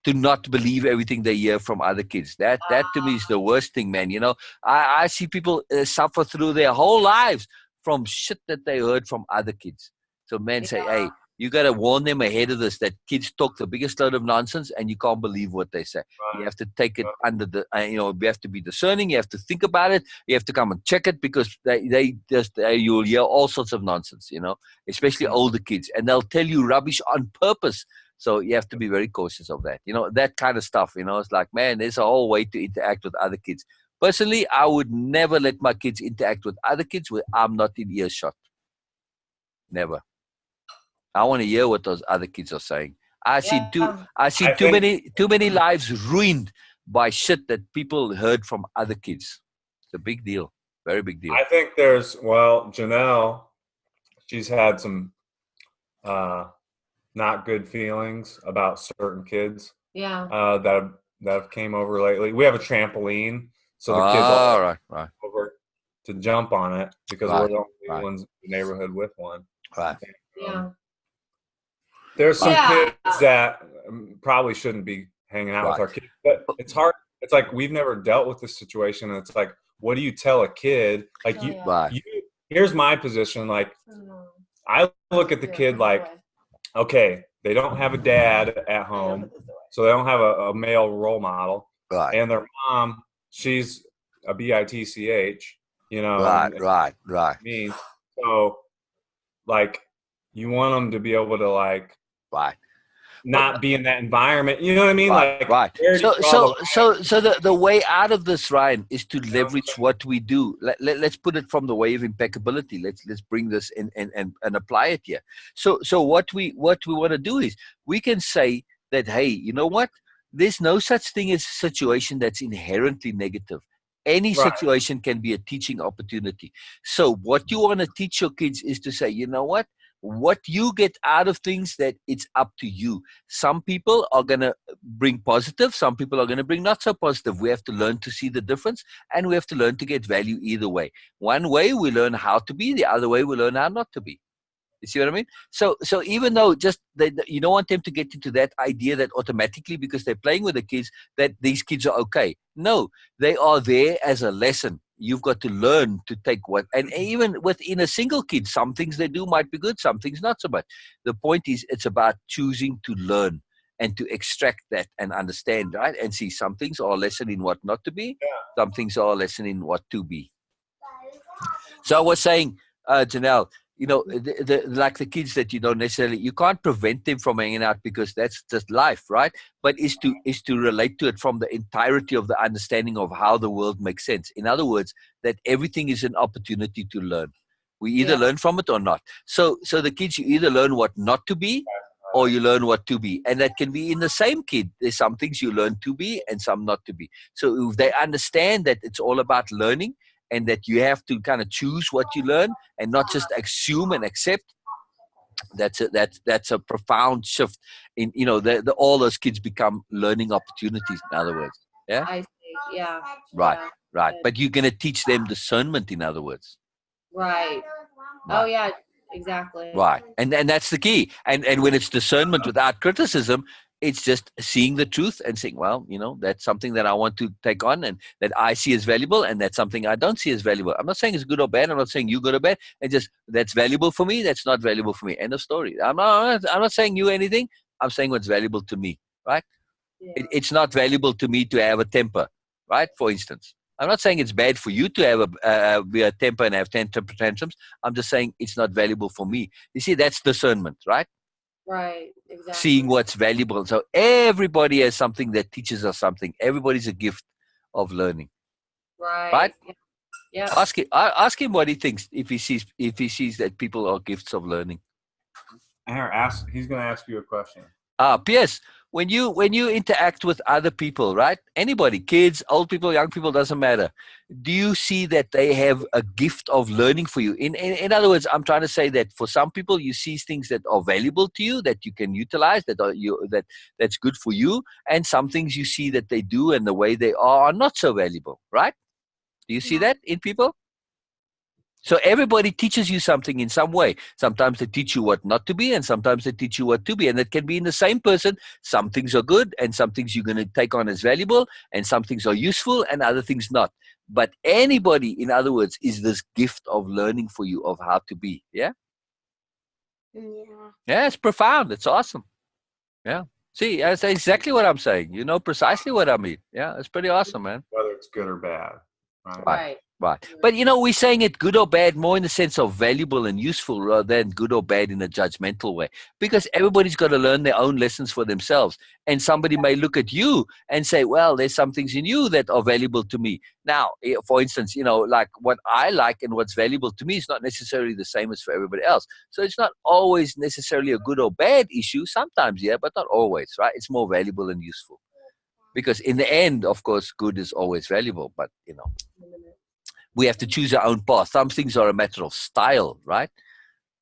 to not believe everything they hear from other kids. That to me is the worst thing, man. You know, I see people suffer through their whole lives from shit that they heard from other kids. So man, say, Yeah. hey, you got to warn them ahead of this that kids talk the biggest load of nonsense, and you can't believe what they say. You have to take it under the, you know, you have to be discerning. You have to think about it. You have to come and check it because they just you'll hear all sorts of nonsense. You know, especially older kids, and they'll tell you rubbish on purpose. So you have to be very cautious of that. You know, that kind of stuff, you know, it's like, man, there's a whole way to interact with other kids. Personally, I would never let my kids interact with other kids where I'm not in earshot. Never. I want to hear what those other kids are saying. I see too many lives ruined by shit that people heard from other kids. It's a big deal. Very big deal. I think there's, well, Janelle, she's had some not good feelings about certain kids Yeah. that have came over lately. We have a trampoline, so the kids all right. over to jump on it because we're the only ones in the neighborhood with one. Right. Yeah. There's some kids that probably shouldn't be hanging out with our kids, but it's hard. It's like we've never dealt with this situation, and it's like, what do you tell a kid? Like here's my position. Like I look at the kid like, okay, they don't have a dad at home, so they don't have a male role model. Right. And their mom, she's a bitch, you know. Right. I mean, so like, you want them to be able to like, not be in that environment. You know what I mean? Right. So the way out of this, Ryan, is to leverage what we do. Let's put it from the way of impeccability. Let's bring this in and apply it here. So what we want to do is we can say that, hey, you know what? There's no such thing as a situation that's inherently negative. Any situation can be a teaching opportunity. So what you want to teach your kids is to say, you know what you get out of things, that it's up to you. Some people are going to bring positive. Some people are going to bring not so positive. We have to learn to see the difference, and we have to learn to get value either way. One way we learn how to be, the other way we learn how not to be. You see what I mean? So even though you don't want them to get into that idea that automatically, because they're playing with the kids, that these kids are okay. No, they are there as a lesson. You've got to learn to take what, and even within a single kid, some things they do might be good, some things not so much. The point is, it's about choosing to learn and to extract that and understand, right? And see, some things are a lesson in what not to be, some things are a lesson in what to be. So I was saying, Janelle, you know, like the kids that you can't prevent them from hanging out because that's just life, right? But is to relate to it from the entirety of the understanding of how the world makes sense. In other words, that everything is an opportunity to learn. We either learn from it or not. So the kids, you either learn what not to be, or you learn what to be. And that can be in the same kid. There's some things you learn to be and some not to be. So if they understand that it's all about learning, and that you have to kind of choose what you learn and not just assume and accept, that's a profound shift in, you know, all those kids become learning opportunities, in other words. Yeah. I see. Yeah. Right. Yeah. Right. But you're going to teach them discernment, in other words. Right. Oh yeah, exactly. Right. And that's the key. And when it's discernment without criticism, it's just seeing the truth and saying, well, you know, that's something that I want to take on and that I see as valuable, and that's something I don't see as valuable. I'm not saying it's good or bad. I'm not saying you good or bad. It's just that's valuable for me. That's not valuable for me. End of story. I'm not saying you anything. I'm saying what's valuable to me, right? Yeah. It's not valuable to me to have a temper, right? For instance. I'm not saying it's bad for you to have a temper and have tantrums. I'm just saying it's not valuable for me. You see, that's discernment, right? Right, exactly. Seeing what's valuable. So everybody has something that teaches us something. Everybody's a gift of learning. Right. Yeah. Ask him what he thinks if he sees that people are gifts of learning. He's going to ask you a question. Pierce, when you interact with other people, right? Anybody, kids, old people, young people, doesn't matter. Do you see that they have a gift of learning for you? In other words, I'm trying to say that for some people, you see things that are valuable to you that you can utilize, that's good for you, and some things you see that they do and the way they are not so valuable, right? Do you see that in people? So everybody teaches you something in some way. Sometimes they teach you what not to be, and sometimes they teach you what to be. And it can be in the same person. Some things are good, and some things you're going to take on as valuable, and some things are useful, and other things not. But anybody, in other words, is this gift of learning for you of how to be. Yeah? Yeah. Yeah, it's profound. It's awesome. Yeah. See, that's exactly what I'm saying. You know precisely what I mean. Yeah, it's pretty awesome, man. Whether it's good or bad. Right. Right. Right. But we're saying it good or bad more in the sense of valuable and useful rather than good or bad in a judgmental way. Because everybody's got to learn their own lessons for themselves. And somebody may look at you and say, well, there's some things in you that are valuable to me. Now, for instance, like what I like and what's valuable to me is not necessarily the same as for everybody else. So it's not always necessarily a good or bad issue. Sometimes, yeah, but not always, right? It's more valuable and useful. Because in the end, of course, good is always valuable, but we have to choose our own path. Some things are a matter of style, right?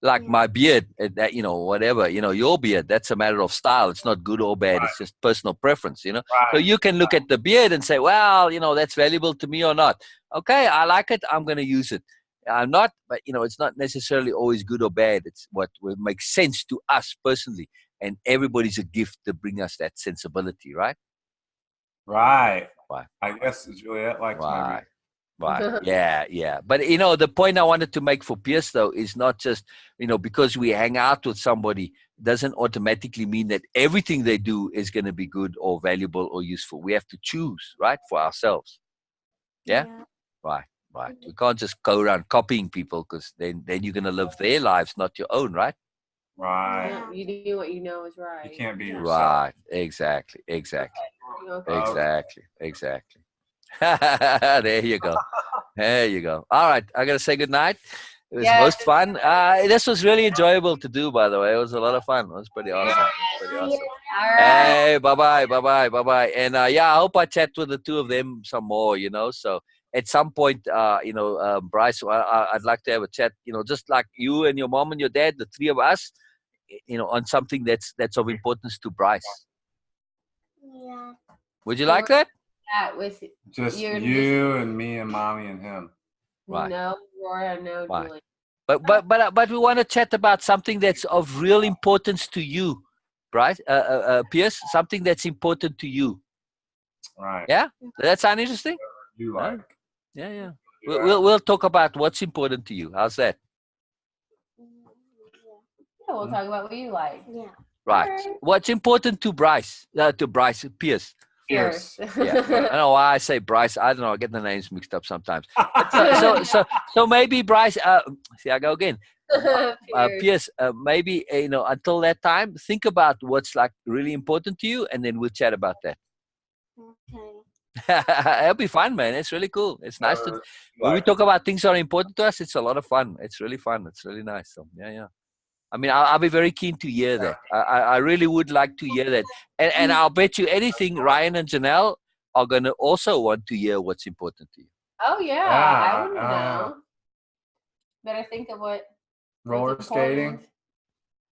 Like my beard, that whatever, your beard, that's a matter of style. It's not good or bad. It's just personal preference, Right. So you can look at the beard and say, well, that's valuable to me or not. Okay, I like it. I'm going to use it. I'm not, but it's not necessarily always good or bad. It's what makes sense to us personally. And everybody's a gift to bring us that sensibility, right? Right. Right. I guess Juliet likes my Right. beard. Right. Yeah. But the point I wanted to make for Pierce though is not just, because we hang out with somebody doesn't automatically mean that everything they do is going to be good or valuable or useful. We have to choose, right, for ourselves. Yeah? Right. We can't just go around copying people because then you're going to live their lives, not your own, right? Right. Yeah, you do what you know is right. You can't be yourself. Right. Exactly. Okay. Exactly. There you go. All right. I got to say good night. It was most fun. This was really enjoyable to do, by the way. It was a lot of fun. It was pretty awesome. All right. Hey, bye-bye. And I hope I chat with the two of them some more, So at some point, Bryce, I'd like to have a chat, just like you and your mom and your dad, the three of us, on something that's of importance to Bryce. Yeah. Would you like that? That with Just you and me and mommy and him. Right. No, Laura, no, Right. Julie. But we want to chat about something that's of real importance to you, Bryce, Pierce. Something that's important to you. Right. Yeah, does that sound interesting? You like. Yeah. We'll talk about what's important to you. How's that? Yeah, we'll talk about what you like. Yeah. Right. What's important to Bryce? Pierce. Cheers. Yeah. I don't know why I say Bryce. I don't know. I get the names mixed up sometimes. So maybe Bryce. See, I go again. Pierce. Maybe until that time, think about what's like really important to you, and then we'll chat about that. Okay. It'll be fun, man. It's really cool. It's nice when we talk about things that are important to us. It's a lot of fun. It's really fun. It's really nice. So yeah. I mean, I'll be very keen to hear that. I really would like to hear that. And I'll bet you anything, Ryan and Janelle are going to also want to hear what's important to you. Oh, yeah. I want to know. Better think of what. Roller skating.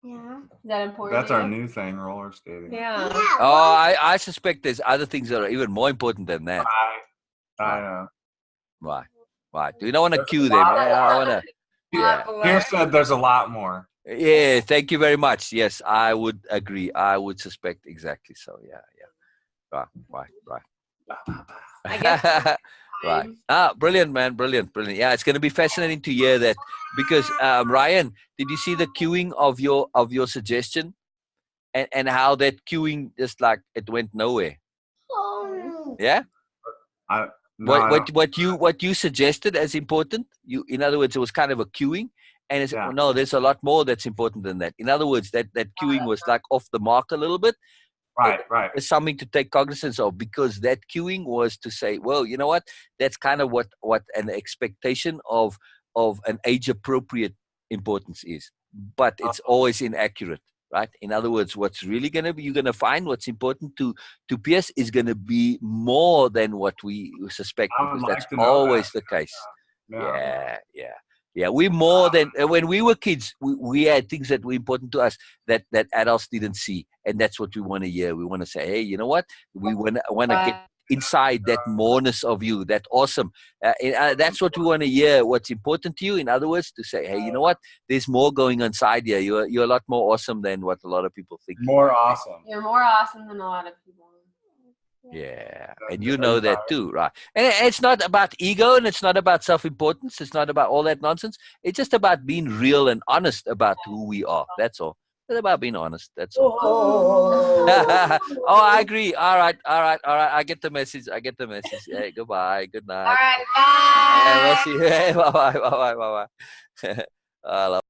Yeah. Is that important? That's our new thing, roller skating. Yeah. Oh, I suspect there's other things that are even more important than that. I know. Right. Do you don't want to cue them? I want to. Yeah. Pierce said there's a lot more. Yeah, thank you very much. Yes, I would agree. I would suspect exactly so. Yeah. Right. I guess Right. Brilliant, man. Brilliant. Yeah, it's going to be fascinating to hear that because Ryan, did you see the queuing of your suggestion and how that queuing just like it went nowhere? Oh. Yeah. No, What you suggested as important? In other words, it was kind of a queuing. And it's, no, there's a lot more that's important than that. In other words, that queuing was like off the mark a little bit. Right. It's something to take cognizance of because that queuing was to say, well, you know what? That's kind of what an expectation of an age-appropriate importance is. But it's always inaccurate. right? In other words, what's really going to be, you're going to find what's important to Pierce is going to be more than what we suspect, I would because like that's to know always that. the case. Yeah. Yeah. We're more than when we were kids. We had things that were important to us that adults didn't see, and that's what we want to hear. We want to say, hey, you know what? We want to get inside that moreness of you, that awesome. That's what we want to hear. What's important to you? In other words, to say, hey, you know what? There's more going on inside here. You're a lot more awesome than what a lot of people think. More awesome. You're more awesome than a lot of people. Yeah, and you know that too, right? And it's not about ego, and it's not about self-importance. It's not about all that nonsense. It's just about being real and honest about who we are. That's all. It's about being honest. That's all. Oh, I agree. All right. I get the message. Hey, goodbye. Good night. All right, bye. And we'll see you. Hey, bye. I love